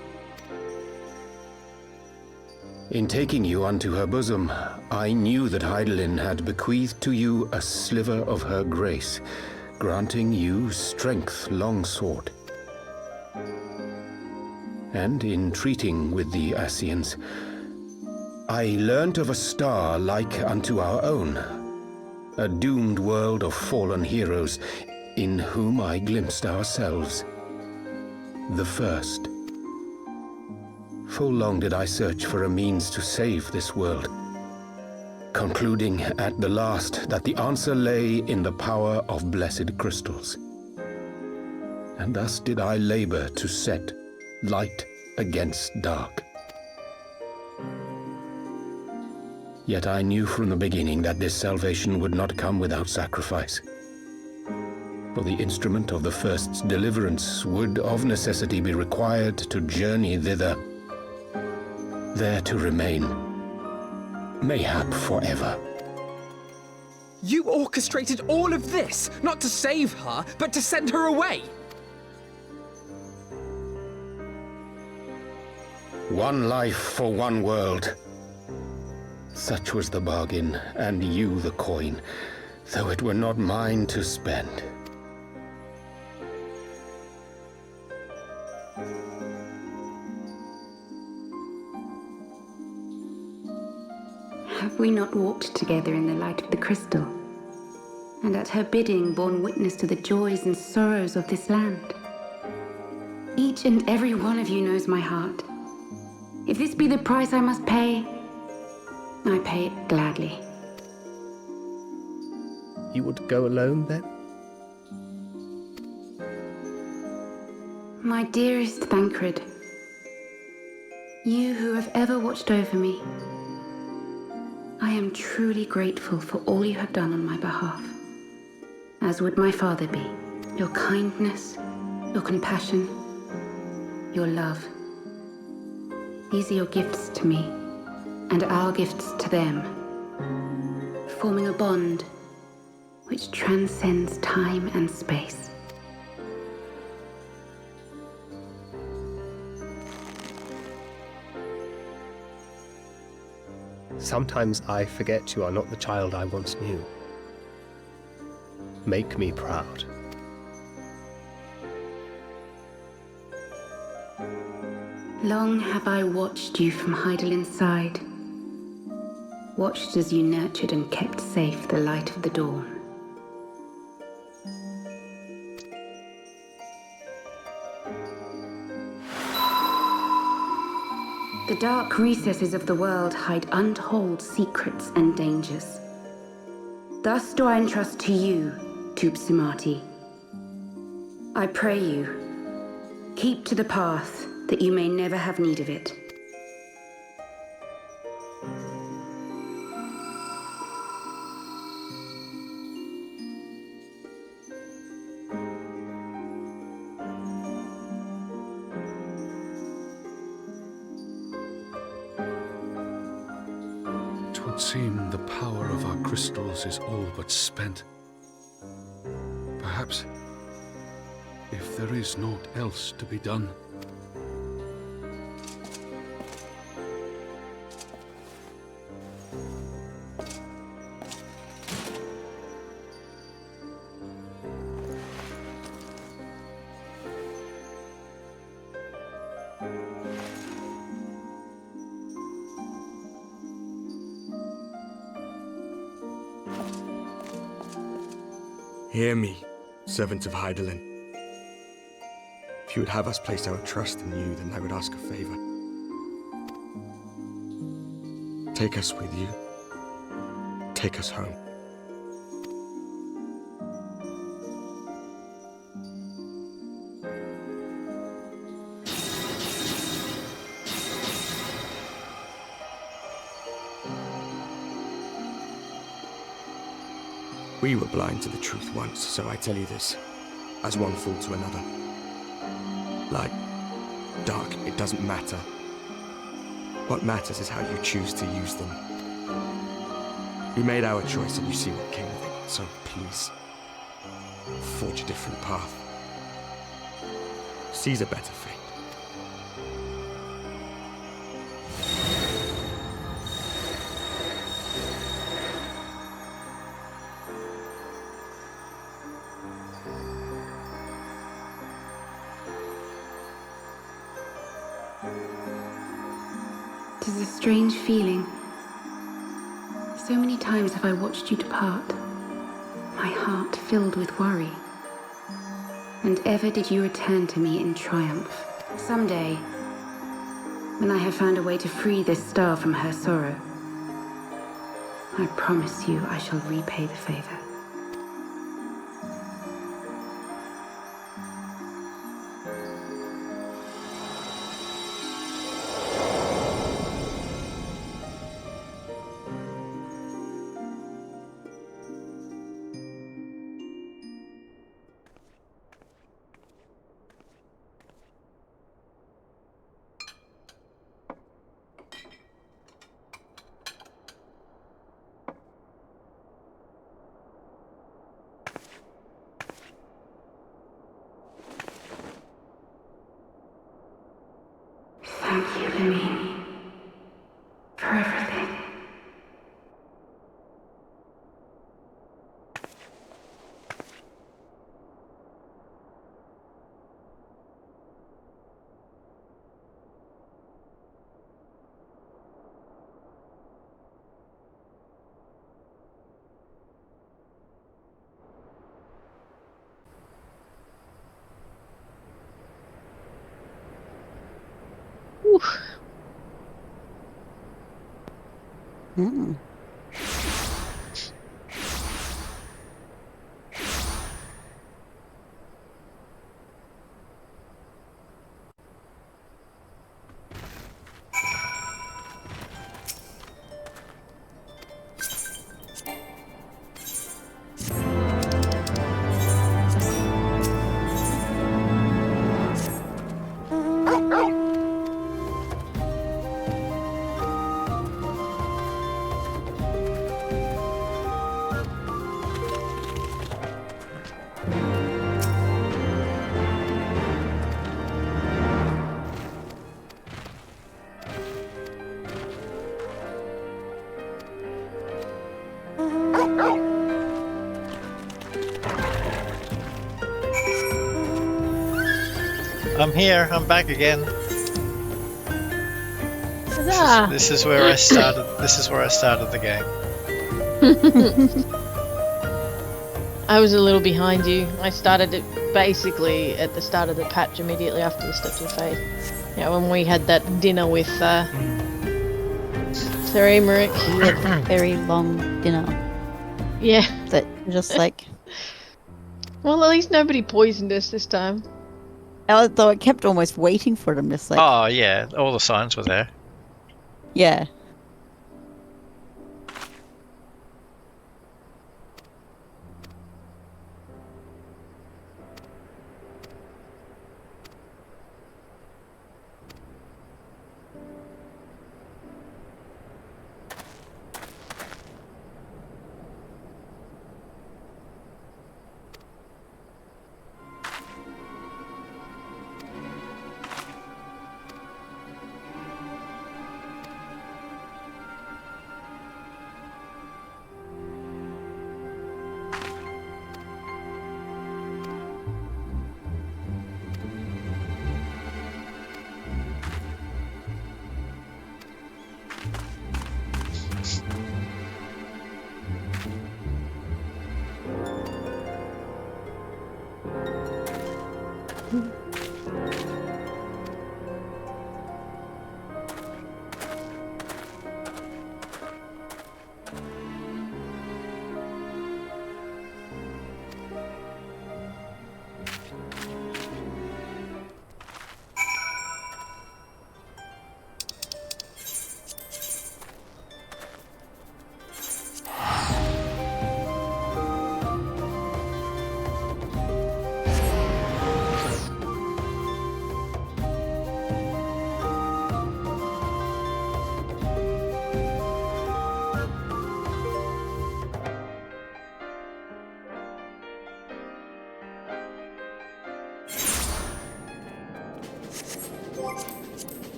In taking you unto her bosom, I knew that Hydaelyn had bequeathed to you a sliver of her grace, granting you strength long sought. And in treating with the Ascians, I learnt of a star like unto our own, a doomed world of fallen heroes, in whom I glimpsed ourselves, the first. Full long did I search for a means to save this world, concluding at the last that the answer lay in the power of blessed crystals. And thus did I labor to set light against dark. Yet I knew from the beginning that this salvation would not come without sacrifice. For the instrument of the first's deliverance would of necessity be required to journey thither, there to remain, mayhap forever. You orchestrated all of this, not to save her, but to send her away! One life for one world. Such was the bargain, and you the coin, though it were not mine to spend. Have we not walked together in the light of the crystal, and at her bidding borne witness to the joys and sorrows of this land? Each and every one of you knows my heart. If this be the price I must pay, I pay it gladly. You would go alone, then? My dearest Thancred, you who have ever watched over me, I am truly grateful for all you have done on my behalf, as would my father be. Your kindness, your compassion, your love. These are your gifts to me, and our gifts to them, forming a bond which transcends time and space. Sometimes I forget you are not the child I once knew. Make me proud. Long have I watched you from Hydaelyn's side, watched as you nurtured and kept safe the light of the dawn. The dark recesses of the world hide untold secrets and dangers. Thus do I entrust to you, Tupsimati. I pray you, keep to the path that you may never have need of it. Twould seem the power of our crystals is all but spent. Perhaps, if there is naught else to be done, Hear me, servants of Hydaelyn. If you would have us place our trust in you, then I would ask a favor. Take us with you. Take us home. We were blind to the truth once, so I tell you this, as one fool to another. Light, dark, it doesn't matter. What matters is how you choose to use them. We made our choice and you see what came of it, so please. Forge a different path. Seize a better fate. It is a strange feeling. So many times have I watched you depart, my heart filled with worry. And ever did you return to me in triumph. Someday, when I have found a way to free this star from her sorrow, I promise you I shall repay the favor. Thank you, Lemini, for everything. Mm. I'm here. I'm back again. Huzzah! This is where I started. This is where I started the game. I was a little behind you. I started it basically at the start of the patch, immediately after the Steps of Faith. Yeah, when we had that dinner with Sir Emmerich. We had a very long dinner. Yeah. That just like. Well, at least nobody poisoned us this time. Though I kept almost waiting for it. I'm just like. Oh yeah, all the signs were there. Yeah.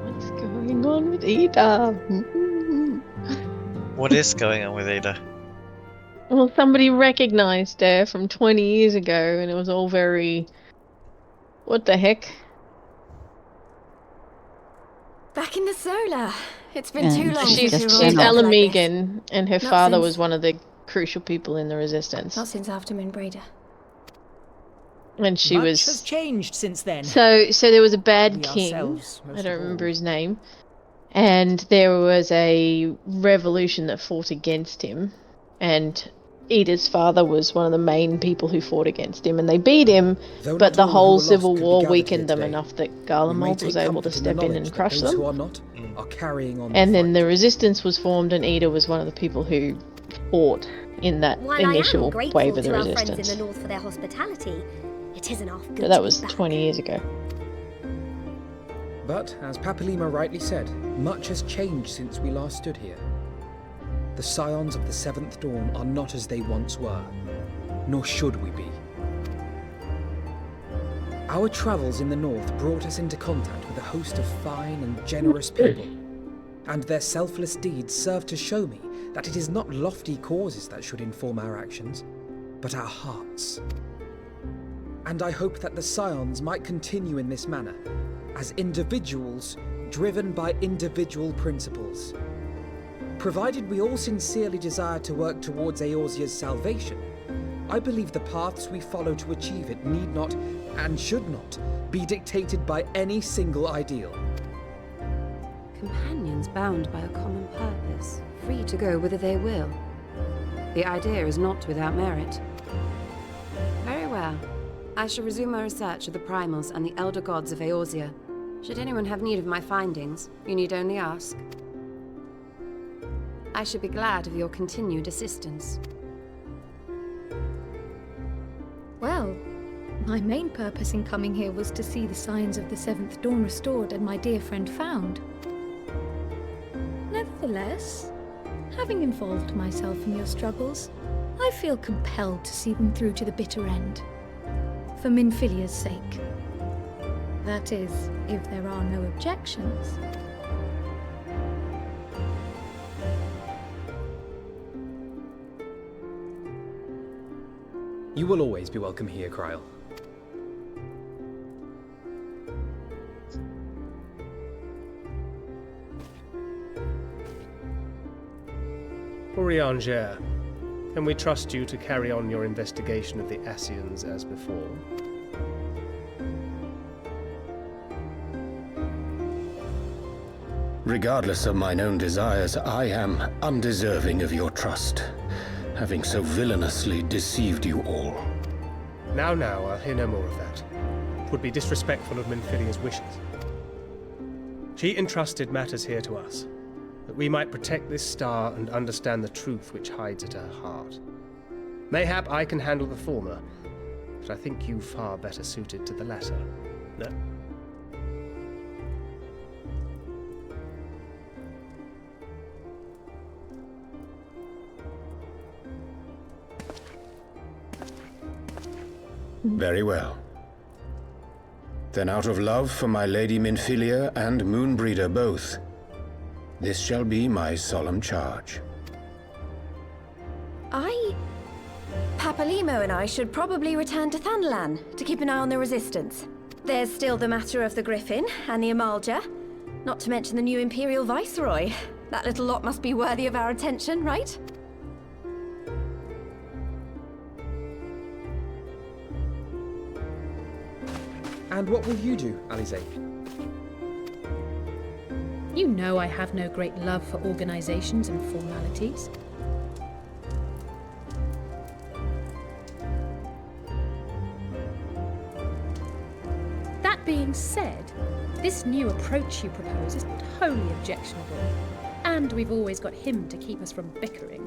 What's going on with Ida? What is going on with Ada? Well, somebody recognized her from 20 years ago, and it was all very... What the heck? Back in the solar. It's been too long She's since we were Alamegan, and her Not father since- was one of the crucial people in the Resistance. Not since after Moonbreeder. And she Much was... has changed since then. So there was a bad We king. ourselves, most I of don't all. remember his name. And there was a revolution that fought against him. And Ida's father was one of the main people who fought against him. And they beat him, Though but not the all who whole were lost civil could be war gathered weakened here them today. enough that We may Garlemald was take able to comfort in the step in knowledge and that crush those them. who are not are carrying on. And then the resistance was formed, and Ida was one of the people who fought in that While I am initial grateful wave of the to our friends resistance. in the north for their hospitality, it isn't half good But that to was be back. 20 years ago. But, as Papalima rightly said, much has changed since we last stood here. The scions of the Seventh Dawn are not as they once were, nor should we be. Our travels in the north brought us into contact with a host of fine and generous people, and their selfless deeds serve to show me that it is not lofty causes that should inform our actions, but our hearts. And I hope that the scions might continue in this manner, as individuals driven by individual principles. Provided we all sincerely desire to work towards Eorzea's salvation, I believe the paths we follow to achieve it need not, and should not, be dictated by any single ideal. Companions bound by a common purpose, free to go whither they will. The idea is not without merit. Very well. I shall resume my research of the primals and the elder gods of Eorzea. Should anyone have need of my findings, you need only ask. I should be glad of your continued assistance. Well, my main purpose in coming here was to see the signs of the Seventh Dawn restored and my dear friend found. Nevertheless, having involved myself in your struggles, I feel compelled to see them through to the bitter end. For Minfilia's sake. That is, if there are no objections. You will always be welcome here, Kryl. Urianger, can we trust you to carry on your investigation of the Ascians as before? Regardless of mine own desires, I am undeserving of your trust, having so villainously deceived you all. Now, I'll hear no more of that. 'Twould be disrespectful of Minfilia's wishes. She entrusted matters here to us, that we might protect this star and understand the truth which hides at her heart. Mayhap I can handle the former, but I think you far better suited to the latter. No? Very well. Then out of love for my Lady Minfilia and Moonbreeder both, this shall be my solemn charge. Papalimo and I should probably return to Thanalan to keep an eye on the Resistance. There's still the matter of the Griffin and the Amalja, not to mention the new Imperial Viceroy. That little lot must be worthy of our attention, right? And what will you do, Alize? You know I have no great love for organizations and formalities. That That being said, this new approach you propose is not wholly objectionable, and we've always got him to keep us from bickering.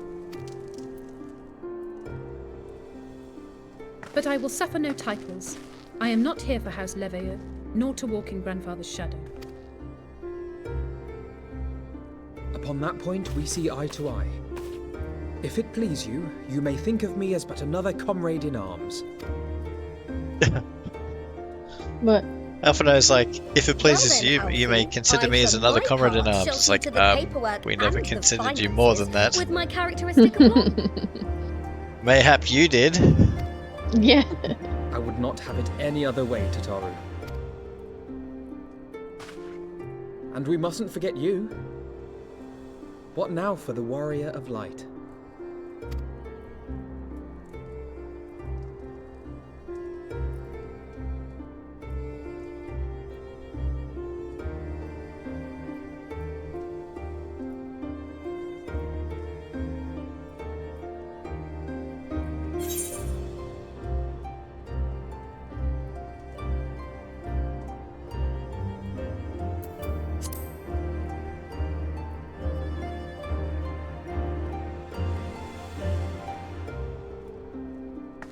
But I will suffer no titles. I am not here for House Leveilleur, nor to walk in Grandfather's shadow. Upon that point, we see eye to eye. If it please you, you may think of me as but another comrade in arms. What? Alphino's like, if it pleases Well then, you, you may Alfie, consider I, me as for another my comrade in part, arms. shall It's see like, to the paperwork we never and the considered you more than that. with my characteristic aplomb. Mayhap you did. Yeah. I would not have it any other way, Tataru. And we mustn't forget you. What now for the Warrior of Light?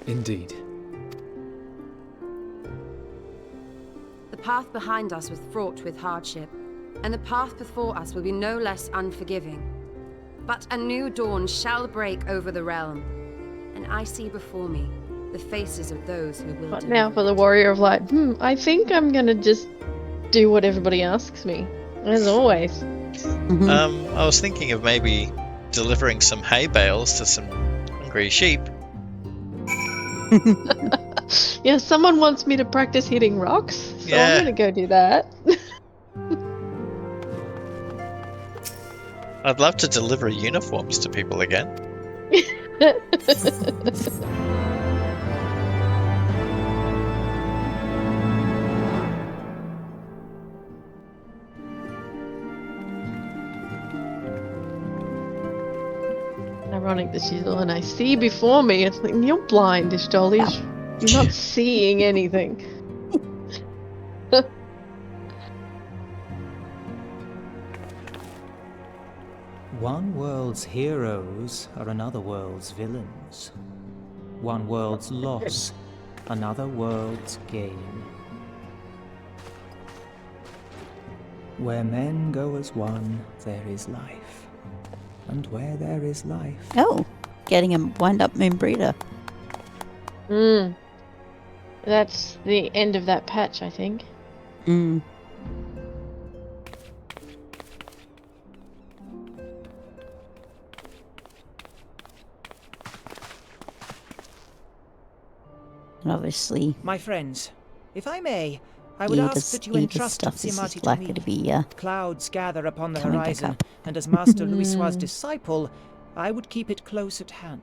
Indeed. The path behind us was fraught with hardship, and the path before us will be no less unforgiving. But a new dawn shall break over the realm, and I see before me the faces of those who will But now for the Warrior of Light. I think I'm gonna just do what everybody asks me, as always. I was thinking of maybe delivering some hay bales to some hungry sheep. Yeah, someone wants me to practice hitting rocks, so Yeah. I'm gonna go do that. I'd love to deliver uniforms to people again. Ironic that she's the one I see before me. It's like, you're blind, Ishtolish. You're not seeing anything. One world's heroes are another world's villains. One world's loss, another world's gain. Where men go as one, there is life. And where there is life... Oh, getting a wind-up moon breeder. That's the end of that patch, I think. And obviously, My friends, if I may, I would ask that you entrust stuff is Siamati to likely me. to be Clouds gather upon the coming back horizon, up. and as Master Louisoix's disciple, I would keep it close at hand.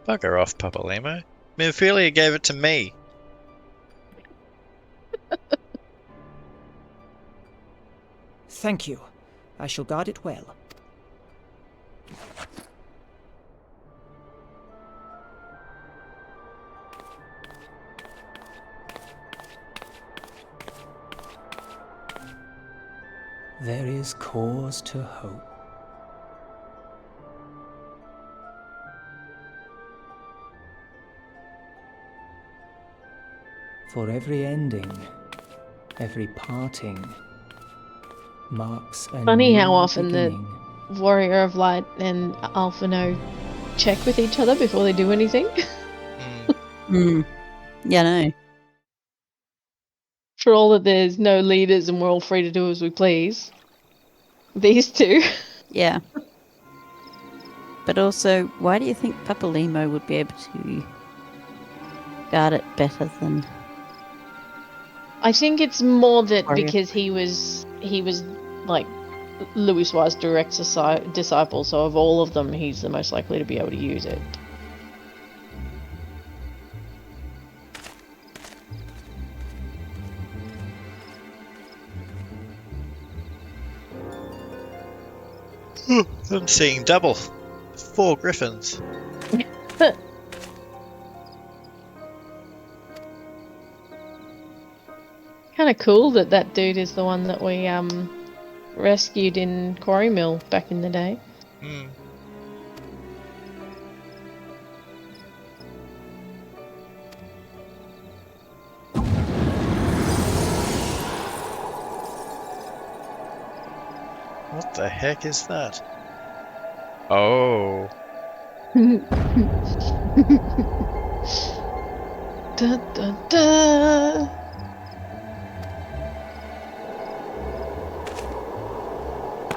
Bugger off, Papalimo. Minfilia gave it to me. Thank you. I shall guard it well. There is cause to hope. For every ending, every parting, marks a Funny new how often beginning. the Warrior of Light and Alphino check with each other before they do anything. Yeah, no. For all that there's no leaders and we're all free to do as we please. These two. Yeah. But also, why do you think Papalimo would be able to guard it better than... I think it's more that Warrior. because he was like Louisoix's direct disciple, so of all of them he's the most likely to be able to use it. I'm seeing double. 4 griffins. Kind of cool that that dude is the one that we rescued in Quarry Mill back in the day. Hmm. What the heck is that? Oh. Da, da, da.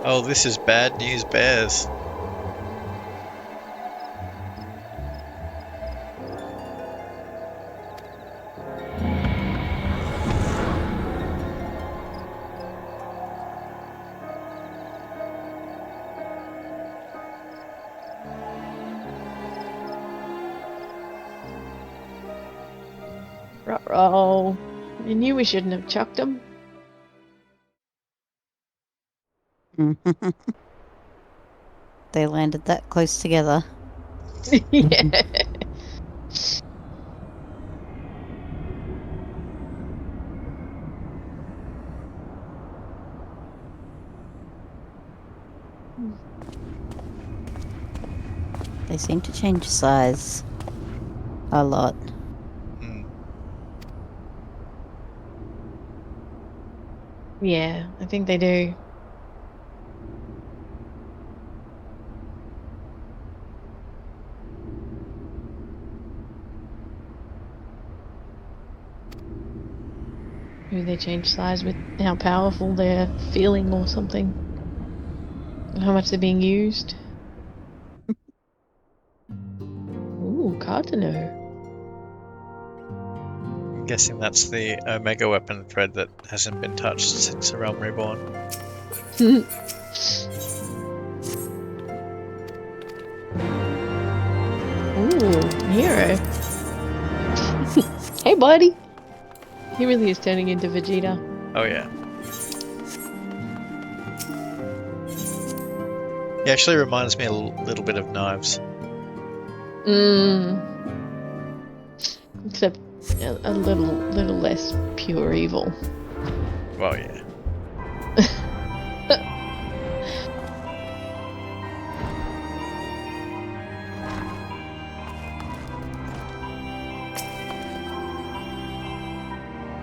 Oh, this is bad news bears. Ruh-roh. I knew we shouldn't have chucked them. They landed that close together. Yeah. They seem to change size a lot. Yeah, I think they do. Maybe they change size with how powerful they're feeling or something. And how much they're being used. Ooh, hard to know. I'm guessing that's the Omega weapon thread that hasn't been touched since the Realm Reborn. Ooh, hero. Hey, buddy. He really is turning into Vegeta. Oh yeah. He actually reminds me a little bit of Knives. Except a little less pure evil. Well, yeah.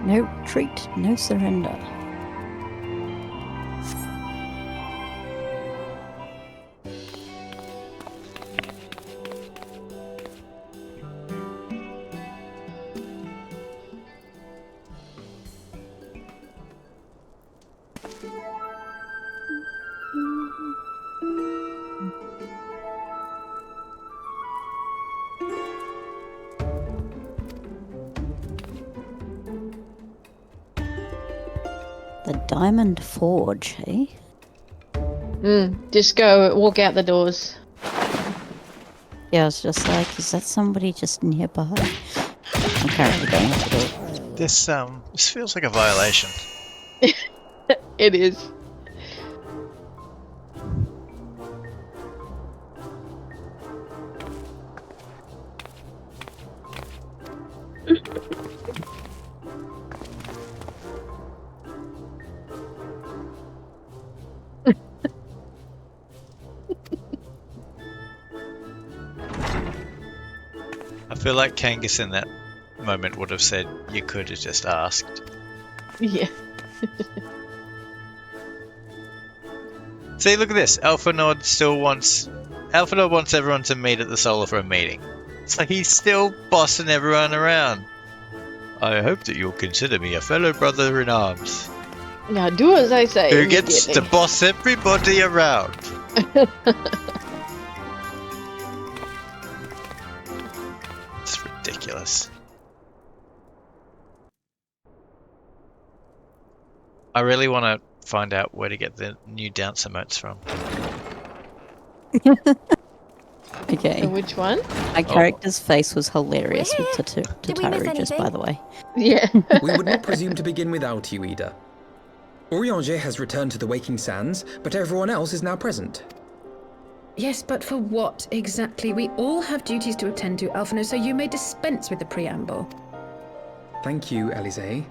No retreat, no surrender. The Diamond Forge, eh? Just go, walk out the doors. Yeah, I was just like, is that somebody just nearby? I'm currently going out the door. This feels like a violation. It is. I feel like Kangas in that moment would have said, you could have just asked. Yeah. See, look at this. Alpha Nord wants everyone to meet at the Solar for a meeting. It's like he's still bossing everyone around. I hope that you'll consider me a fellow brother in arms. Now do as I say. Who gets to boss everybody around. It's ridiculous. I really want to find out where to get the new dance emotes from. Okay. So which one? My character's face was hilarious with Tataru, just by the way. Yeah. We would not presume to begin without you, Ida. Urianger has returned to the Waking Sands, but everyone else is now present. Yes, but for what exactly? We all have duties to attend to, Alphino, so you may dispense with the preamble. Thank you, Elise.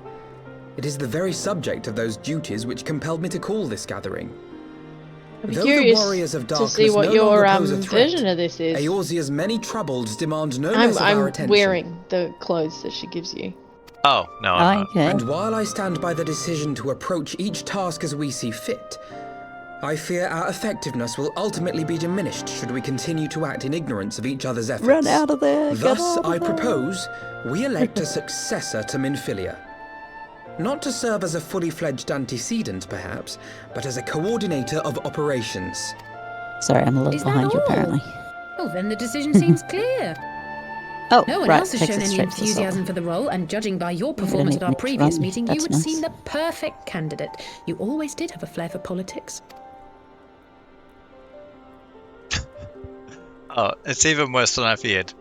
It is the very subject of those duties which compelled me to call this gathering. I'd be Though curious the warriors of to darkness see what no your longer pose a threat, version of this is. Eorzea's many troubles demand no less of our I'm attention. wearing the clothes that she gives you. Oh, no, I'm not. And while I stand by the decision to approach each task as we see fit, I fear our effectiveness will ultimately be diminished should we continue to act in ignorance of each other's efforts. Run out of there! Thus, Get out of I there. propose we elect a successor to Minfilia. Not to serve as a fully fledged antecedent, perhaps, but as a coordinator of operations. Sorry, I'm a little Is that behind you, all? apparently. Oh, then the decision seems clear. Oh, No one right, else has takes shown us any straight to the enthusiasm soul. for the role, and judging by your don't performance at even our need to previous run. meeting, you That's would nice. seem the perfect candidate. You always did have a flair for politics. Oh, it's even worse than I feared.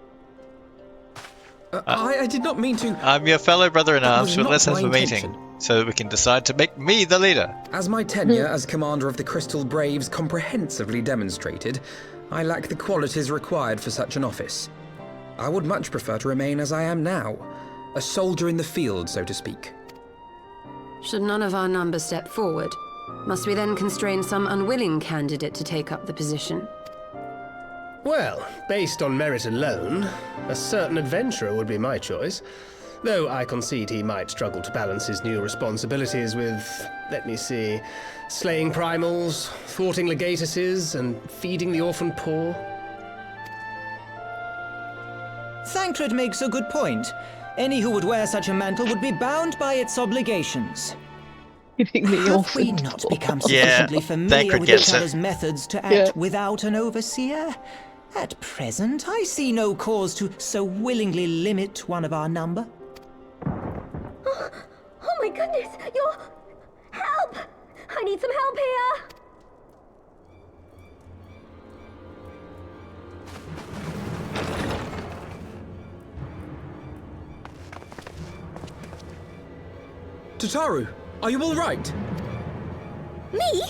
I did not mean to... I'm your fellow brother-in-arms, was but not let's have my a intention. meeting so that we can decide to make me the leader. As my tenure as commander of the Crystal Braves comprehensively demonstrated, I lack the qualities required for such an office. I would much prefer to remain as I am now, a soldier in the field, so to speak. Should none of our numbers step forward, must we then constrain some unwilling candidate to take up the position? Well, based on merit alone, a certain adventurer would be my choice. Though I concede he might struggle to balance his new responsibilities with, let me see, slaying primals, thwarting legatuses, and feeding the orphan poor. Thancred makes a good point. Any who would wear such a mantle would be bound by its obligations. Have we not become sufficiently familiar Thancred with gets each it. other's methods to act without an overseer? At present, I see no cause to so willingly limit one of our number. Oh my goodness, you're... Help! I need some help here! Tataru, are you all right? Me?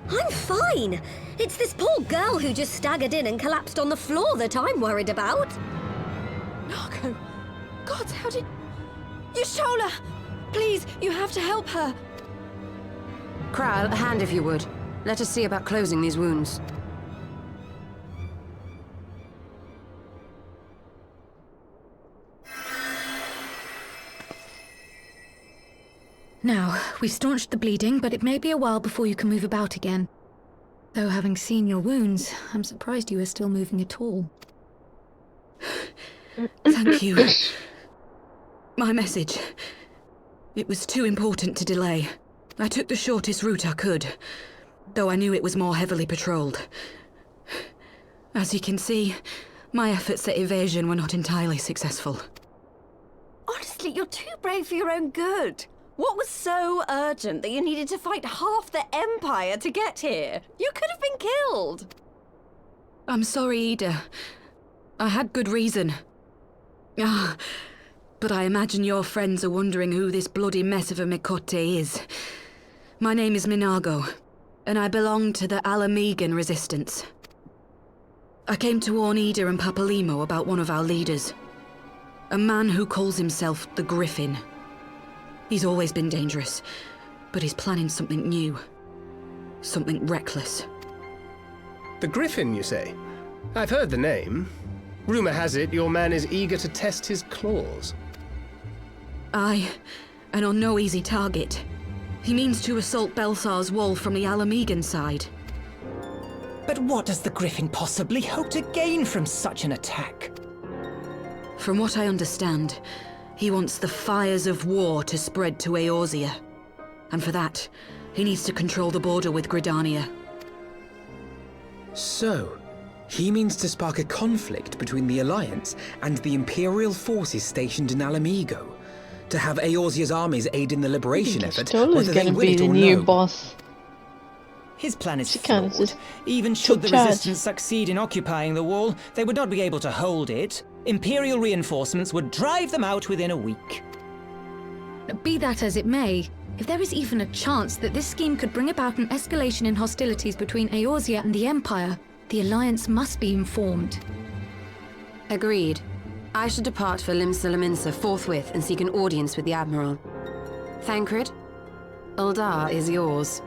I'm fine. It's this poor girl who just staggered in and collapsed on the floor that I'm worried about. Narco! God, how did... Yashola! Please, you have to help her. Kral, a hand if you would. Let us see about closing these wounds. Now, we've staunched the bleeding, but it may be a while before you can move about again. Though having seen your wounds, I'm surprised you are still moving at all. Thank you. My message. It was too important to delay. I took the shortest route I could, though I knew it was more heavily patrolled. As you can see, my efforts at evasion were not entirely successful. Honestly, you're too brave for your own good. What was so urgent that you needed to fight half the Empire to get here? You could have been killed. I'm sorry, Ida. I had good reason. But I imagine your friends are wondering who this bloody mess of a Mikote is. My name is Minago, and I belong to the Alamegan Resistance. I came to warn Ida and Papalimo about one of our leaders. A man who calls himself the Griffin. He's always been dangerous, but he's planning something new. Something reckless. The Griffin, you say? I've heard the name. Rumor has it your man is eager to test his claws. Aye, and on no easy target. He means to assault Belsar's wall from the Alamegan side. But what does the Griffin possibly hope to gain from such an attack? From what I understand, he wants the fires of war to spread to Eorzea. And for that, he needs to control the border with Gridania. So, he means to spark a conflict between the Alliance and the Imperial forces stationed in Alamigo, to have Eorzea's armies aid in the liberation effort, Yashtola's whether they gonna will be it the or new no. boss. His plan is kind of flawed. just Even should the took charge. Resistance succeed in occupying the wall, they would not be able to hold it. Imperial reinforcements would drive them out within a week. Be that as it may, if there is even a chance that this scheme could bring about an escalation in hostilities between Eorzea and the Empire, The Alliance must be informed. Agreed. I shall depart for Lim-Sulaminsa forthwith and seek an audience with the Admiral. Thancred, Uldar is yours.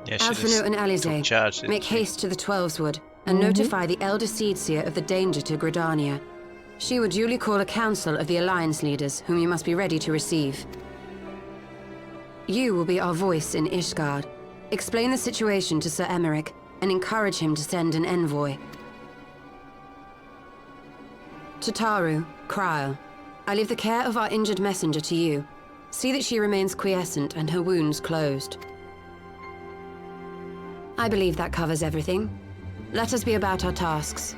Yeah, Alphino and Alize, make haste to the Twelveswood and notify the Elder Seedseer of the danger to Gridania. She will duly call a council of the Alliance leaders, whom you must be ready to receive. You will be our voice in Ishgard. Explain the situation to Sir Emmerich and encourage him to send an envoy. To Taru, Kryl, I leave the care of our injured messenger to you. See that she remains quiescent and her wounds closed. I believe that covers everything. Let us be about our tasks.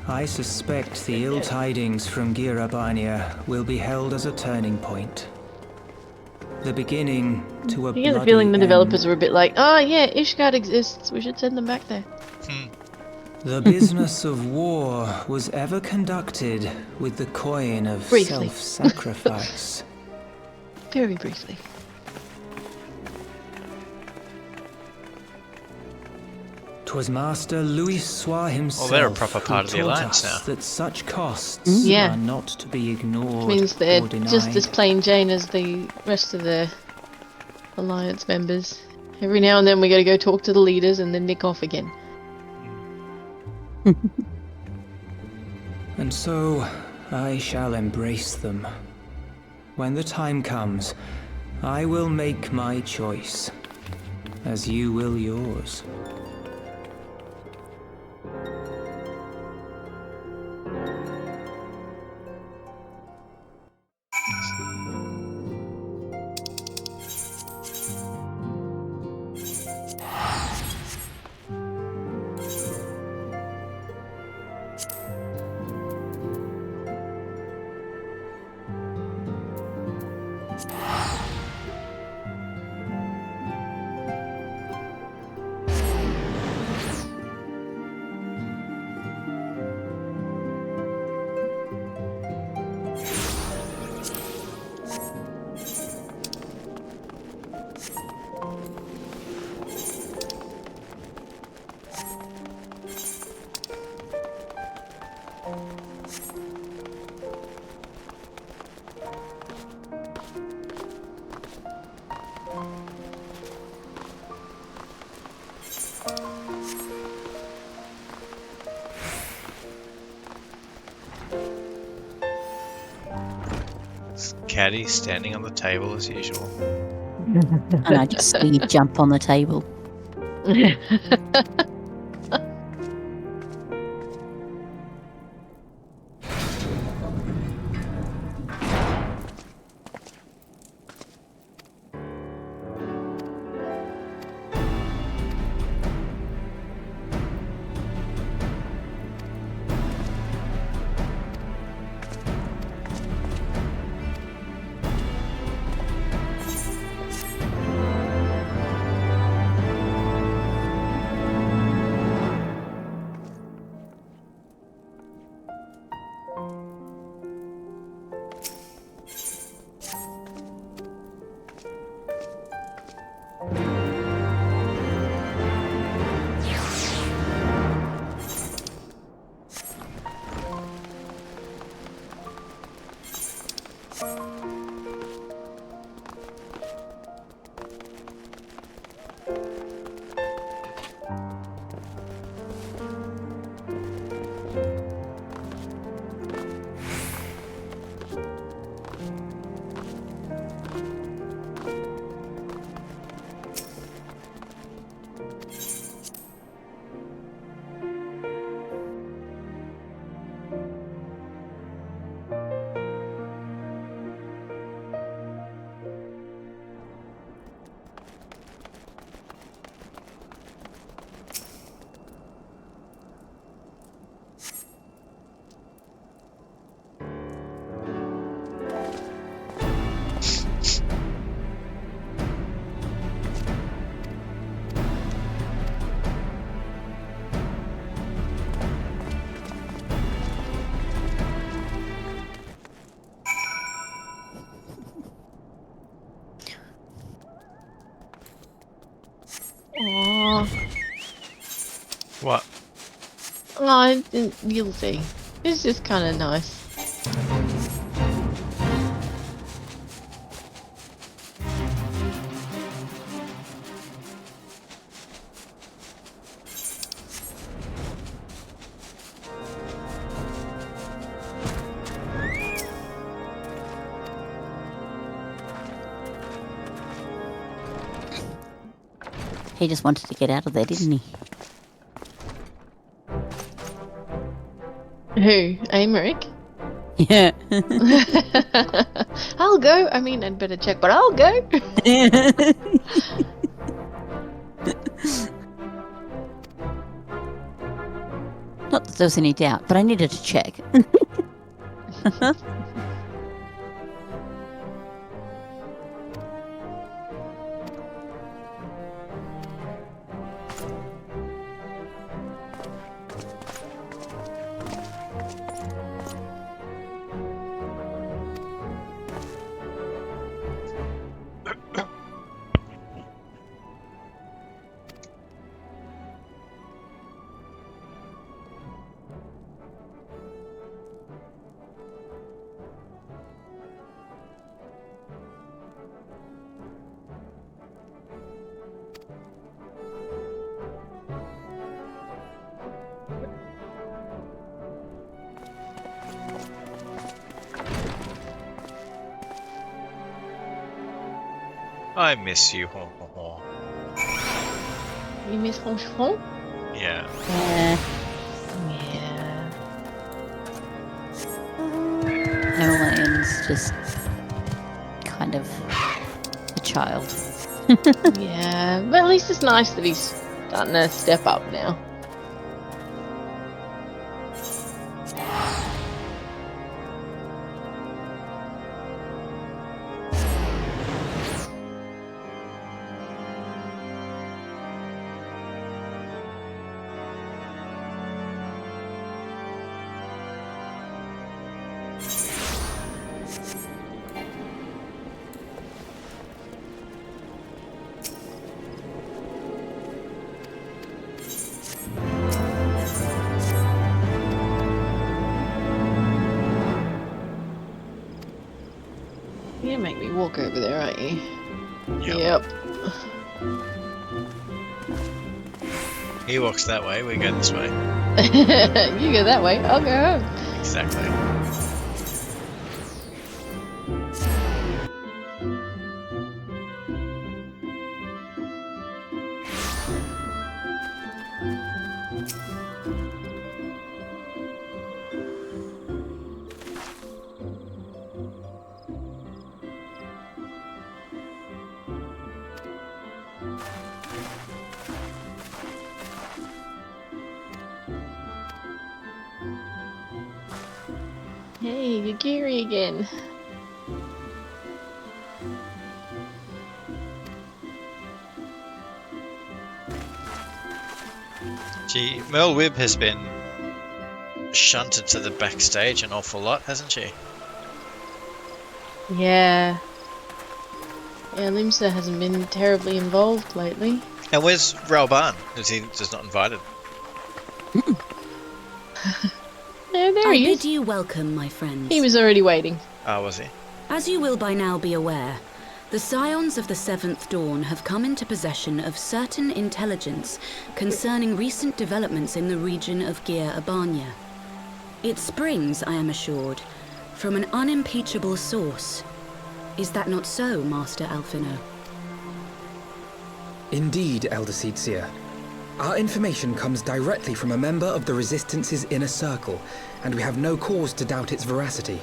I suspect the ill tidings from Girabania will be held as a turning point. The beginning to a I get the feeling the developers were a bit like, oh yeah, Ishgard exists, we should send them back there. The business of war was ever conducted with the coin of self-sacrifice. Very briefly. 'Twas Master Louis Soir himself they're a proper part of the who taught Alliance us now. that such costs Yeah. are not to be ignored Which means they're or denied. just as plain Jane as the rest of the Alliance members. Every now and then we gotta go talk to the leaders and then nick off again. And so, I shall embrace them. When the time comes, I will make my choice, as you will yours. Caddy standing on the table as usual. And I just speed jump on the table. Oh. What? Oh, you'll see. It's just kind of nice. He just wanted to get out of there, didn't he? Who? Amaric? Yeah. I'll go. I mean, I'd better check, but I'll go. Not that there was any doubt, but I needed to check. I miss you. You miss Ronchefort? Yeah. Yeah. Emelian's just kind of a child. Yeah, but at least it's nice that he's starting to step up now. You're gonna make me walk over there, aren't you? Yep. He walks that way, we go this way. You go that way, I'll go home. Exactly. Hey, you're geary again. Gee, Merle Wibb has been shunted to the backstage an awful lot, hasn't she? Yeah. Yeah, Limsa hasn't been terribly involved lately. And where's Ralban? Is he just not invited? No, there I he bid is. you welcome, my friends. He was already waiting. Oh, was he? As you will by now be aware, the Scions of the Seventh Dawn have come into possession of certain intelligence concerning recent developments in the region of Gyr Abania. It springs, I am assured, from an unimpeachable source. Is that not so, Master Alphino? Indeed, Elder Seedseer. Our information comes directly from a member of the Resistance's inner circle, and we have no cause to doubt its veracity.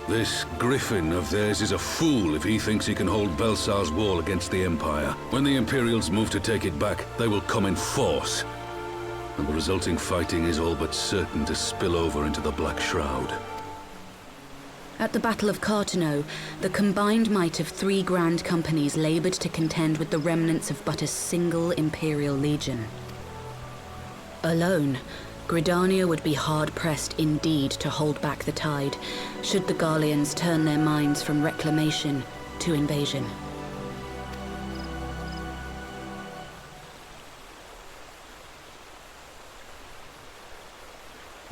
This Griffin of theirs is a fool if he thinks he can hold Belsar's wall against the Empire. When the Imperials move to take it back, they will come in force. And the resulting fighting is all but certain to spill over into the Black Shroud. At the Battle of Cartano, the combined might of 3 grand companies labored to contend with the remnants of but a single Imperial legion. Alone, Gridania would be hard-pressed indeed to hold back the tide, should the Garleans turn their minds from reclamation to invasion.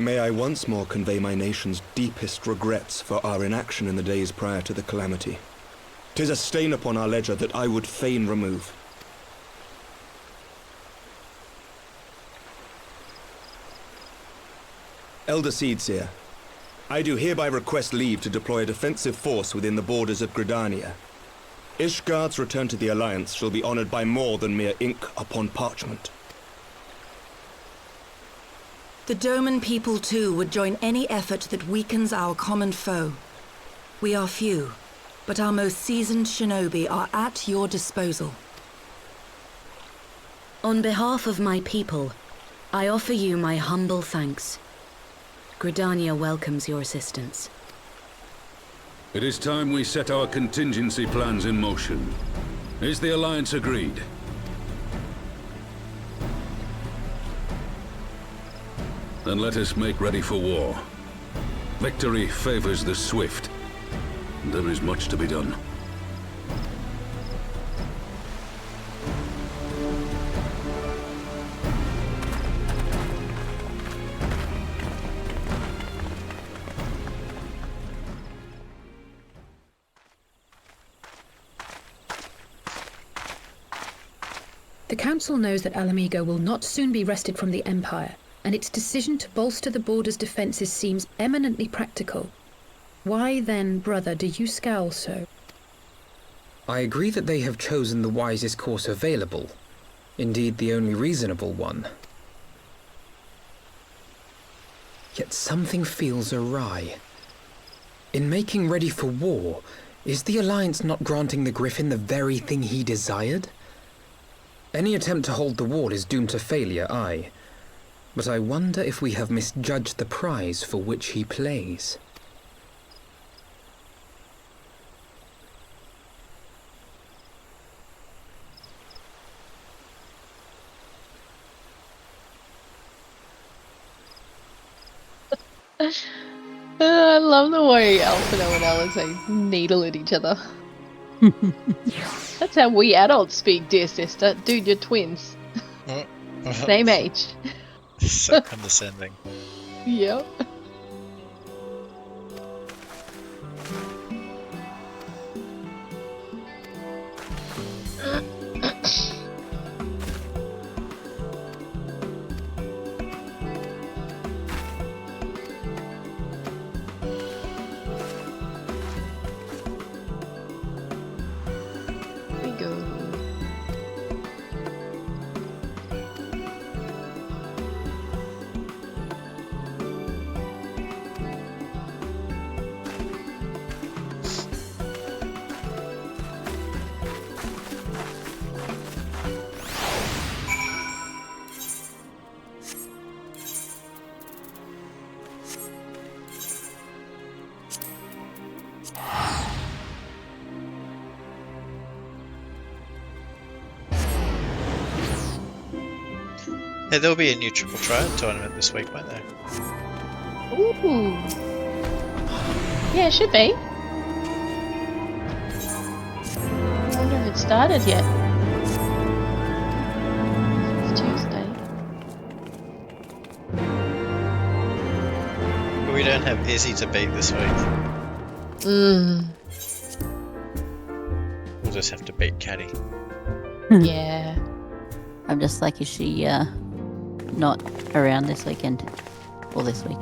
May I once more convey my nation's deepest regrets for our inaction in the days prior to the calamity. 'Tis a stain upon our ledger that I would fain remove. Elder Seedseer, I do hereby request leave to deploy a defensive force within the borders of Gridania. Ishgard's return to the Alliance shall be honored by more than mere ink upon parchment. The Doman people too would join any effort that weakens our common foe. We are few, but our most seasoned shinobi are at your disposal. On behalf of my people, I offer you my humble thanks. Gridania welcomes your assistance. It is time we set our contingency plans in motion. Is the Alliance agreed? Then let us make ready for war. Victory favors the swift. There is much to be done. The Council knows that Alamigo will not soon be wrested from the Empire, and its decision to bolster the border's defences seems eminently practical. Why then, brother, do you scowl so? I agree that they have chosen the wisest course available. Indeed, the only reasonable one. Yet something feels awry. In making ready for war, is the Alliance not granting the Griffin the very thing he desired? Any attempt to hold the wall is doomed to failure, aye. But I wonder if we have misjudged the prize for which he plays. I love the way Alphino and Alice needle at each other. That's how we adults speak, dear sister. Dude, you're twins. Same age. So condescending. Yep. Hey, there'll be a new Triple Triad tournament this week, won't there? Ooh. Yeah, it should be. I wonder if it started yet. It's Tuesday. But we don't have Izzy to beat this week. We'll just have to beat Caddy. Yeah. I'm just like, is she not around this weekend? Or this week?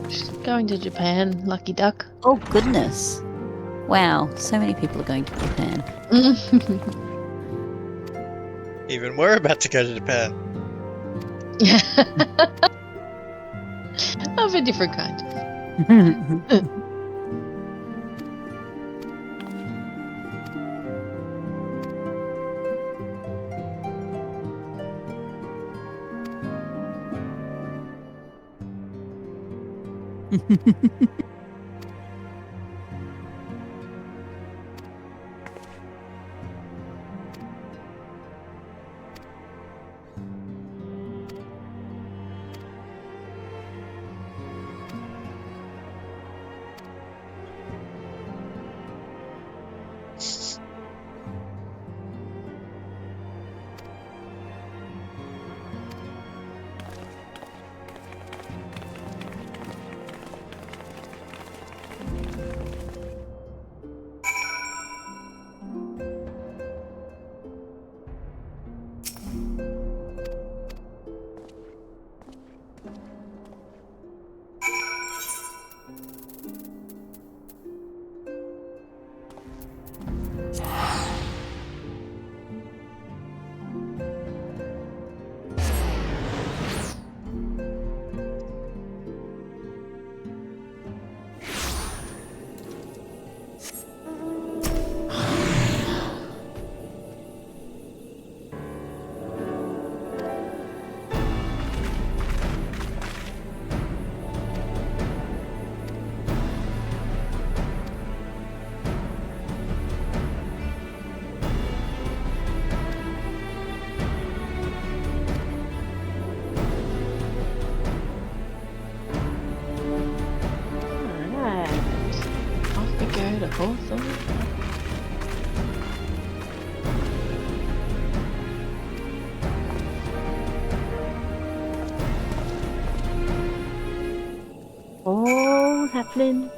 She's going to Japan, lucky duck. Oh goodness. Wow, so many people are going to Japan. Even we're about to go to Japan. Of a different kind. Awesome. All happening.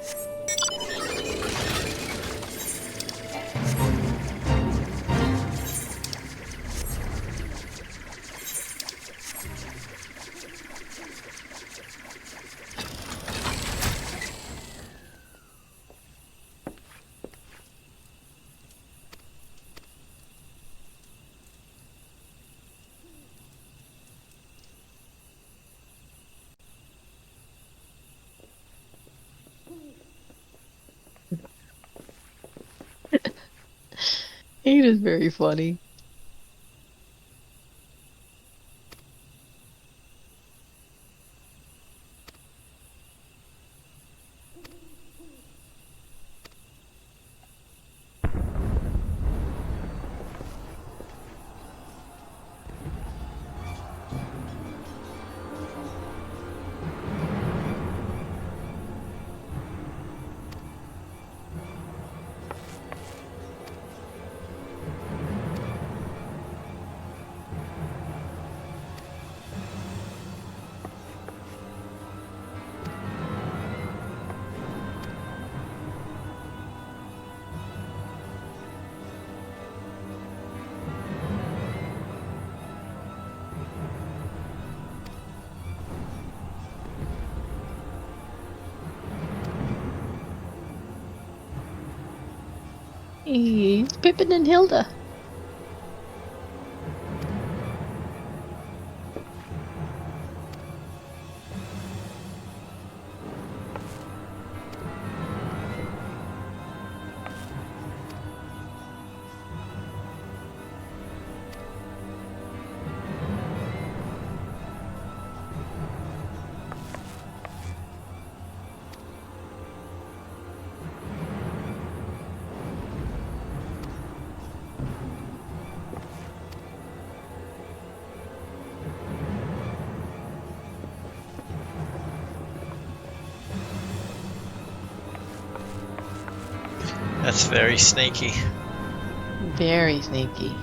It is very funny. It's Pippin and Hilda. That's very sneaky. Very sneaky.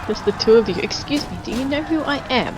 Just the two of you. Excuse me, do you know who I am?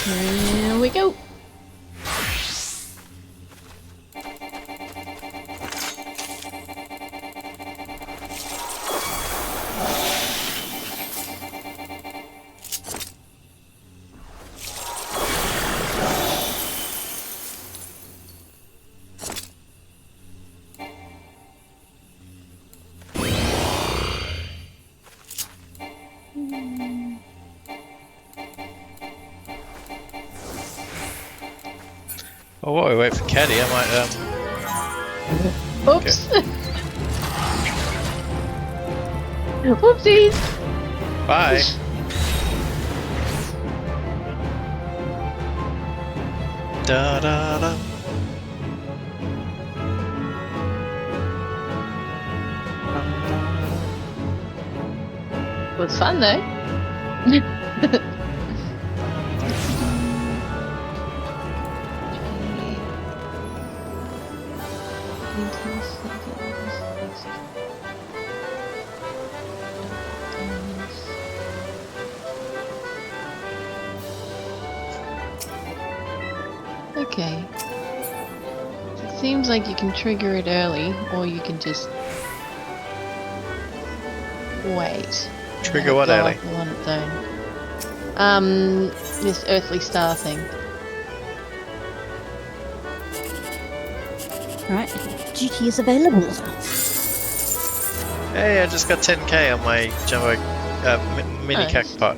Here we go. Well, while we wait for Caddy, I might Oops. Whoopsies. Bye. Da da da. It was fun though. Okay. It seems like you can trigger it early, or you can just wait. Trigger what early? On its own. This earthly star thing. Right, duty is available. Hey, I just got 10k on my jumbo mini Nice. cactpot.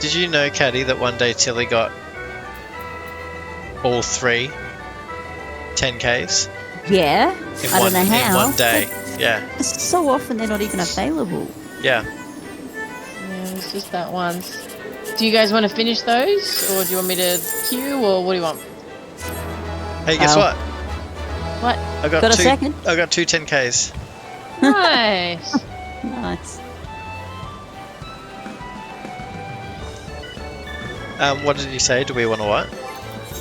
Did you know, Caddy, that one day Tilly got all 3 10ks? Yeah, I don't know how. In one day, yeah. So often they're not even available. Yeah. Yeah, it was just that once. Do you guys want to finish those, or do you want me to queue, or what do you want? Hey, guess what? What? I got, Got a two, second? I got 2 10ks. Nice. Nice. What did you say? Do we want to what? Do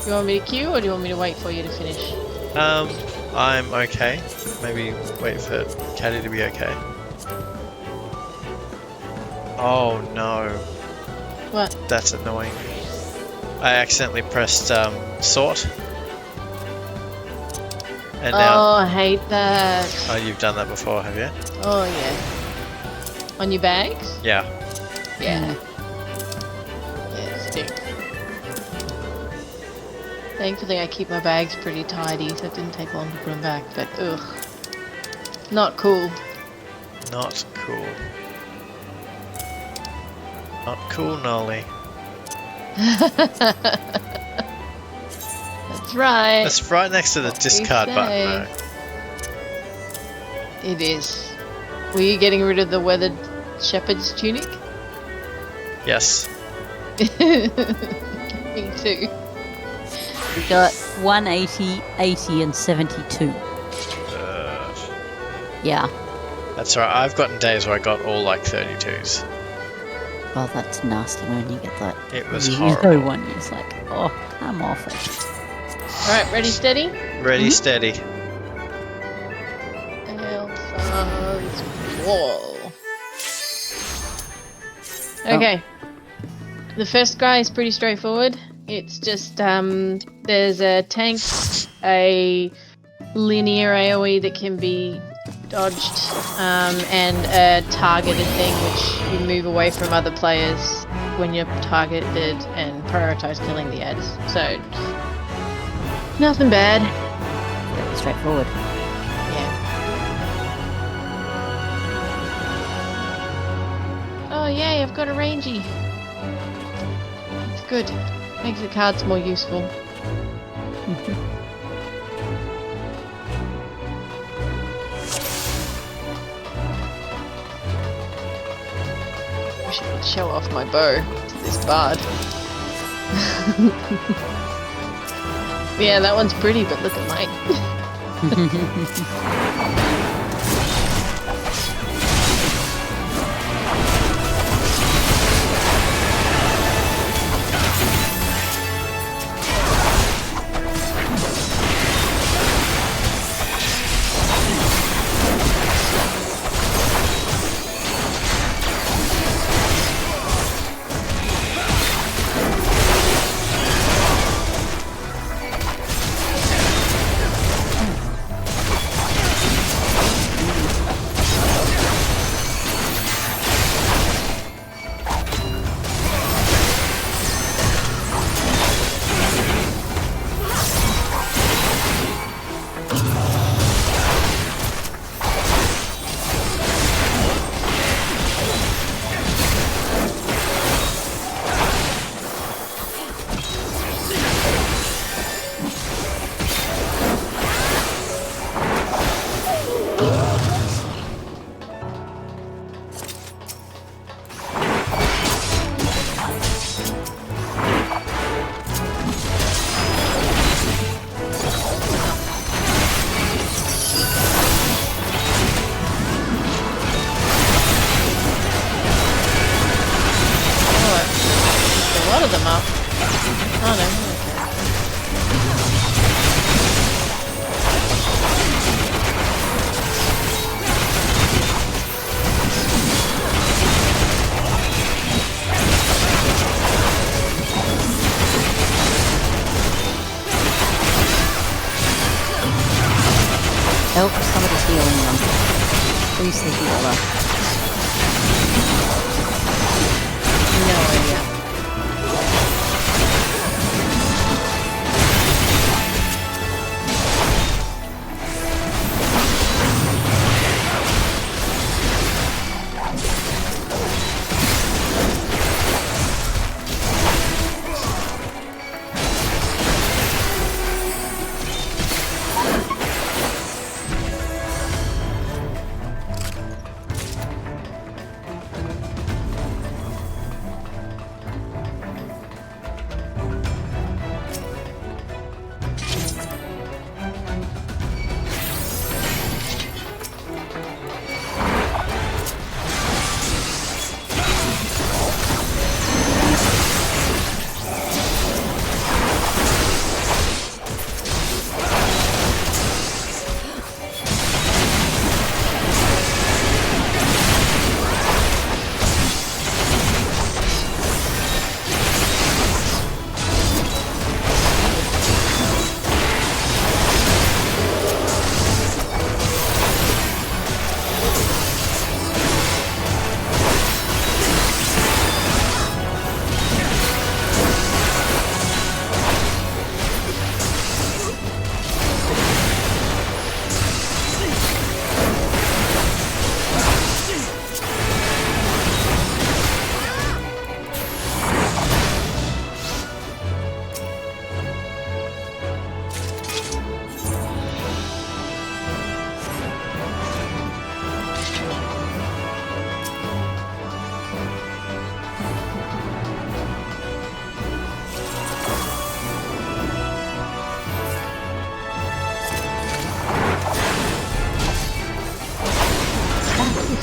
you want me to queue, or do you want me to wait for you to finish? I'm okay. Maybe wait for Caddy to be okay. Oh no. What? That's annoying. I accidentally pressed sort. And now. Oh, I hate that. Oh, you've done that before, have you? Oh yeah. On your bags? Yeah. Yeah. Yeah, it stinks. Thankfully, I keep my bags pretty tidy, so it didn't take long to put them back. But ugh, not cool. Not cool. Not cool, Nolly. That's right. That's right next to the discard button, though. It is. Were you getting rid of the weathered shepherd's tunic? Yes. Me too. We got 180, 80, and 72. Yeah. That's right. I've gotten days where I got all like 32s. Oh, that's nasty when you get that. It was low horrible. one. It's like, oh, come off it. Alright, ready, steady? Ready, steady. Elsa's wall. Okay. The first guy is pretty straightforward. It's just, there's a tank, a linear AoE that can be dodged, and a targeted thing which you move away from other players when you're targeted and prioritize killing the ads. So, nothing bad. Very straightforward. Yeah. Oh yay, I've got a rangy. It's good. Makes the cards more useful. Wish I could show off my bow to this bard. Yeah, that one's pretty, but look at mine. A lot of them up. Oh no. Help, somebody's healing them. Who's the healer? No idea.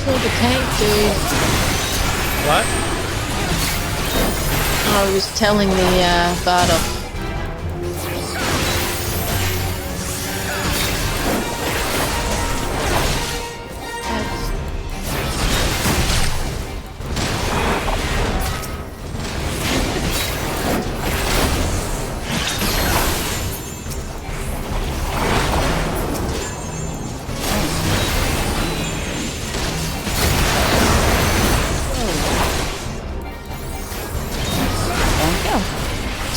The tank dude. What? I was telling the Bardock.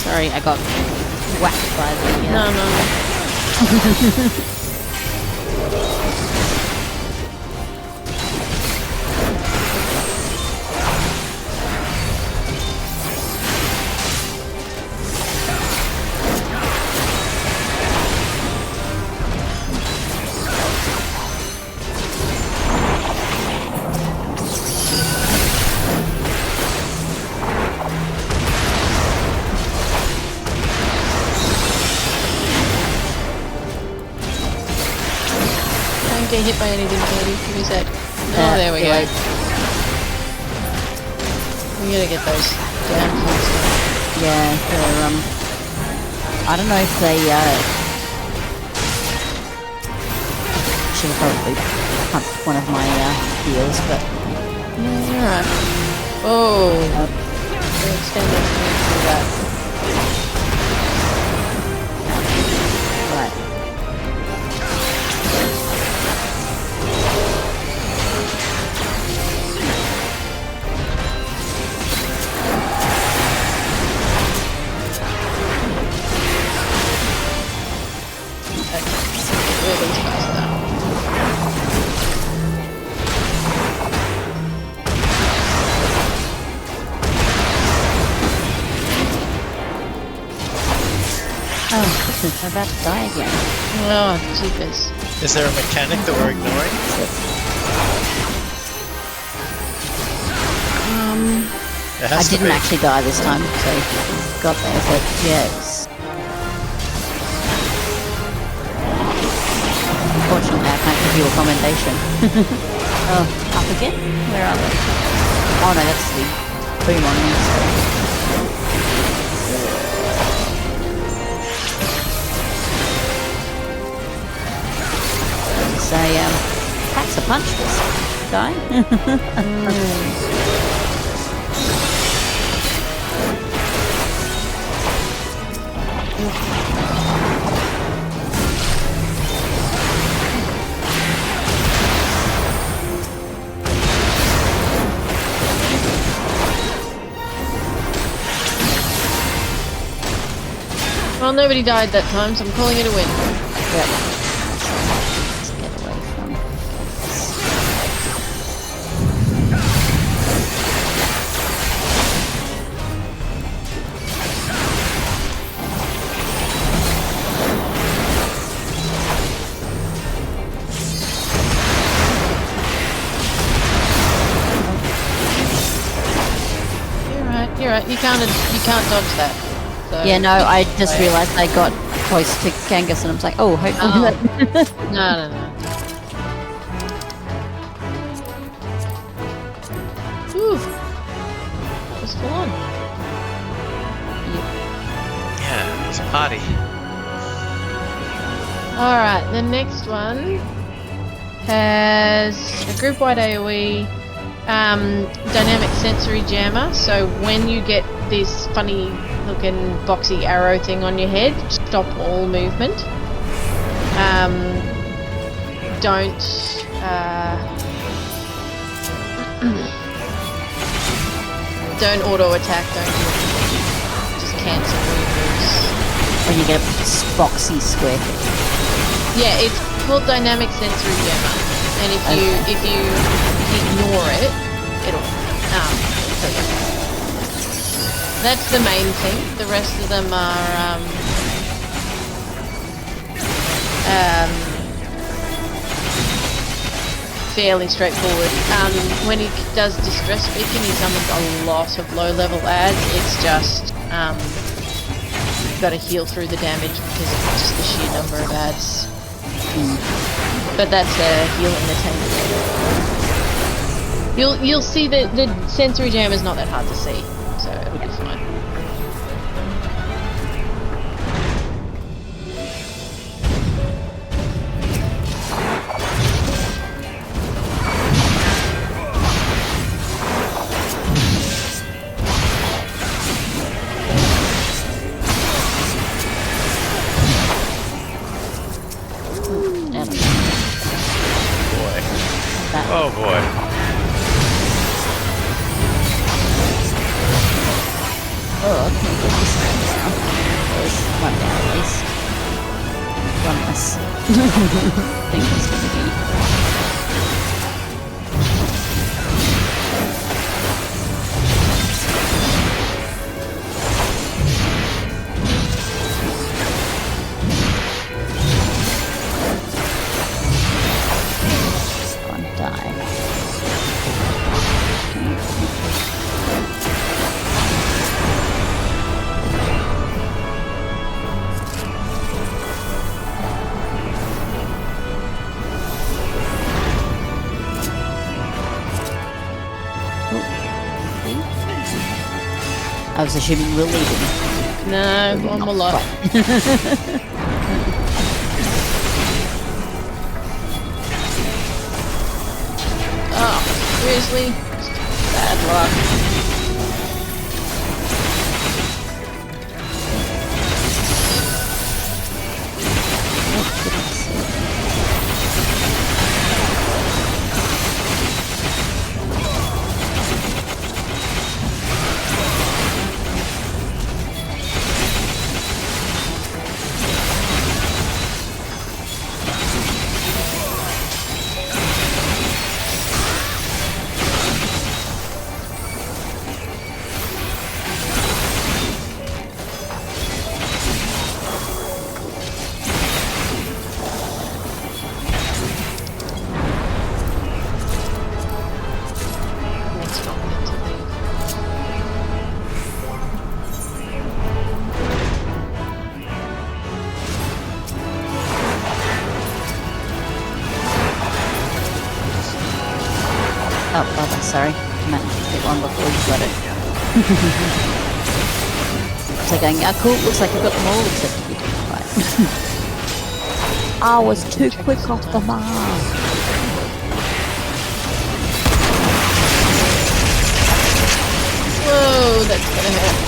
Sorry, I got whacked by the... No. Get hit by anything, Katie. Give me a sec. Oh, there we go. We gotta get those down. Yeah, they're, I don't know if they, should have probably punched one of my, heals, but... Yeah, alright. Oh! Stand up and do that. Right. Oh, goodness, I'm about to die again. Oh, jeepers. Is there a mechanic that we're ignoring? I didn't actually die this time, so got there, but yes. Unfortunately, I can't give you a commendation. Oh, up again? Where are they? Oh no, that's the boom on me. Say, packs a punch this guy. Well, nobody died that time, so I'm calling it a win. Yep. Let's get away from this. You're right. You can't dodge that. So Yeah, no, I just realised I got close to Kangas and I was like, oh, hopefully that... No. Whew. That was fun. Yeah, it's a party. Alright, the next one has a group-wide AoE, dynamic sensory jammer, so when you get this funny looking boxy arrow thing on your head, stop all movement. Don't don't auto attack, don't do anything. Just cancel all your moves. When you get a boxy square. Yeah, it's called dynamic sensory jammer, and if you ignore it, it'll kill you. That's the main thing. The rest of them are fairly straightforward. When he does distress beacon, he summons a lot of low-level adds. It's just you've got to heal through the damage because of just the sheer number of adds. But that's a heal in the tank. You'll see that the sensory jam is not that hard to see, so it'll be fine. Oh boy. Oh, okay, good this now. There's one down at least. One less. I think it's gonna be. I was assuming we're leaving. No, one more life. Oh, seriously? Bad luck. Oh, sorry. I meant hit one before you got it. So going, oh cool, looks like you got them all except you didn't quite. I was too quick off the mark. Whoa, that's gonna hurt.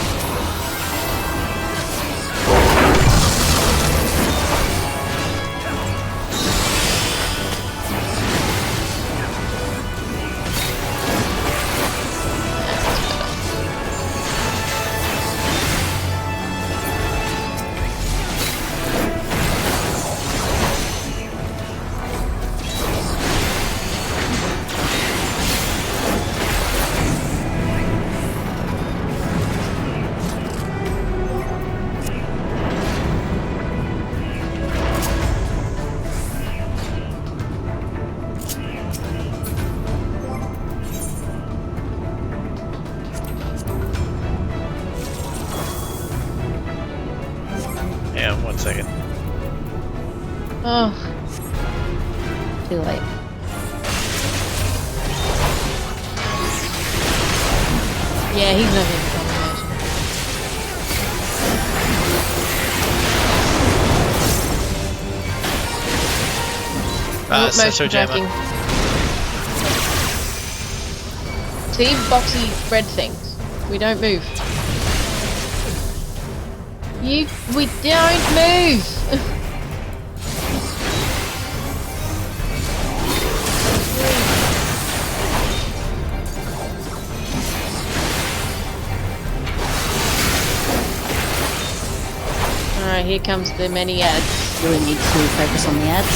Yeah, 1 second. Oh. Too late. Yeah, he's not even coming out. Motion tracking. See, boxy red things. We don't move. We don't move! Alright, here comes the many ads. Do we need to focus on the ads?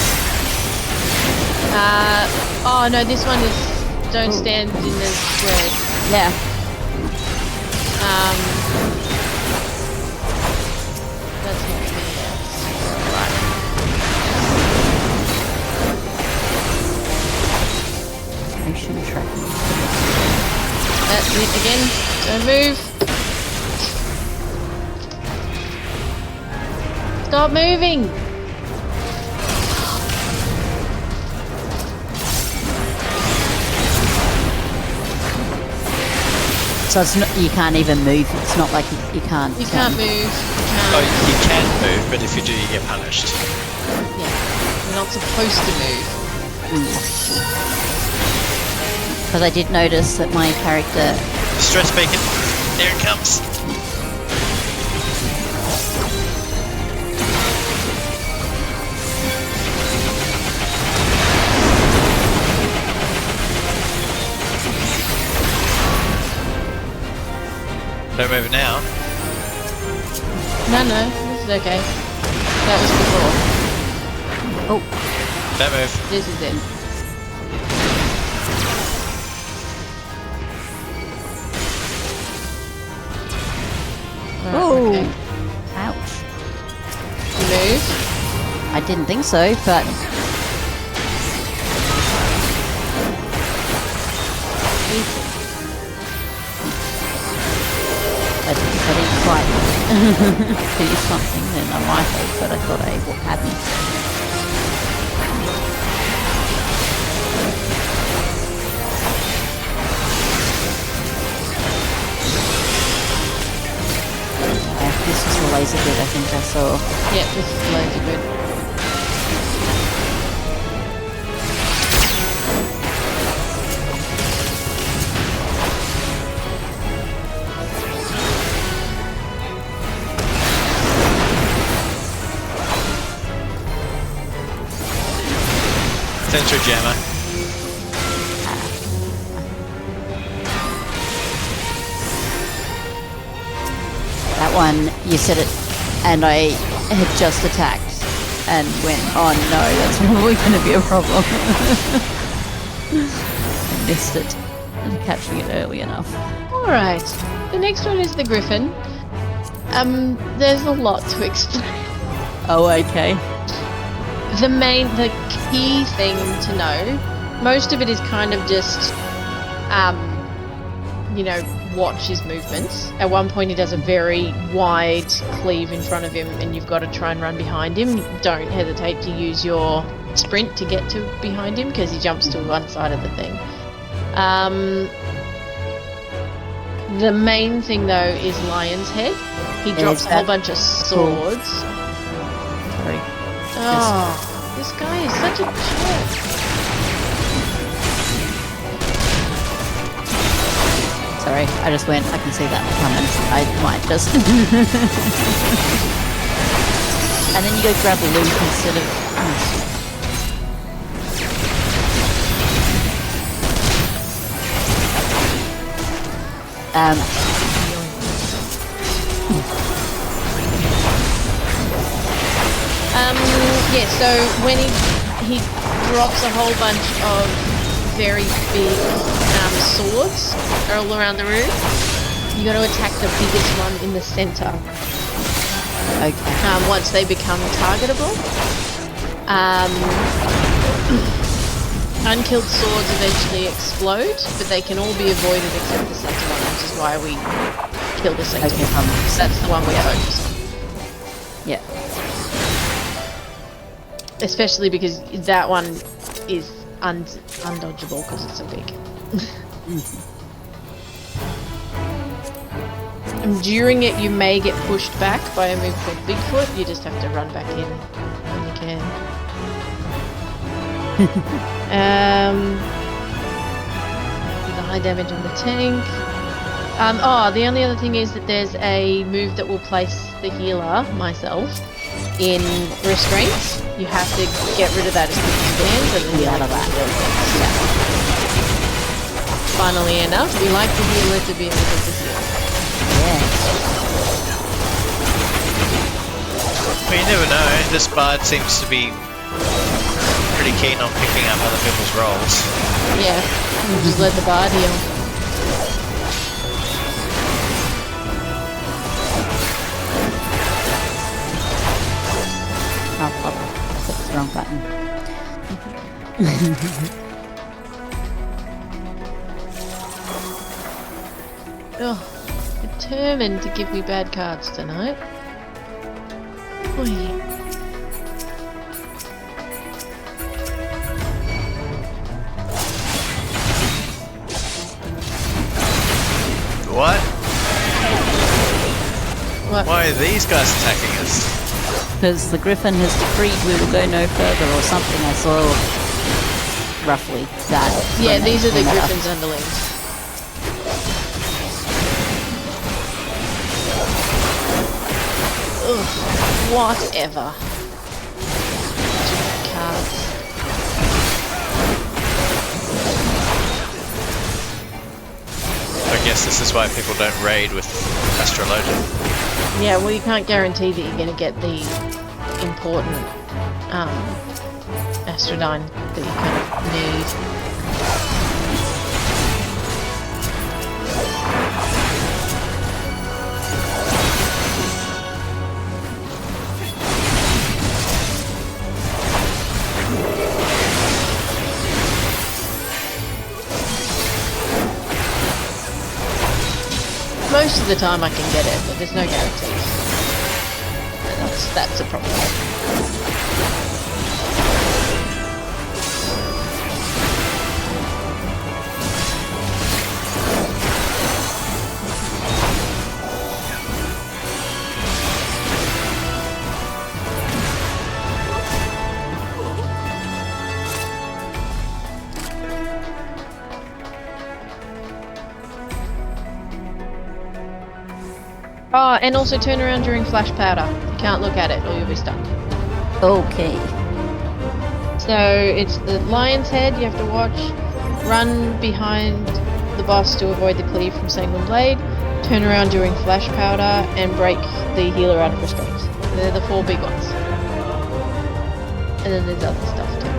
Oh no, this one is don't stand in the square. Yeah. That's not many ads. Right. Motion tracking. That's it again. Don't move. Stop moving! So it's not, you can't even move. It's not like you can't. You can't move. Oh, you can move, but if you do, you get punished. Yeah, you're not supposed to move. Because I did notice that my character. Stress beacon. There it comes. Don't move it now. No, this is okay. That was before. Oh. Don't move. This is it. Oh. Okay. Ouch. You move? I didn't think so, but. I didn't quite do something then I might have, but I thought I hadn't. Yeah, this was the laser bit I think I saw. Yeah, this is the laser bit. Sensor jammer. That one, you said it, and I had just attacked and went, oh no, that's probably going to be a problem. I missed it, and catching it early enough. Alright, the next one is the Griffin. There's a lot to explain. Oh, okay. The key thing to know, most of it is kind of just, watch his movements. At one point he does a very wide cleave in front of him and you've got to try and run behind him. Don't hesitate to use your sprint to get to behind him because he jumps to one side of the thing. The main thing though is Lion's Head. He drops a whole bunch of swords. Sorry. Oh, this guy is such a jerk. Sorry, I just went, I can see that coming. I might just... And then you go grab a loot instead of... Yeah, so when he drops a whole bunch of very big swords all around the room, you got to attack the biggest one in the center. Okay. Once they become targetable. Unkilled swords eventually explode, but they can all be avoided except the center one, which is why we kill the center one. That's the one we focus on. Yeah. Especially because that one is undodgeable because it's so big. And during it you may get pushed back by a move called Bigfoot, you just have to run back in when you can. The high damage on the tank. The only other thing is that there's a move that will place the healer, myself, in restraints. You have to get rid of that as quick as you can, so that out of that. Yeah. Funnily enough, we like the healer to be able to heal. Yeah. Well, you never know. This bard seems to be pretty keen on picking up other people's roles. Yeah, we'll just let the bard heal. Oh, that's the wrong button. Oh, determined to give me bad cards tonight. Oy. What? What? Why are these guys attacking us? Because the Griffin has decreed we will go no further or something. I saw roughly that. Yeah, these are the Griffin's underlings. Ugh, whatever. Cards. I guess this is why people don't raid with Astrologian. Yeah, well, you can't guarantee that you're going to get the important Astrodyne that you kind of need. Most of the time I can get it, but there's no guarantees. That's a problem. Oh, and also turn around during flash powder. You can't look at it or you'll be stuck. Okay. So it's the lion's head you have to watch. Run behind the boss to avoid the cleave from Sanguine Blade. Turn around during flash powder and break the healer out of restraints. They're the 4 big ones. And then there's other stuff too.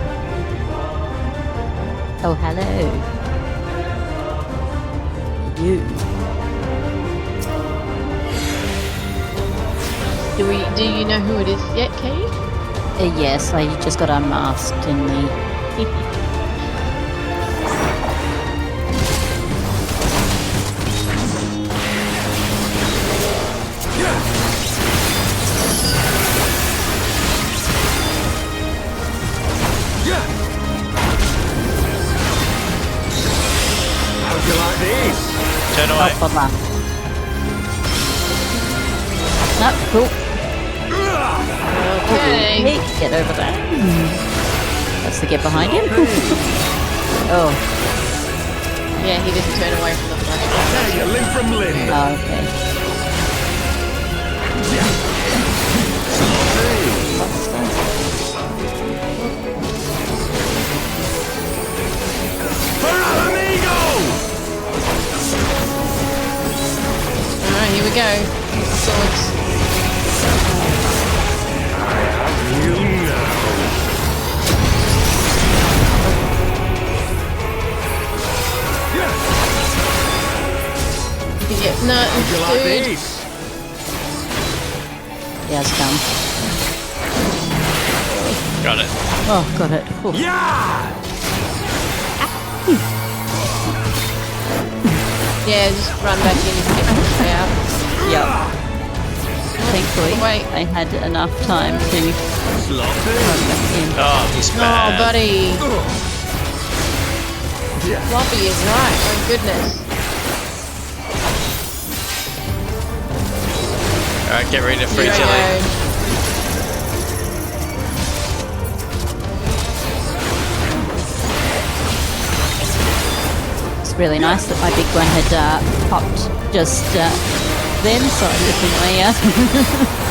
Oh, hello. You. Do you know who it is yet, Kate? Yes, I just got unmasked in the... Turn away. Oh, bother. No, cool. Okay. Hey, get over there. That's to get behind him. Oh. Yeah, he didn't turn away from the flashlight. There you limb from limb. Oh, okay. Alright, here we go. Swords. You know. Yeah, no, Would you like dude. these? Yeah, it's done. Got it. Oh, got it. Ooh. Yeah! Yeah, just run back in and get the way out. Yep. Thankfully, Wait. I had enough time to run back in. Oh, he's Oh, bad. buddy. Floppy is right. Oh, goodness. Alright, get ready to free Here I Tilly. go. It's really nice that my big one had popped just then, so I definitely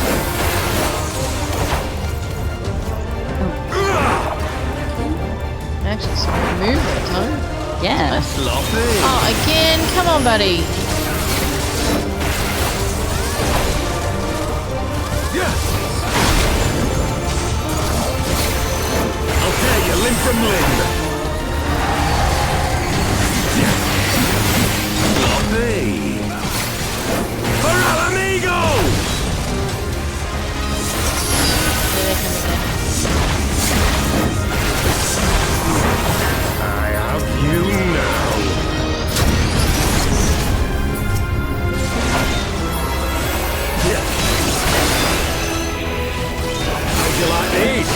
Actually, saw him move that time. yeah. Oh, again? Come on, buddy. Okay, you limb from limb. Sloppy. For al amigo! I have you now. How'd you like these?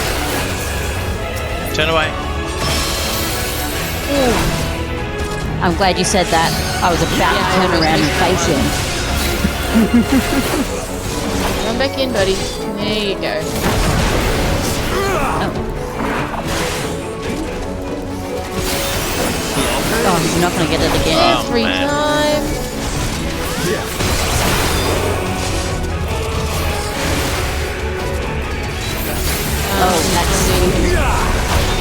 Turn away. I'm glad you said that. I was about to turn around and face him. Run back in, buddy. There you go. Oh, he's not going to get it again. Every time. Oh, that's...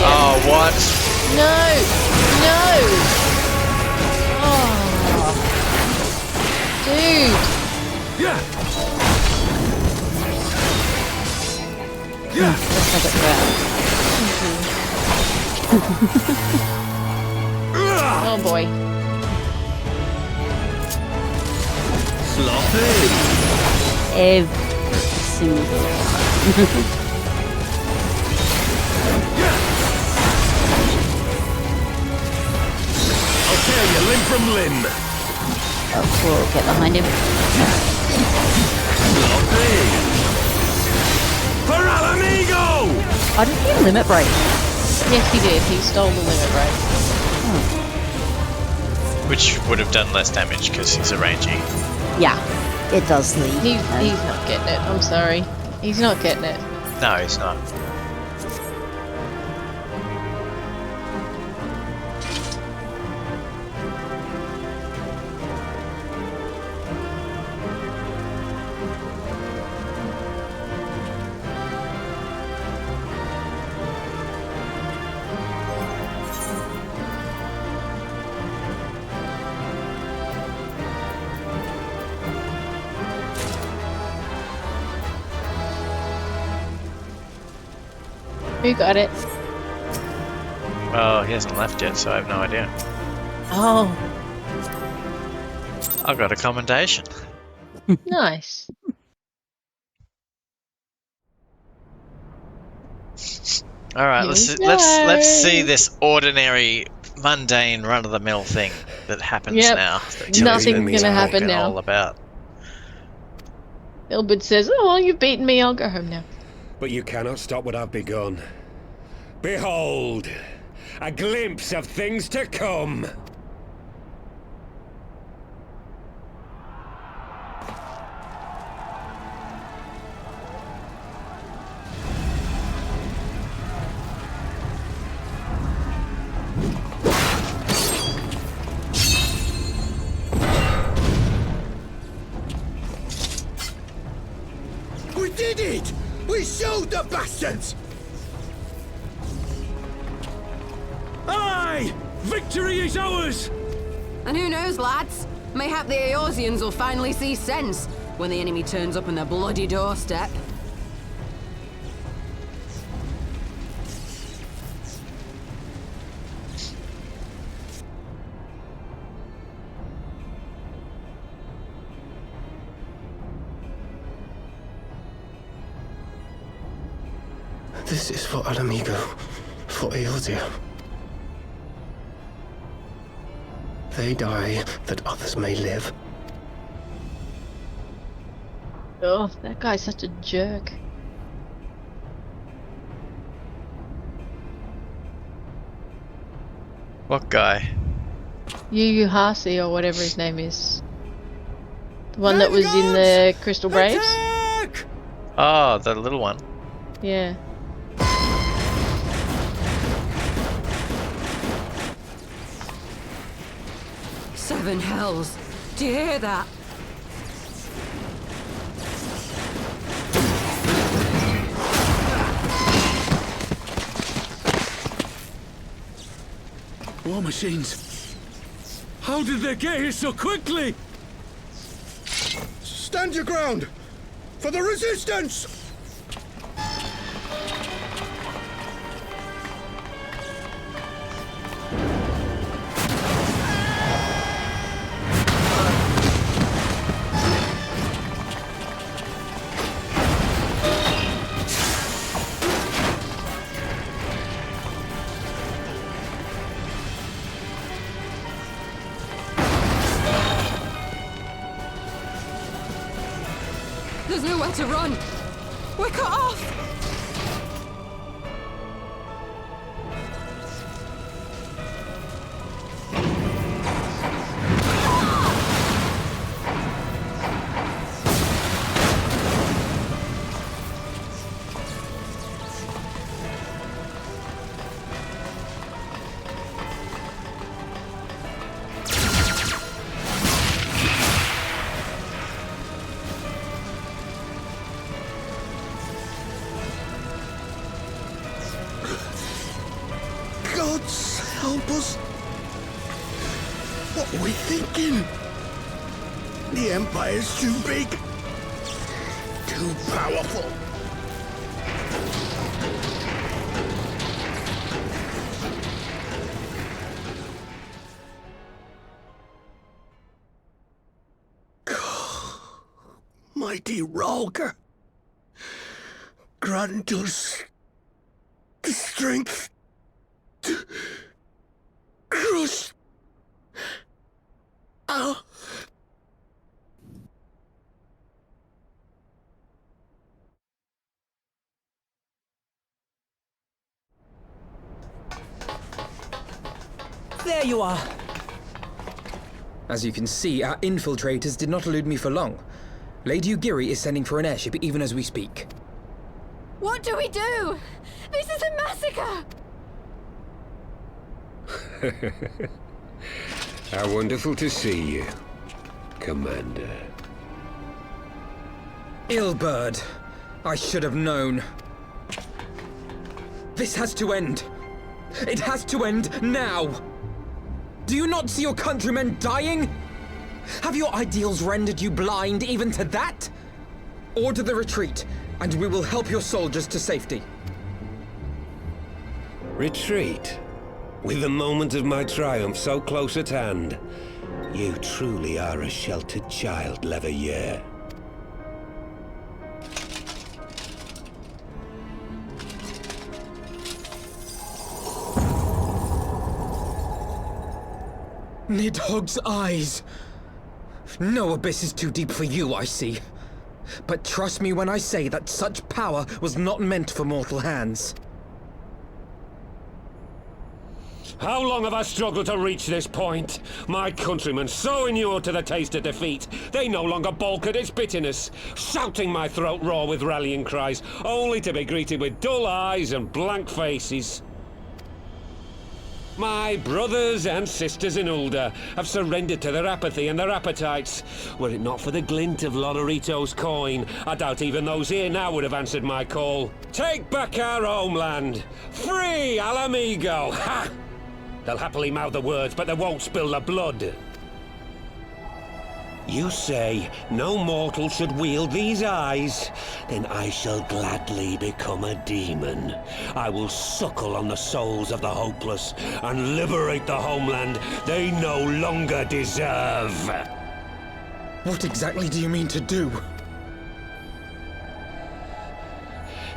Oh, what? No! No! Oh. Dude! Let's have it Oh boy. Sloppy. every single time. Okay, you limb from limb. Oh, we'll get behind him. Sloppy. For al amigo! Oh, did he limit break? Yes, he did. He stole the limit break. Which would have done less damage because he's a rangy. Yeah, it does the... He's not getting it. I'm sorry. He's not getting it. No, he's not. Who got it? Well, he hasn't left yet, so I have no idea. Oh, I got a commendation. nice. All right, Here let's we let's go. see this ordinary, mundane, run-of-the-mill thing that happens Yep. now. That Nothing's Tilly's gonna happen talking now. all about. Ilbert says, "Oh, well, you've beaten me. I'll go home now." But you cannot stop what I've begun. Behold, a glimpse of things to come. We did it! We showed the bastards! Aye! Victory is ours! And who knows, lads? Mayhap the Eorzeans will finally see sense when the enemy turns up on their bloody doorstep. This is for Alamigo, for Eorzea. They die that others may live. Oh, that guy's such a jerk. What guy? Yu Hasi or whatever his name is. The one that was in the Crystal Braves? Oh, the little one. Yeah. Seven hells. Do you hear that? War machines. How did they get here so quickly? Stand your ground! For the resistance! There's nowhere to run. We're cut off. Gods help us! What are we thinking? The Empire's too big. Too powerful. Mighty Rhalgr, grant us the strength to crush our... There you are. As you can see, our infiltrators did not elude me for long. Lady Ugiri is sending for an airship even as we speak. What do we do? This is a massacre! How wonderful to see you, Commander. Ilbird, I should have known. This has to end. It has to end now. Do you not see your countrymen dying? Have your ideals rendered you blind even to that? Order the retreat, and we will help your soldiers to safety. Retreat? With the moment of my triumph so close at hand, you truly are a sheltered child, Leverrier. Nidhogg's eyes. No abyss is too deep for you, I see. But trust me when I say that such power was not meant for mortal hands. How long have I struggled to reach this point? My countrymen, so inured to the taste of defeat, they no longer balk at its bitterness, shouting my throat raw with rallying cries, only to be greeted with dull eyes and blank faces. My brothers and sisters in Ulda have surrendered to their apathy and their appetites. Were it not for the glint of Lolorito's coin, I doubt even those here now would have answered my call. Take back our homeland! Free Alamigo! Ha! They'll happily mouth the words, but they won't spill the blood. You say no mortal should wield these eyes? Then I shall gladly become a demon. I will suckle on the souls of the hopeless and liberate the homeland they no longer deserve. What exactly do you mean to do?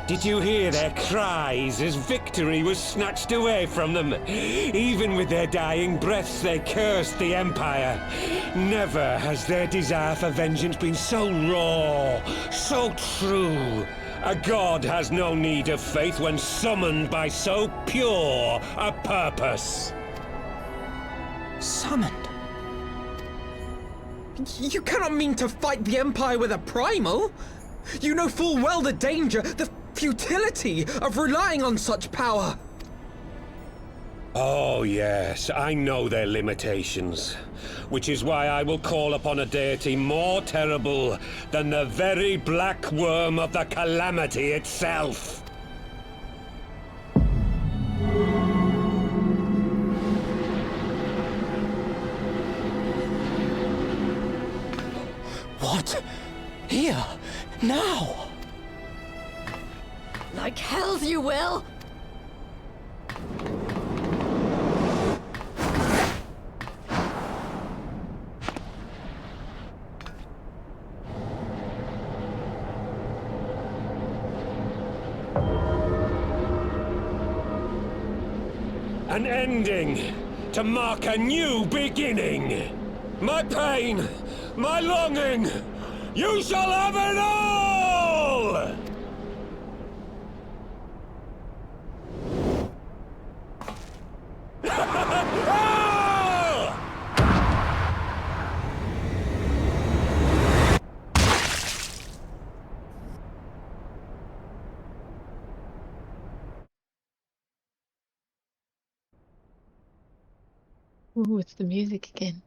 Did you hear their cries as victory was snatched away from them? Even with their dying breaths, they cursed the Empire. Never has their desire for vengeance been so raw, so true. A god has no need of faith when summoned by so pure a purpose. Summoned? You cannot mean to fight the Empire with a primal! You know full well the danger, the futility of relying on such power. Oh yes, I know their limitations. Which is why I will call upon a deity more terrible than the very black worm of the calamity itself. What? Here? Now? Like hells you will! An ending to mark a new beginning. My pain, my longing, you shall have it all! Ooh, it's the music again.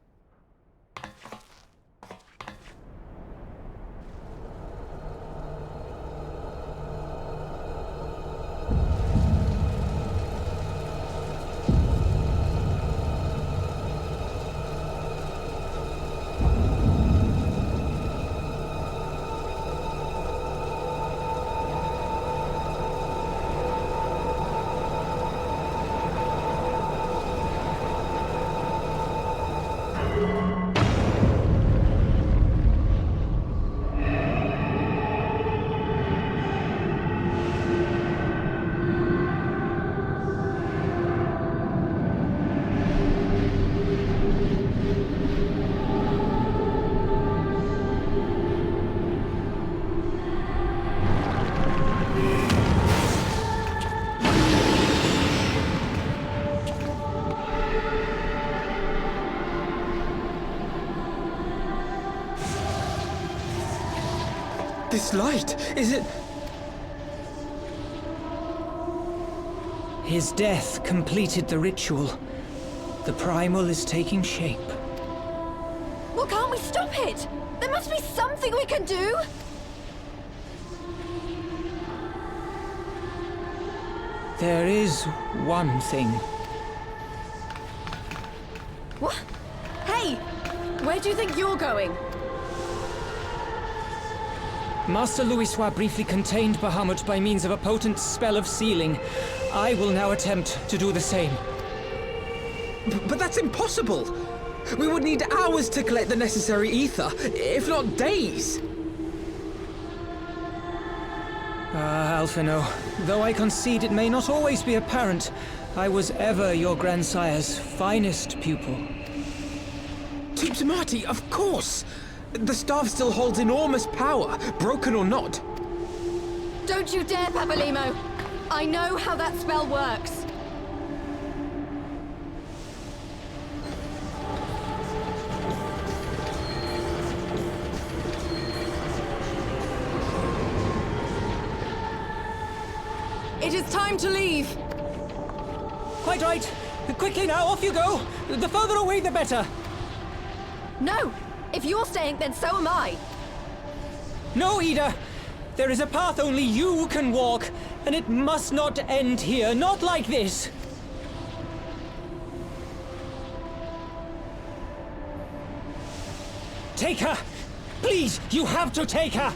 This light, is it? His death completed the ritual. The primal is taking shape. Well, can't we stop it? There must be something we can do! There is one thing. What? Hey! Where do you think you're going? Master Louisoix briefly contained Bahamut by means of a potent spell of sealing. I will now attempt to do the same. But that's impossible! We would need hours to collect the necessary ether, if not days! Alphino, though I concede it may not always be apparent, I was ever your grandsire's finest pupil. Tipsamati, of course! The staff still holds enormous power, broken or not. Don't you dare, Papalymo! I know how that spell works! It is time to leave! Quite right. Quickly now, off you go! The further away, the better! No! If you're staying, then so am I! No, Ida! There is a path only you can walk, and it must not end here, not like this! Take her! Please, you have to take her!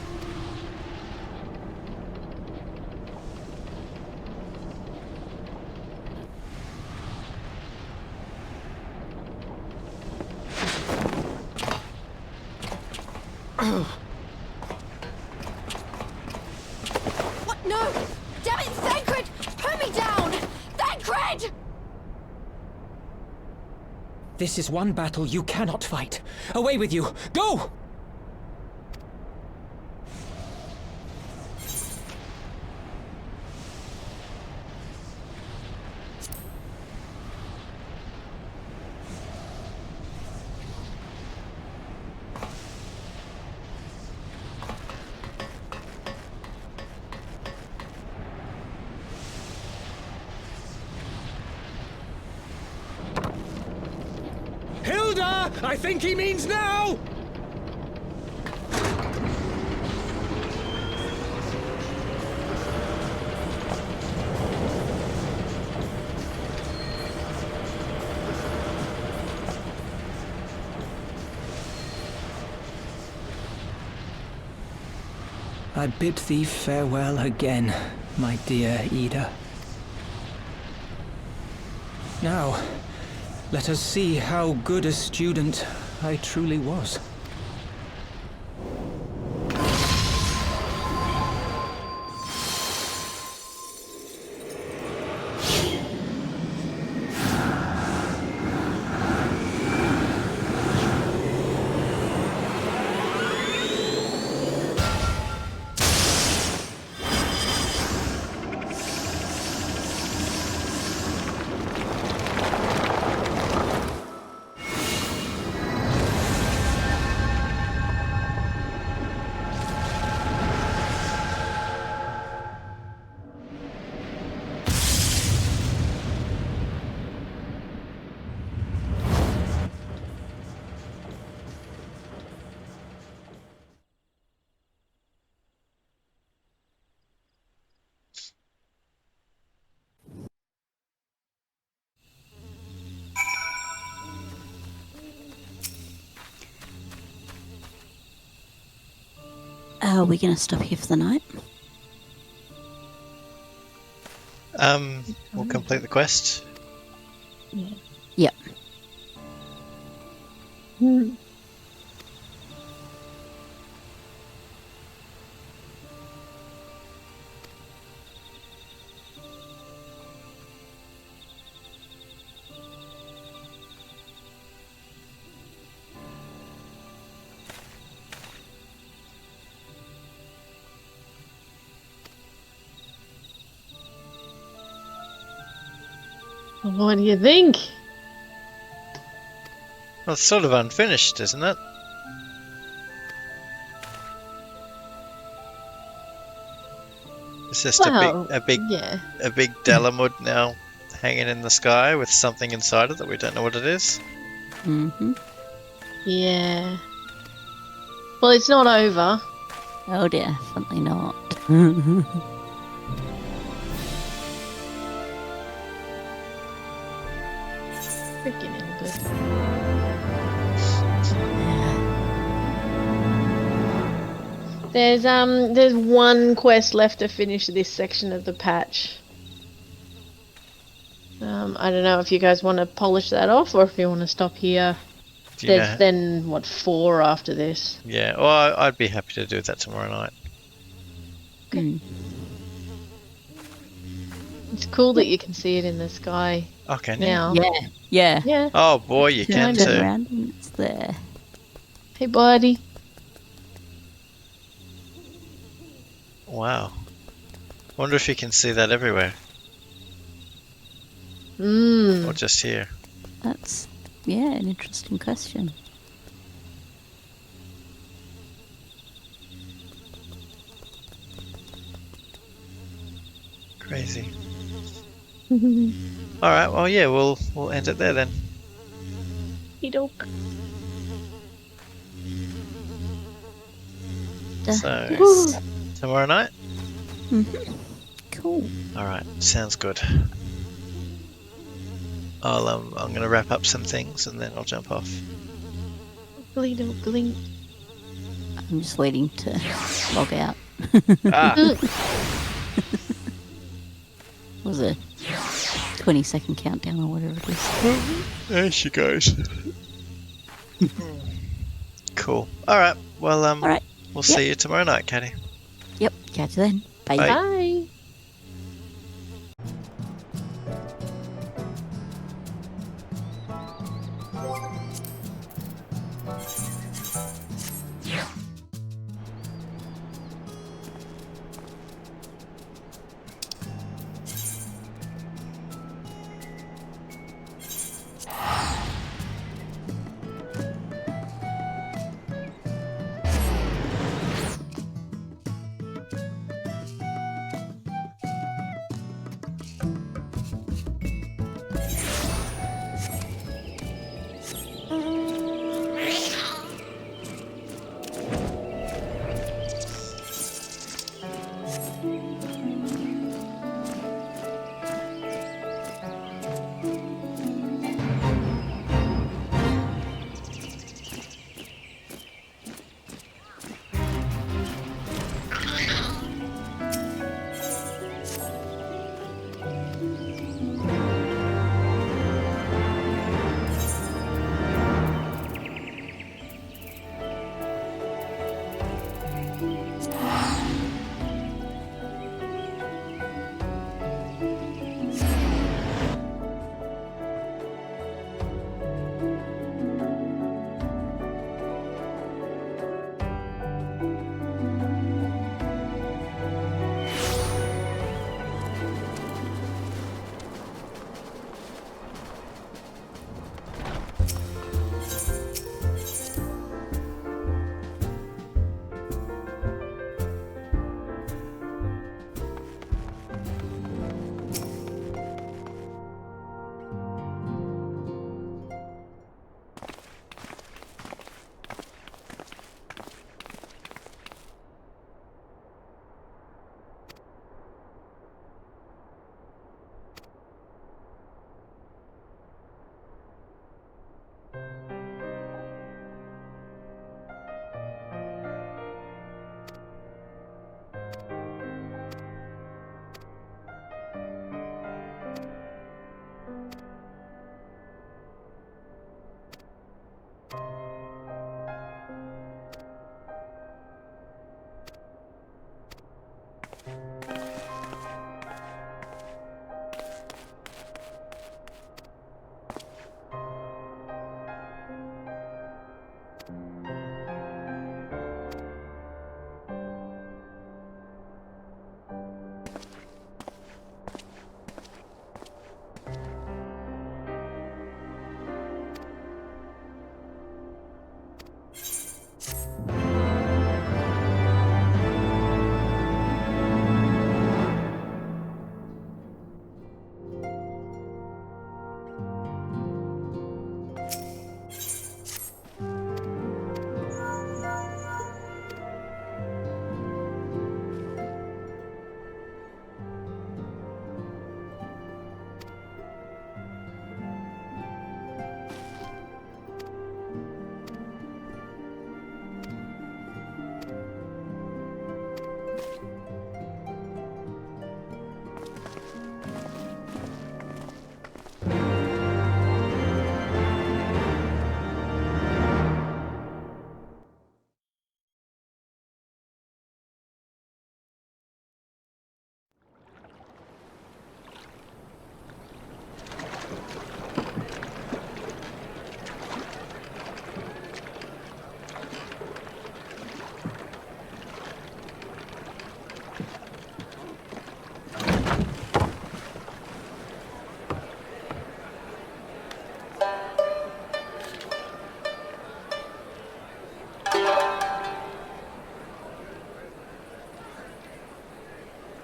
What? No! Damn it, Thancred! Put me down! Thancred! This is one battle you cannot fight. Away with you! Go! Hilda! I think he means now! I bid thee farewell again, my dear Ida. Now, let us see how good a student I truly was. Are we going to stop here for the night? We'll complete the quest. Yep. What do you think? Well, it's sort of unfinished, isn't it? It's just a big Delamud now hanging in the sky with something inside it that we don't know what it is. Mm-hmm. Yeah. Well, it's not over. Oh, definitely not. Freaking Elbert. There's one quest left to finish this section of the patch. I don't know if you guys want to polish that off or if you want to stop here. There's then, what, 4 after this? Yeah, well, I'd be happy to do that tomorrow night. Mm. It's cool that you can see it in the sky. Okay, now. Yeah. Oh boy, you can too. Turn around and it's there. Hey, buddy. Wow. Wonder if you can see that everywhere. Or just here. That's, an interesting question. Crazy. All right. Well, yeah, we'll end it there then. Doke. So tomorrow night. Cool. All right. Sounds good. I'm gonna wrap up some things and then I'll jump off. Glink. I'm just waiting to log out. Was a 20-second countdown or whatever it is. There she goes. Cool. All right. Well, All right. We'll see you tomorrow night, Caddy. Yep. Catch you then. Bye. Bye.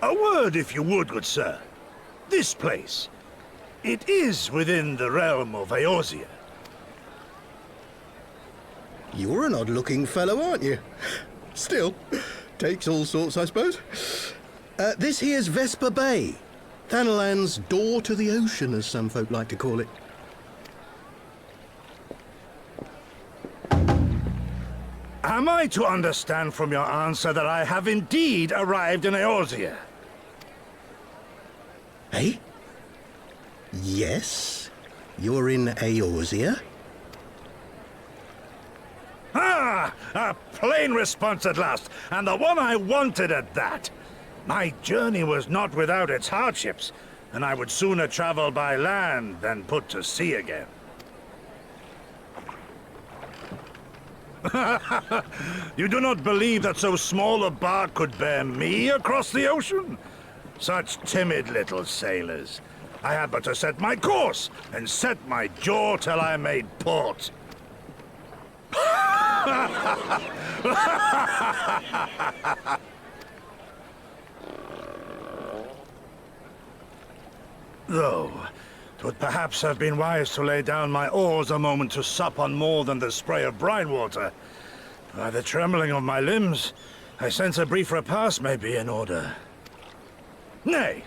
A word, if you would, good sir. This place. It is within the realm of Eorzea. You're an odd-looking fellow, aren't you? Still, takes all sorts, I suppose. This here's Vesper Bay. Thanalan's door to the ocean, as some folk like to call it. Am I to understand from your answer that I have indeed arrived in Eorzea? Eh? Yes? You're in Eorzea? Ah! A plain response at last, and the one I wanted at that. My journey was not without its hardships, and I would sooner travel by land than put to sea again. You do not believe that so small a bark could bear me across the ocean? Such timid little sailors. I had but to set my course and set my jaw till I made port. Though, 'twould perhaps have been wise to lay down my oars a moment to sup on more than the spray of brine water. By the trembling of my limbs, I sense a brief repast may be in order. Nay,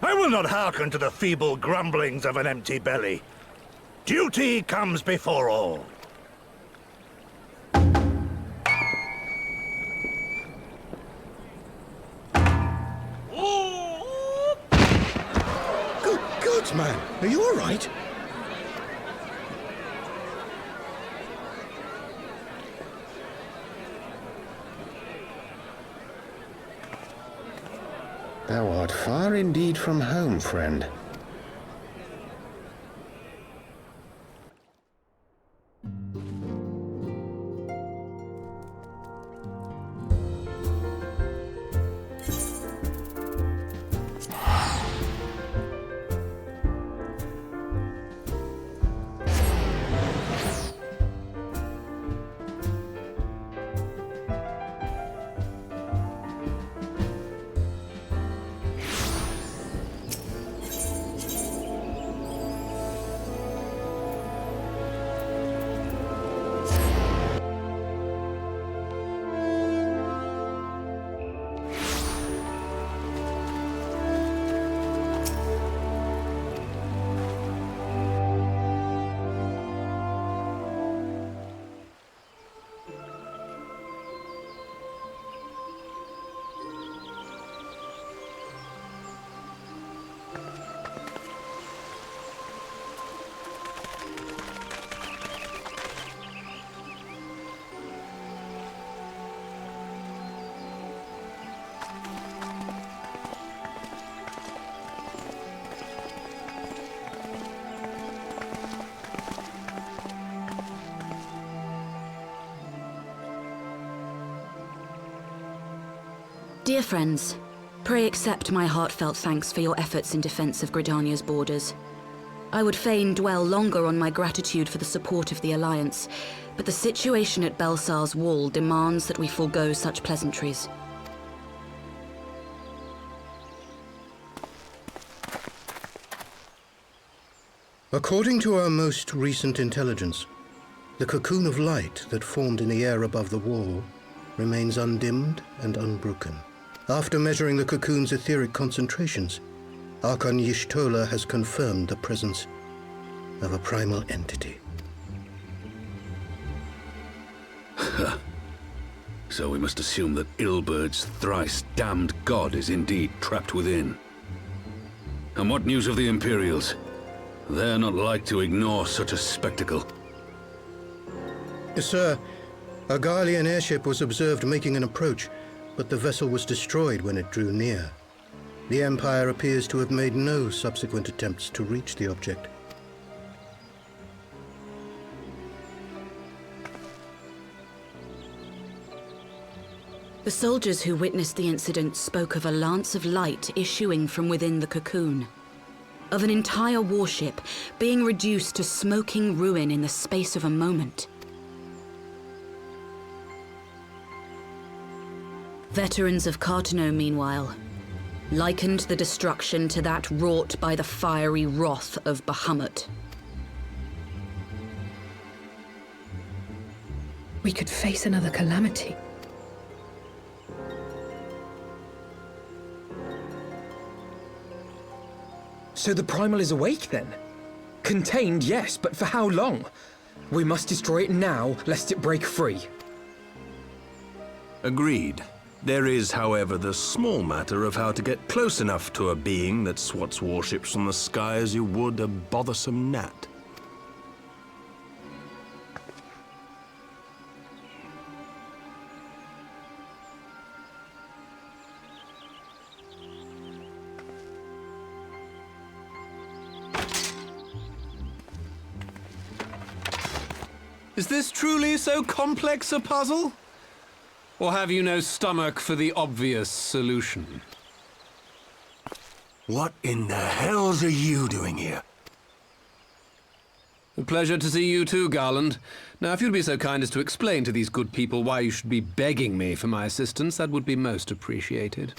I will not hearken to the feeble grumblings of an empty belly. Duty comes before all. Good God, man! Are you all right? Thou art far indeed from home, friend. Dear friends, pray accept my heartfelt thanks for your efforts in defense of Gridania's borders. I would fain dwell longer on my gratitude for the support of the Alliance, but the situation at Belsar's Wall demands that we forego such pleasantries. According to our most recent intelligence, the cocoon of light that formed in the air above the wall remains undimmed and unbroken. After measuring the cocoon's etheric concentrations, Archon Y'shtola has confirmed the presence of a primal entity. So we must assume that Ilbert's thrice damned god is indeed trapped within. And what news of the Imperials? They're not like to ignore such a spectacle. Sir, a Garlean airship was observed making an approach, but the vessel was destroyed when it drew near. The Empire appears to have made no subsequent attempts to reach the object. The soldiers who witnessed the incident spoke of a lance of light issuing from within the cocoon, of an entire warship being reduced to smoking ruin in the space of a moment. Veterans of Cartano, meanwhile, likened the destruction to that wrought by the fiery wrath of Bahamut. We could face another calamity. So the Primal is awake then? Contained, yes, but for how long? We must destroy it now, lest it break free. Agreed. There is, however, the small matter of how to get close enough to a being that swats warships from the sky as you would a bothersome gnat. Is this truly so complex a puzzle? Or have you no stomach for the obvious solution? What in the hells are you doing here? A pleasure to see you too, Garland. Now, if you'd be so kind as to explain to these good people why you should be begging me for my assistance, that would be most appreciated.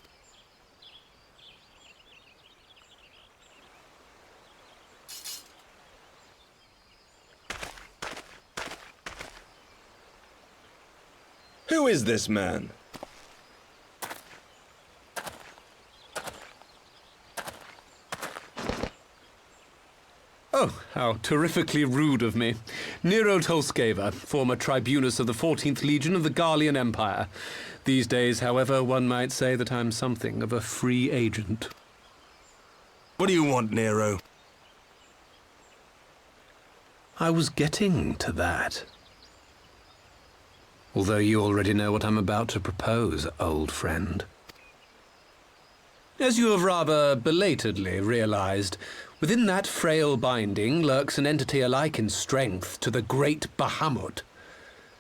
Who is this man? Oh, how terrifically rude of me. Nero Tolskeva, former tribunus of the 14th Legion of the Garlean Empire. These days, however, one might say that I'm something of a free agent. What do you want, Nero? I was getting to that. Although you already know what I'm about to propose, old friend. As you have rather belatedly realized, within that frail binding lurks an entity alike in strength to the great Bahamut,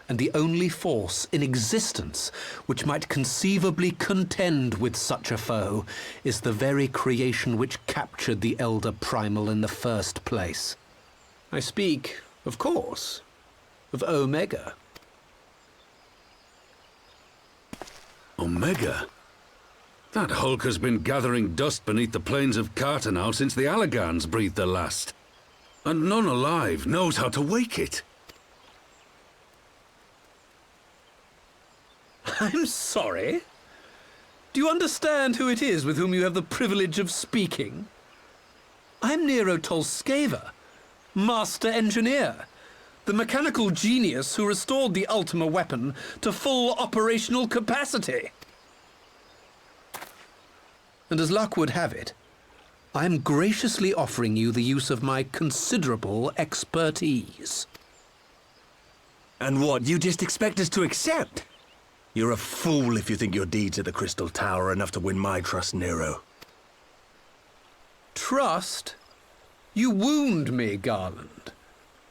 and the only force in existence which might conceivably contend with such a foe is the very creation which captured the Elder Primal in the first place. I speak, of course, of Omega. Omega? That hulk has been gathering dust beneath the plains of Cartanal since the Allegans breathed their last. And none alive knows how to wake it. I'm sorry? Do you understand who it is with whom you have the privilege of speaking? I'm Nero Tolskeva, Master Engineer, the mechanical genius who restored the Ultima weapon to full operational capacity. And as luck would have it, I am graciously offering you the use of my considerable expertise. And what, you just expect us to accept? You're a fool if you think your deeds at the Crystal Tower are enough to win my trust, Nero. Trust? You wound me, Garland.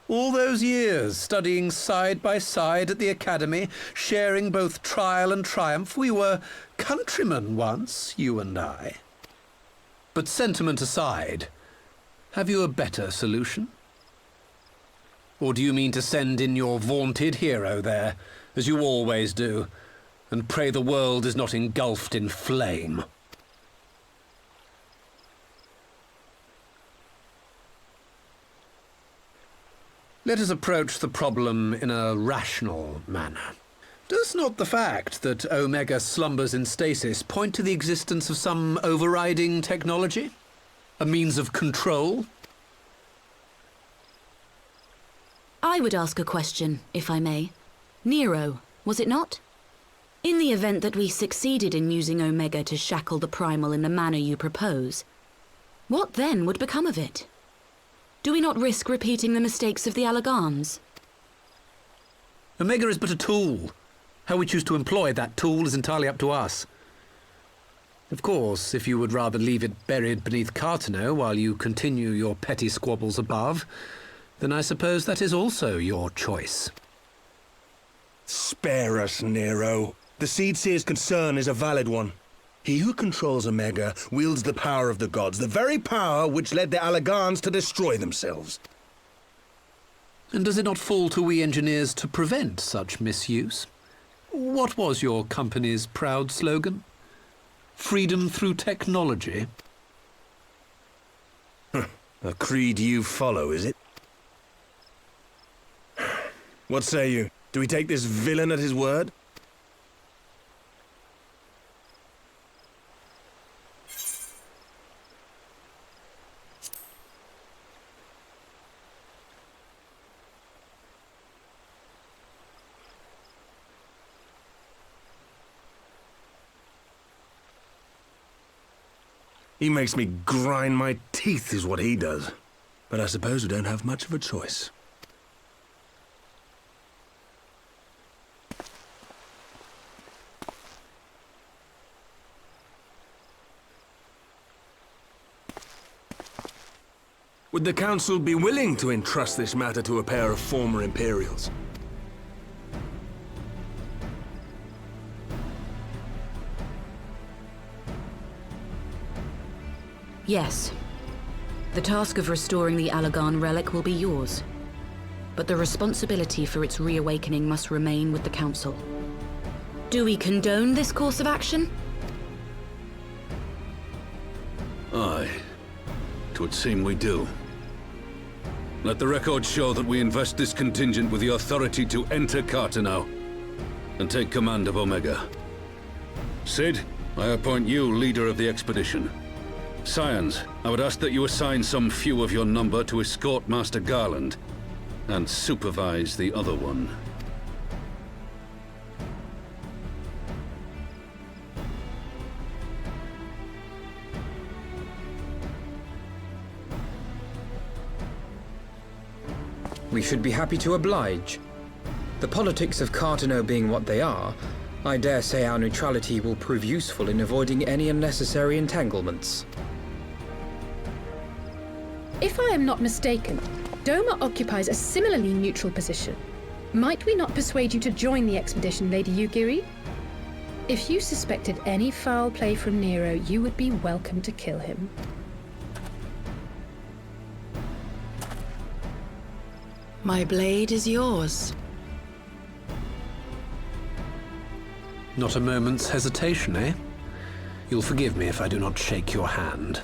All those years, studying side by side at the Academy, sharing both trial and triumph, we were countrymen once, you and I. But sentiment aside, have you a better solution? Or do you mean to send in your vaunted hero there, as you always do, and pray the world is not engulfed in flame? Let us approach the problem in a rational manner. Does not the fact that Omega slumbers in stasis point to the existence of some overriding technology? A means of control? I would ask a question, if I may. Nero, was it not? In the event that we succeeded in using Omega to shackle the Primal in the manner you propose, what then would become of it? Do we not risk repeating the mistakes of the Allegans? Omega is but a tool. How we choose to employ that tool is entirely up to us. Of course, if you would rather leave it buried beneath Cartano while you continue your petty squabbles above, then I suppose that is also your choice. Spare us, Nero. The Seedseer's concern is a valid one. He who controls Omega wields the power of the gods, the very power which led the Allegans to destroy themselves. And does it not fall to we engineers to prevent such misuse? What was your company's proud slogan? Freedom through technology? A creed you follow, is it? What say you? Do we take this villain at his word? He makes me grind my teeth, is what he does. But I suppose we don't have much of a choice. Would the Council be willing to entrust this matter to a pair of former Imperials? Yes. The task of restoring the Allagan relic will be yours. But the responsibility for its reawakening must remain with the Council. Do we condone this course of action? Aye. 'Twould seem we do. Let the record show that we invest this contingent with the authority to enter Carteneau and take command of Omega. Cid, I appoint you leader of the expedition. Scions, I would ask that you assign some few of your number to escort Master Garland and supervise the other one. We should be happy to oblige. The politics of Carteneau being what they are, I dare say our neutrality will prove useful in avoiding any unnecessary entanglements. If I am not mistaken, Doma occupies a similarly neutral position. Might we not persuade you to join the expedition, Lady Yugiri? If you suspected any foul play from Nero, you would be welcome to kill him. My blade is yours. Not a moment's hesitation, eh? You'll forgive me if I do not shake your hand.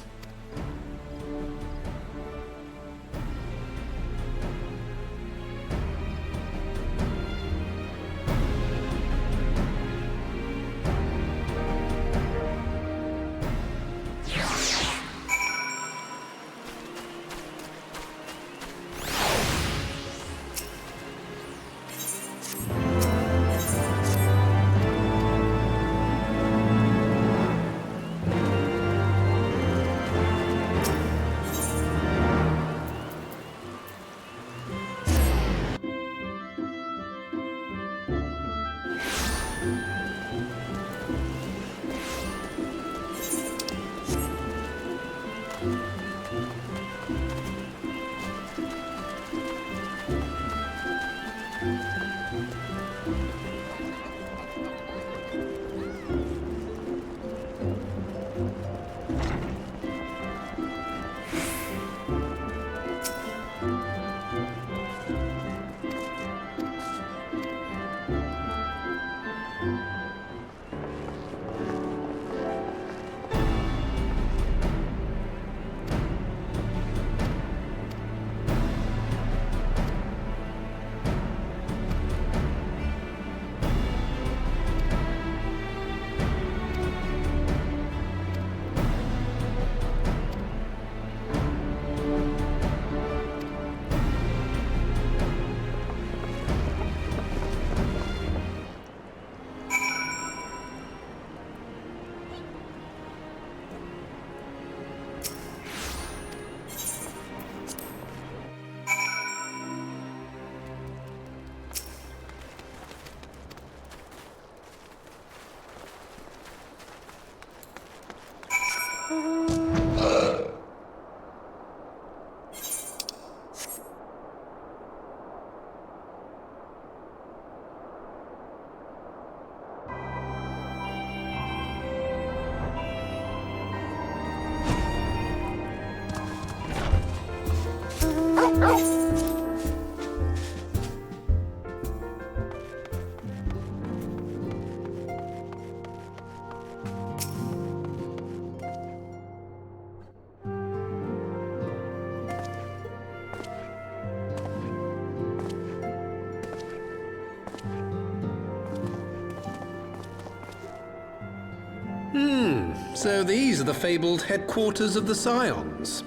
So these are the fabled headquarters of the Scions.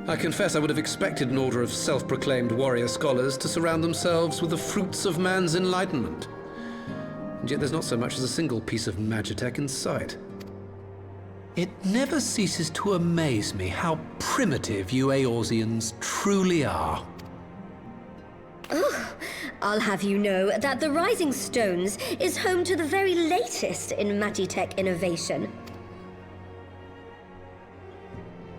I confess I would have expected an order of self-proclaimed warrior scholars to surround themselves with the fruits of man's enlightenment. And yet there's not so much as a single piece of magitech in sight. It never ceases to amaze me how primitive you Eorzeans truly are. Oh, I'll have you know that the Rising Stones is home to the very latest in magitech innovation.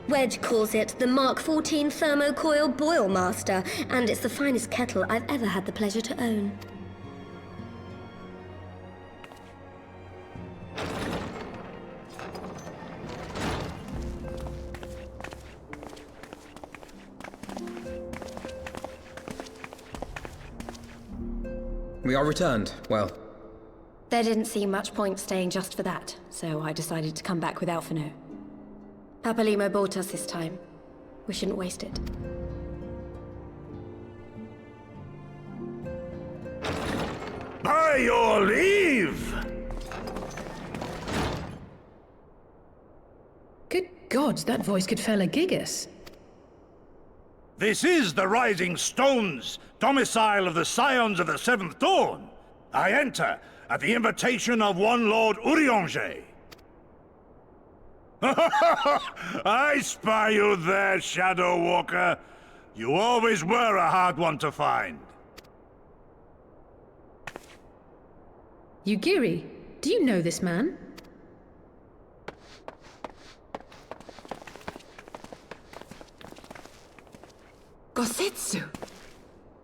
Wedge calls it the Mark 14 Thermocoil Boil Master, and it's the finest kettle I've ever had the pleasure to own. We are returned. Well, There didn't seem much point staying just for that, so I decided to come back with Alphino. Papalimo bought us this time. We shouldn't waste it. By your leave! Good God, that voice could fell a gigas. This is the Rising Stones, domicile of the Scions of the Seventh Dawn. I enter at the invitation of one Lord Urianger. I spy you there, Shadow Walker. You always were a hard one to find. Yugiri, do you know this man? Gosetsu,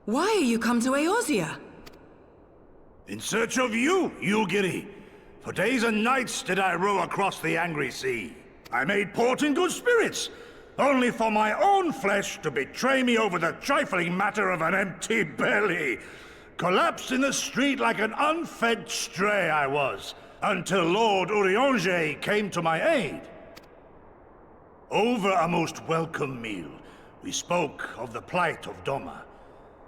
why are you come to Eorzea? In search of you, Yugiri. For days and nights did I row across the angry sea. I made port in good spirits, only for my own flesh to betray me over the trifling matter of an empty belly. Collapsed in the street like an unfed stray I was, until Lord Urianger came to my aid. Over a most welcome meal, we spoke of the plight of Doma,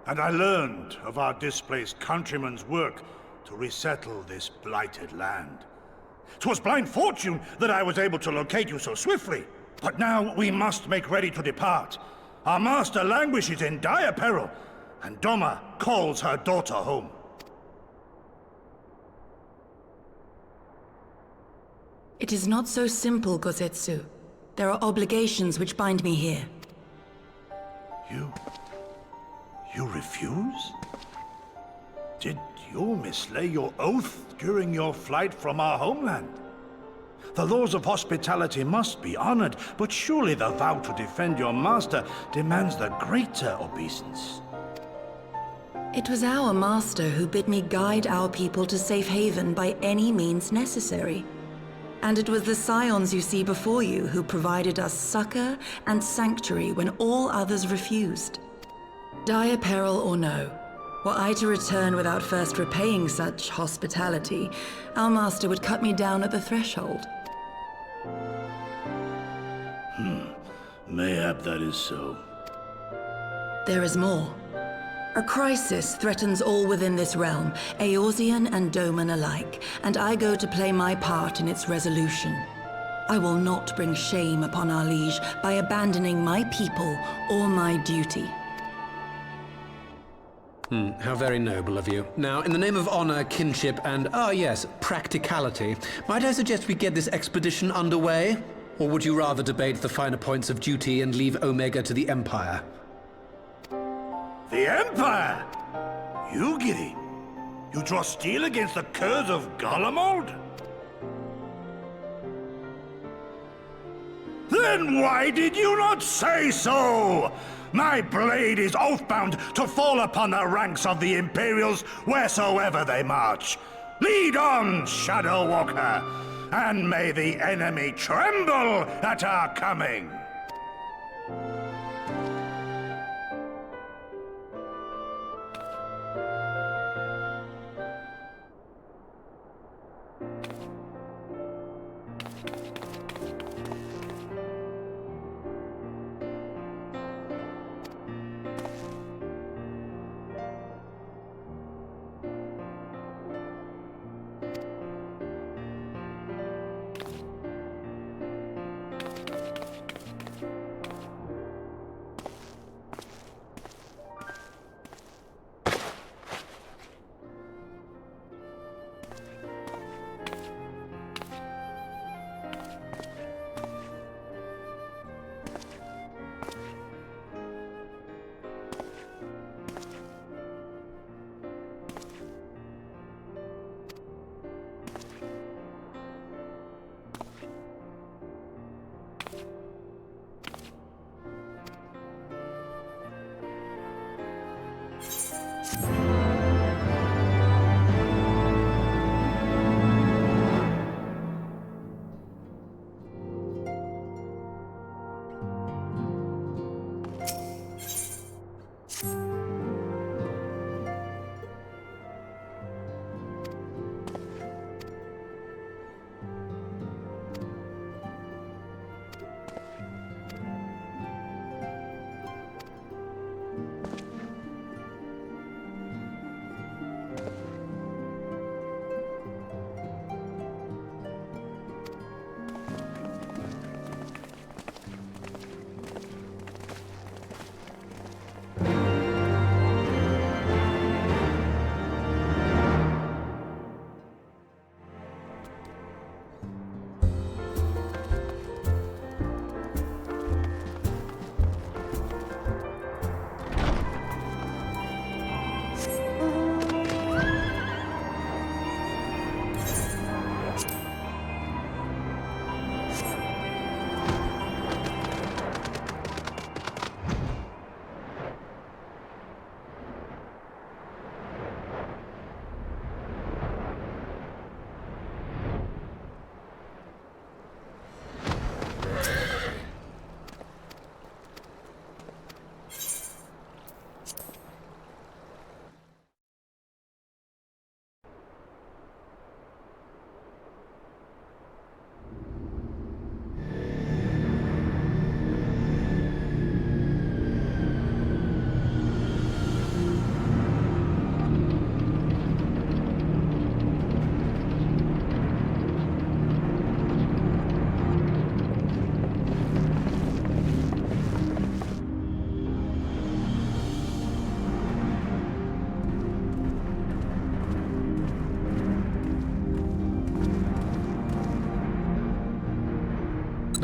and I learned of our displaced countrymen's work to resettle this blighted land. 'Twas blind fortune that I was able to locate you so swiftly, but now we must make ready to depart. Our master languishes in dire peril, and Doma calls her daughter home. It is not so simple, Gosetsu. There are obligations which bind me here. You refuse? Did you mislay your oath during your flight from our homeland? The laws of hospitality must be honored, but surely the vow to defend your master demands the greater obeisance. It was our master who bid me guide our people to safe haven by any means necessary. And it was the Scions you see before you who provided us succor and sanctuary when all others refused. Dire peril or no, were I to return without first repaying such hospitality, our master would cut me down at the threshold. Mayhap that is so. There is more. A crisis threatens all within this realm, Eorzean and Doman alike, and I go to play my part in its resolution. I will not bring shame upon our liege by abandoning my people or my duty. How very noble of you. Now, in the name of honor, kinship, and, yes, practicality, might I suggest we get this expedition underway? Or would you rather debate the finer points of duty and leave Omega to the Empire? The Empire? Yugiri? You draw steel against the curse of Garlemald? Then why did you not say so? My blade is oath-bound to fall upon the ranks of the Imperials wheresoever they march. Lead on, Shadow Walker, and may the enemy tremble at our coming.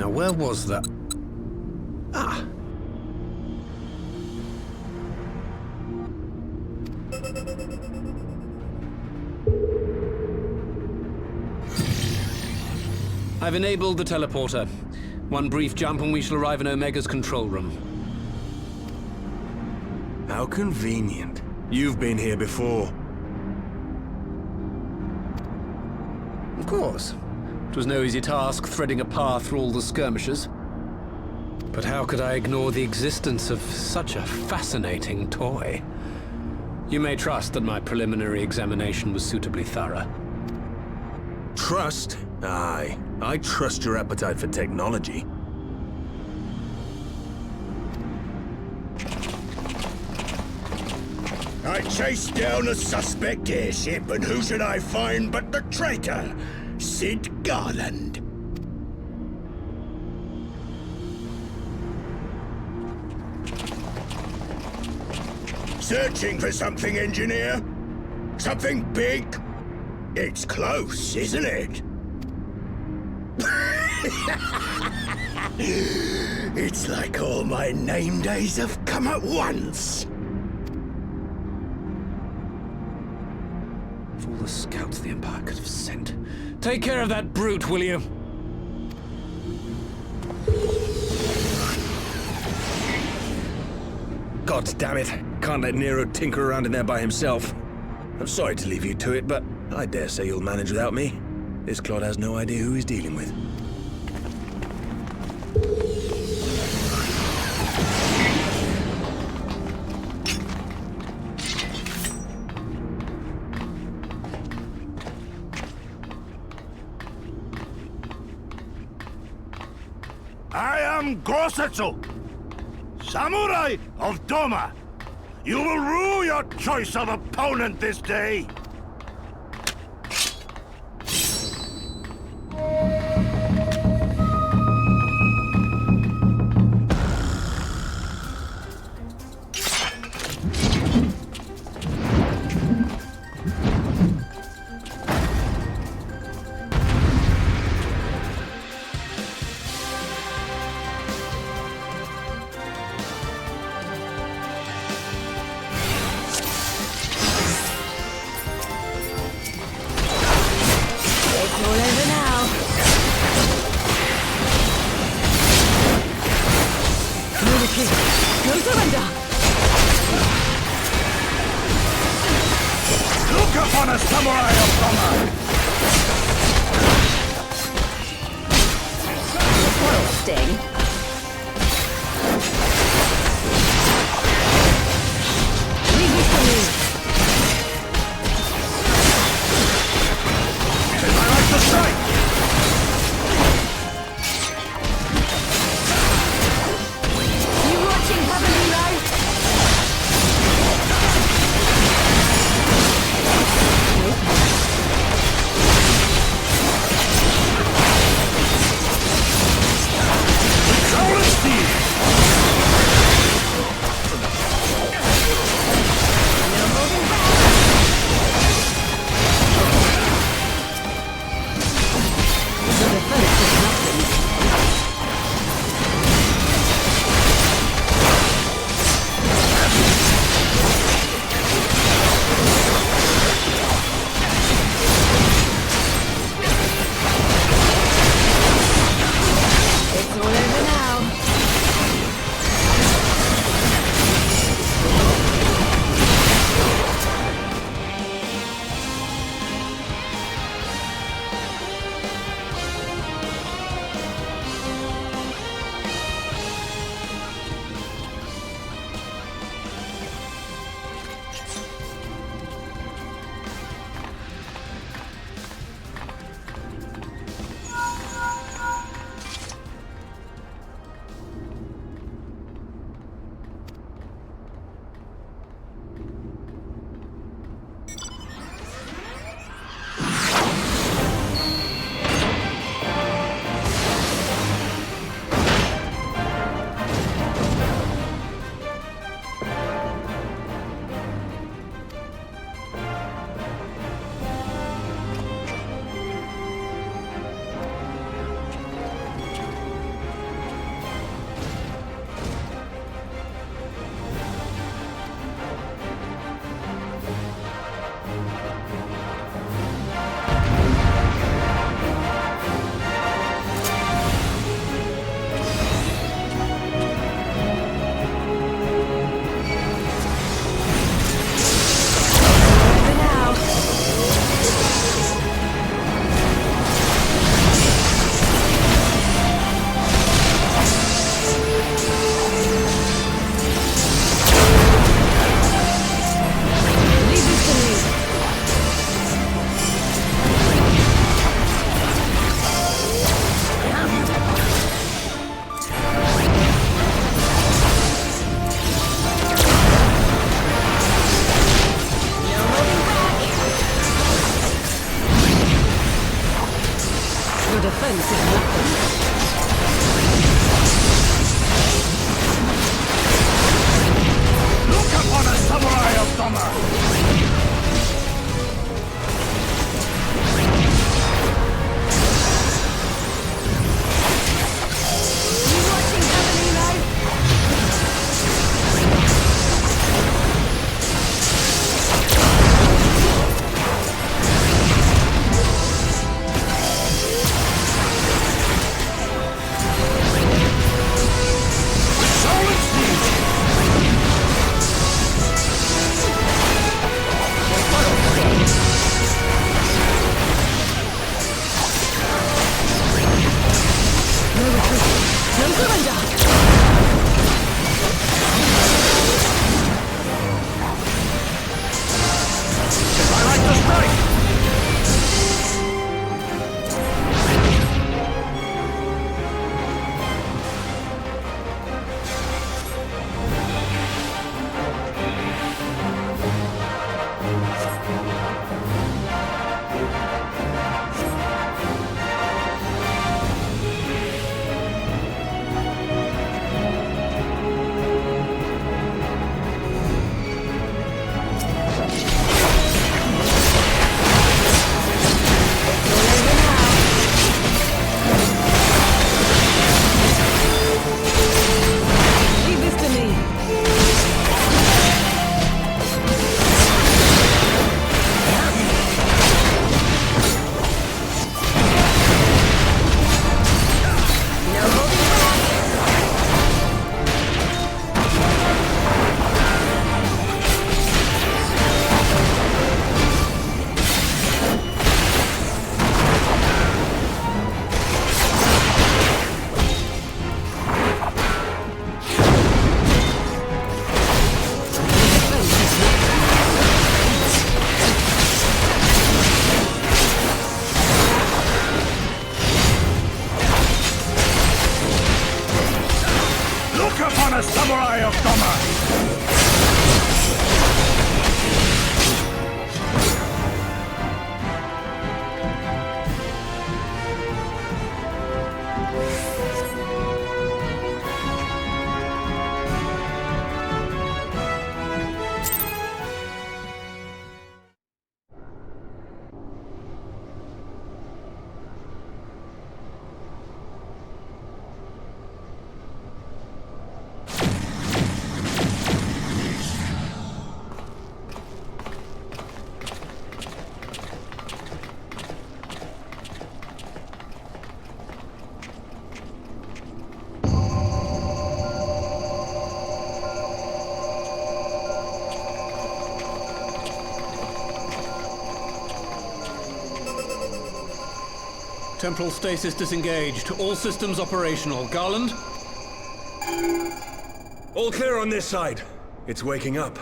Now, where was that? Ah! I've enabled the teleporter. One brief jump and we shall arrive in Omega's control room. How convenient. You've been here before. Of course. It was no easy task threading a path through all the skirmishers. But how could I ignore the existence of such a fascinating toy? You may trust that my preliminary examination was suitably thorough. Trust? Aye. I trust your appetite for technology. I chased down a suspect airship, and who should I find but the traitor, Sid Garland. Searching for something, engineer? Something big? It's close, isn't it? It's like all my name days have come at once. Of all the scouts the Empire could have sent. Take care of that brute, will you? God damn it. Can't let Nero tinker around in there by himself. I'm sorry to leave you to it, but I dare say you'll manage without me. This clod has no idea who he's dealing with. I am Gosetsu, Samurai of Doma. You will rue your choice of opponent this day. defense is nothing. Look upon a samurai of Doma! A samurai of Doma! Temporal stasis disengaged. All systems operational. Garland? All clear on this side. It's waking up.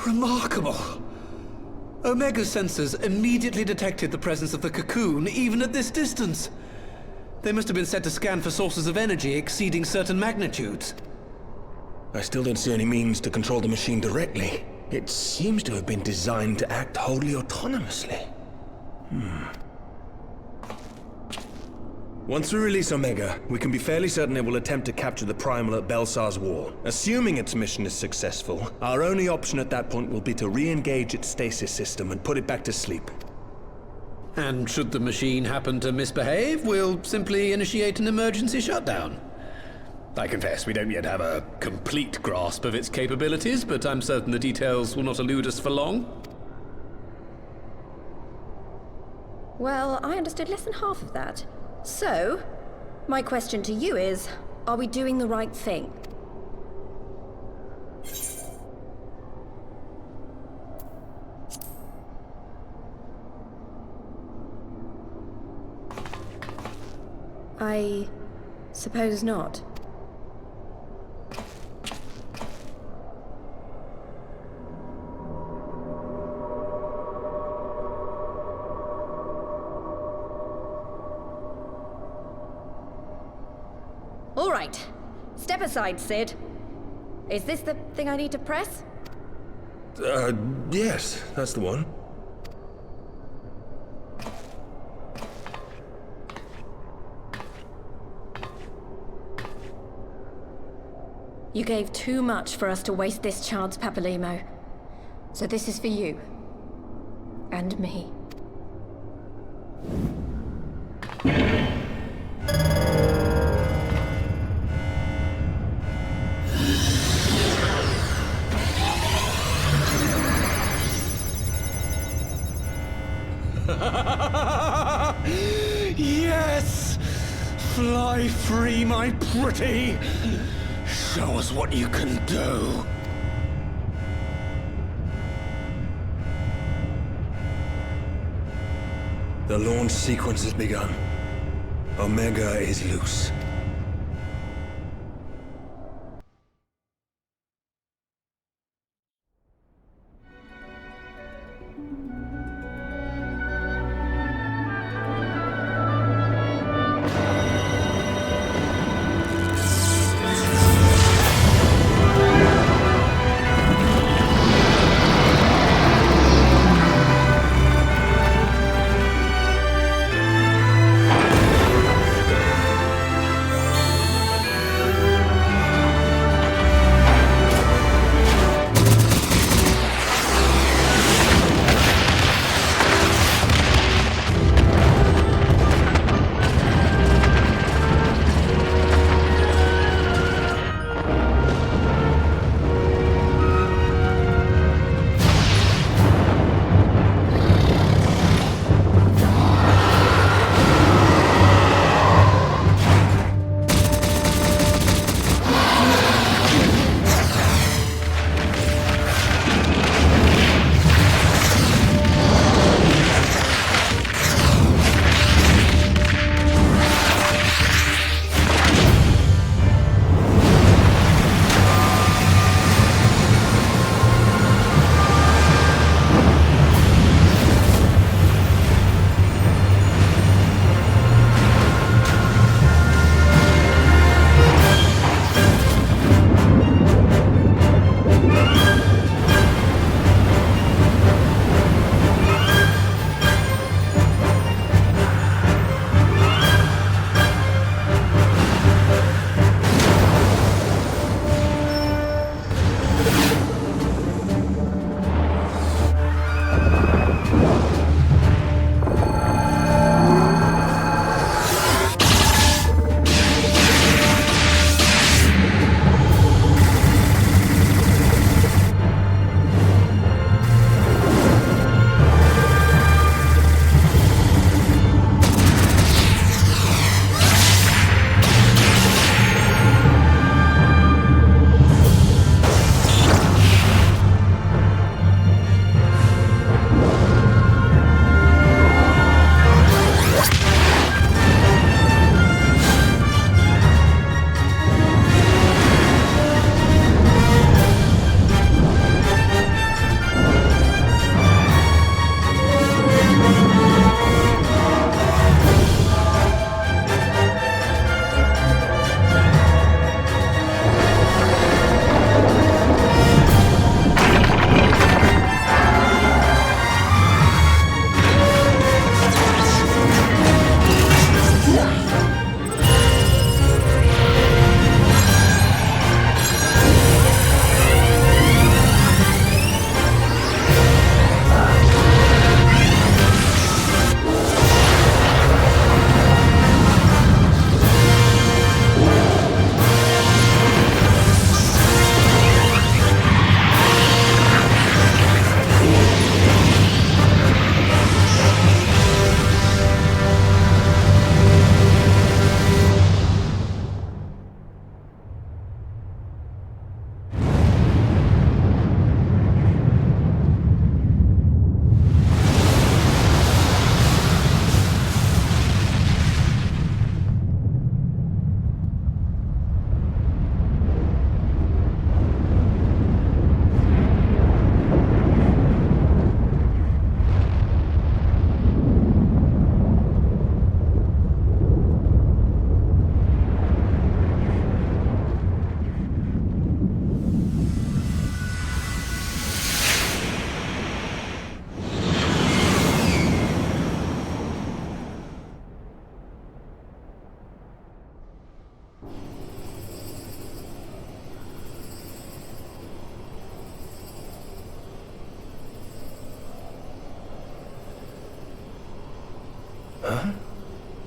Remarkable. Omega sensors immediately detected the presence of the cocoon, even at this distance. They must have been set to scan for sources of energy exceeding certain magnitudes. I still don't see any means to control the machine directly. It seems to have been designed to act wholly autonomously. Once we release Omega, we can be fairly certain it will attempt to capture the Primal at Belsar's Wall. Assuming its mission is successful, our only option at that point will be to re-engage its stasis system and put it back to sleep. And should the machine happen to misbehave, we'll simply initiate an emergency shutdown. I confess we don't yet have a complete grasp of its capabilities, but I'm certain the details will not elude us for long. Well, I understood less than half of that. So, my question to you is, are we doing the right thing? I suppose not. right. Step aside, Sid. Is this the thing I need to press? Yes, that's the one. You gave too much for us to waste this chance, Papalimo. So this is for you. And me. Yes! Fly free, my pretty! Show us what you can do. The launch sequence has begun. Omega is loose.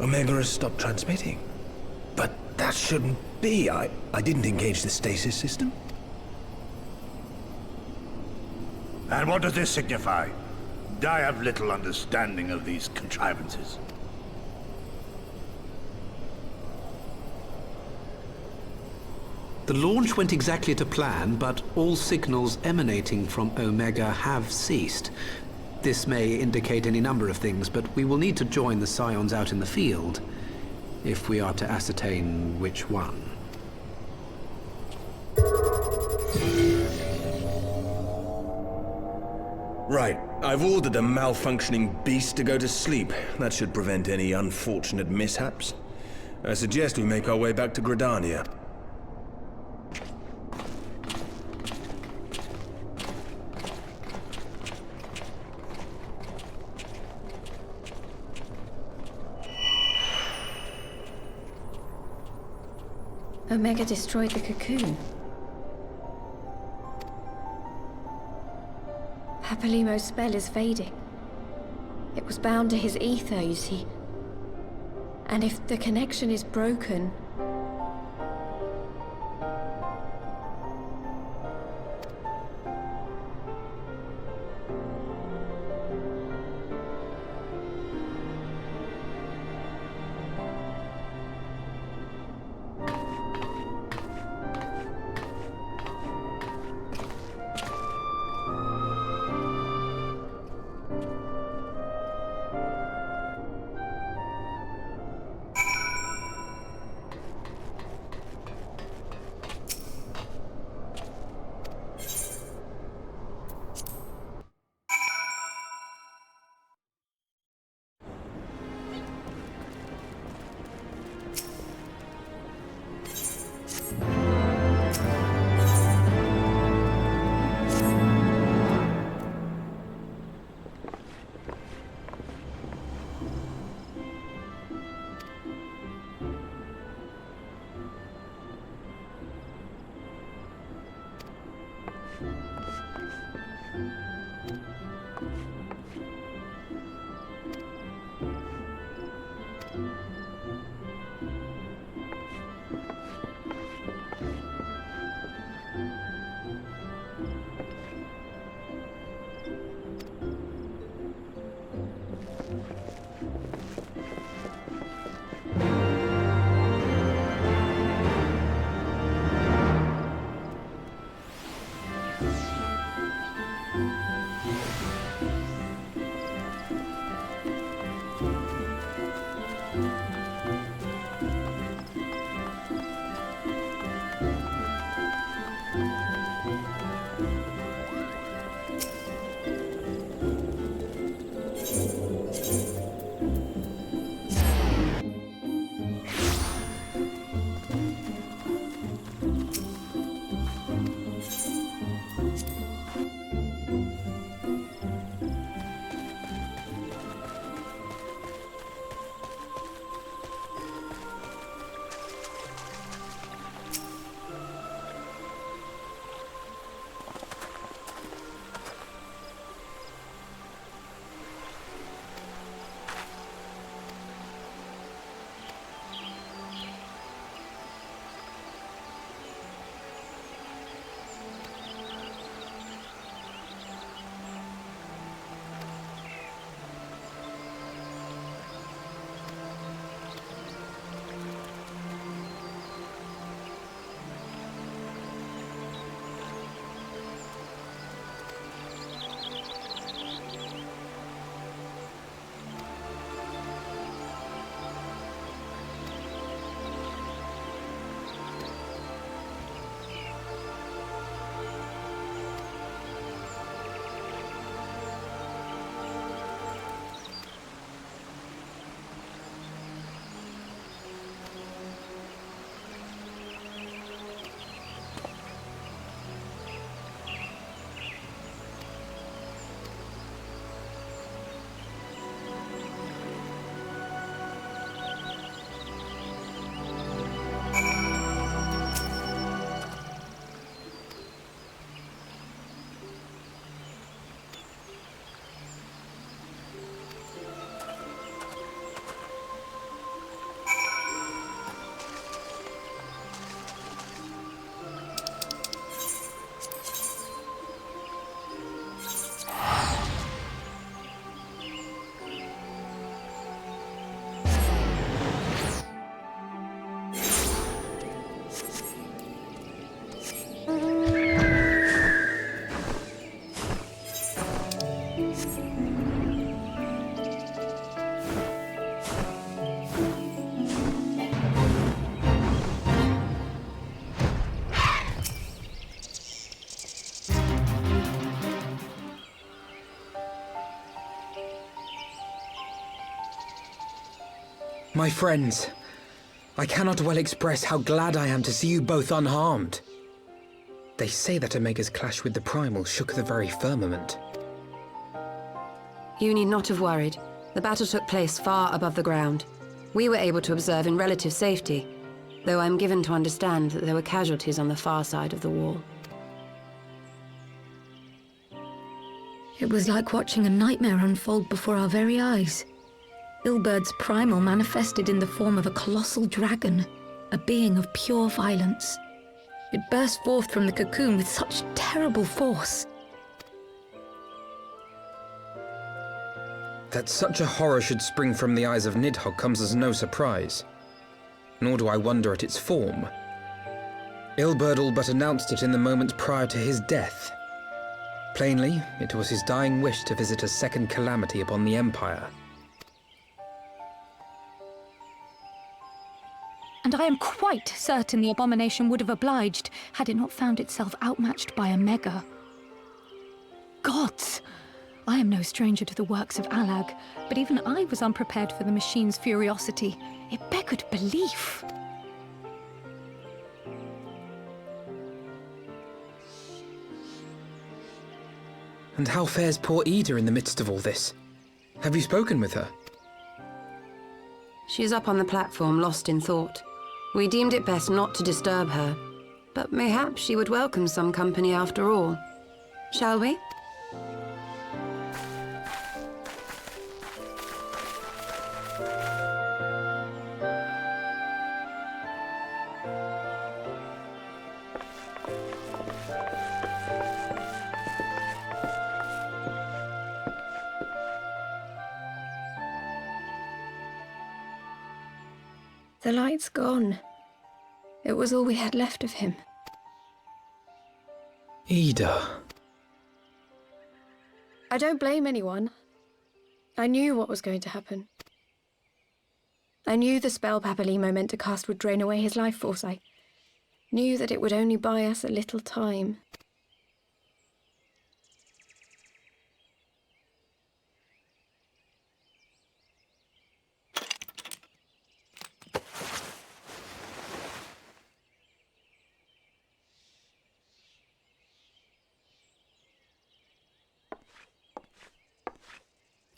Omega has stopped transmitting. But that shouldn't be. I didn't engage the stasis system. And what does this signify? I have little understanding of these contrivances. The launch went exactly to plan, but all signals emanating from Omega have ceased. This may indicate any number of things, but we will need to join the Scions out in the field if we are to ascertain which one. Right. I've ordered a malfunctioning beast to go to sleep. That should prevent any unfortunate mishaps. I suggest we make our way back to Gridania. Omega destroyed the cocoon. Papalimo's spell is fading. It was bound to his ether, you see. And if the connection is broken... My friends, I cannot well express how glad I am to see you both unharmed. They say that Omega's clash with the Primal shook the very firmament. You need not have worried. The battle took place far above the ground. We were able to observe in relative safety, though I'm given to understand that there were casualties on the far side of the wall. It was like watching a nightmare unfold before our very eyes. Ilberd's primal manifested in the form of a colossal dragon, a being of pure violence. It burst forth from the cocoon with such terrible force. That such a horror should spring from the eyes of Nidhogg comes as no surprise. Nor do I wonder at its form. Ilberd all but announced it in the moments prior to his death. Plainly, it was his dying wish to visit a second calamity upon the Empire. And I am quite certain the abomination would have obliged had it not found itself outmatched by Omega. Gods! I am no stranger to the works of Alag, but even I was unprepared for the machine's furiosity. It beggared belief. And how fares poor Ida in the midst of all this? Have you spoken with her? She is up on the platform, lost in thought. We deemed it best not to disturb her, but mayhap she would welcome some company after all. Shall we? The light's gone. It was all we had left of him. Ida. I don't blame anyone. I knew what was going to happen. I knew the spell Papalimo meant to cast would drain away his life force. I knew that it would only buy us a little time.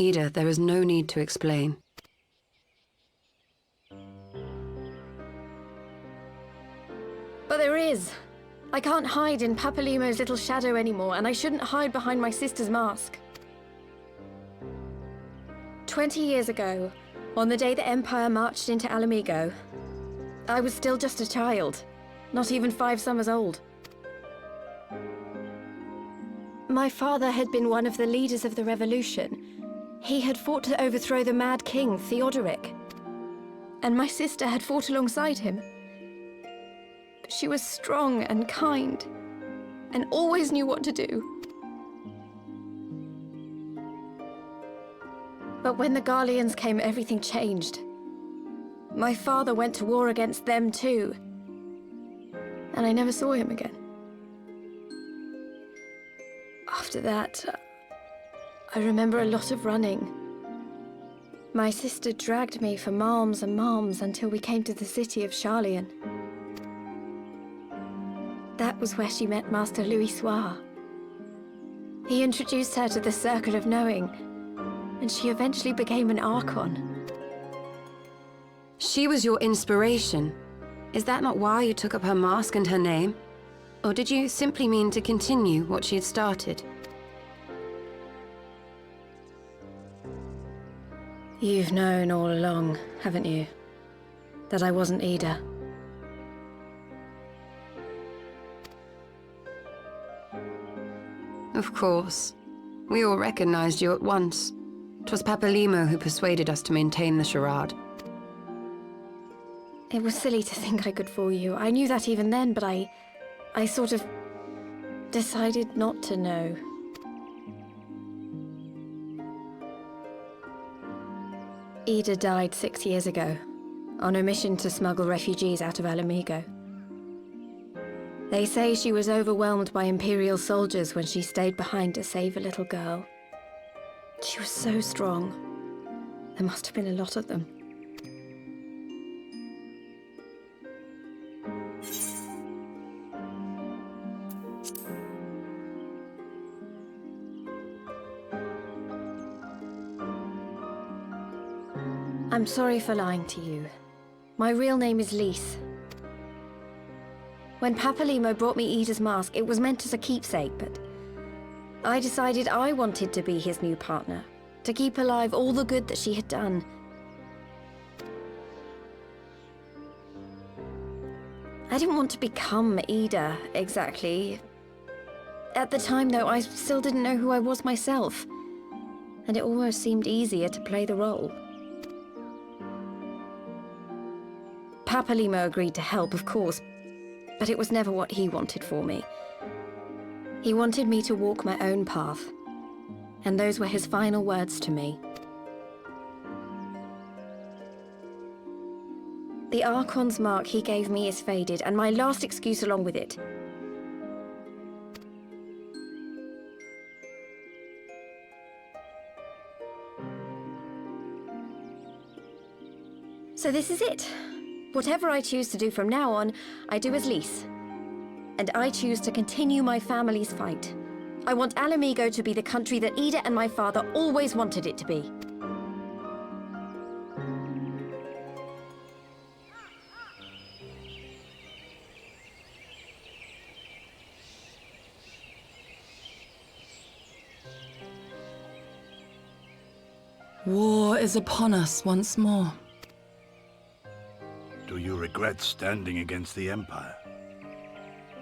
Ida, there is no need to explain. But there is. I can't hide in Papalimo's little shadow anymore, and I shouldn't hide behind my sister's mask. 20 years ago, on the day the Empire marched into Alamigo, I was still just a child, not even 5 summers old. My father had been one of the leaders of the revolution. He had fought to overthrow the Mad King, Theodoric. And my sister had fought alongside him. But she was strong and kind, and always knew what to do. But when the Garleans came, everything changed. My father went to war against them too. And I never saw him again. After that, I remember a lot of running. My sister dragged me for malms and malms until we came to the city of Charlian. That was where she met Master Louis Soir. He introduced her to the Circle of Knowing, and she eventually became an Archon. She was your inspiration. Is that not why you took up her mask and her name? Or did you simply mean to continue what she had started? You've known all along, haven't you? That I wasn't Ida. Of course. We all recognized you at once. 'Twas Papalimo who persuaded us to maintain the charade. It was silly to think I could fool you. I knew that even then, but I sort of decided not to know. Ida died 6 years ago, on a mission to smuggle refugees out of Alamigo. They say she was overwhelmed by Imperial soldiers when she stayed behind to save a little girl. She was so strong. There must have been a lot of them. I'm sorry for lying to you. My real name is Lise. When Papalimo brought me Ida's mask, it was meant as a keepsake, but I decided I wanted to be his new partner, to keep alive all the good that she had done. I didn't want to become Ida, exactly. At the time, though, I still didn't know who I was myself, and it almost seemed easier to play the role. Papalimo agreed to help, of course, but it was never what he wanted for me. He wanted me to walk my own path, and those were his final words to me. The Archon's mark he gave me is faded, and my last excuse along with it. So this is it. Whatever I choose to do from now on, I do as Lise. And I choose to continue my family's fight. I want Alamigo to be the country that Ida and my father always wanted it to be. War is upon us once more. Do you regret standing against the Empire?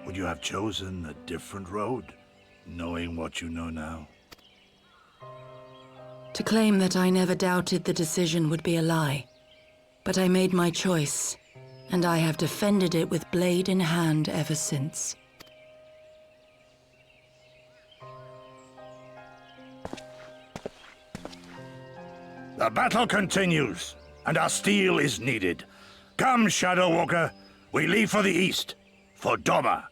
Would you have chosen a different road, knowing what you know now? To claim that I never doubted the decision would be a lie. But I made my choice, and I have defended it with blade in hand ever since. The battle continues, and our steel is needed. Come, Shadow Walker, we leave for the east, for Doma.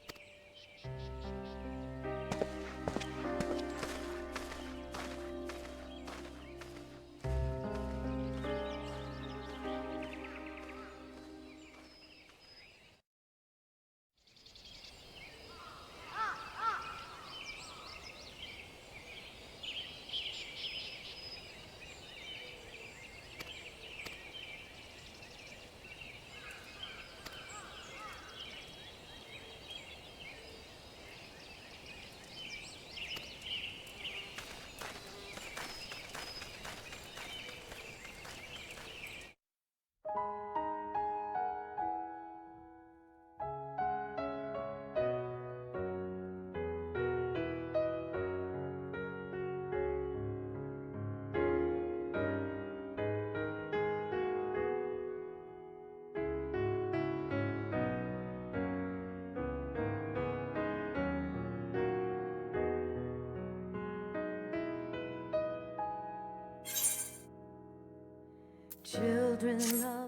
Children love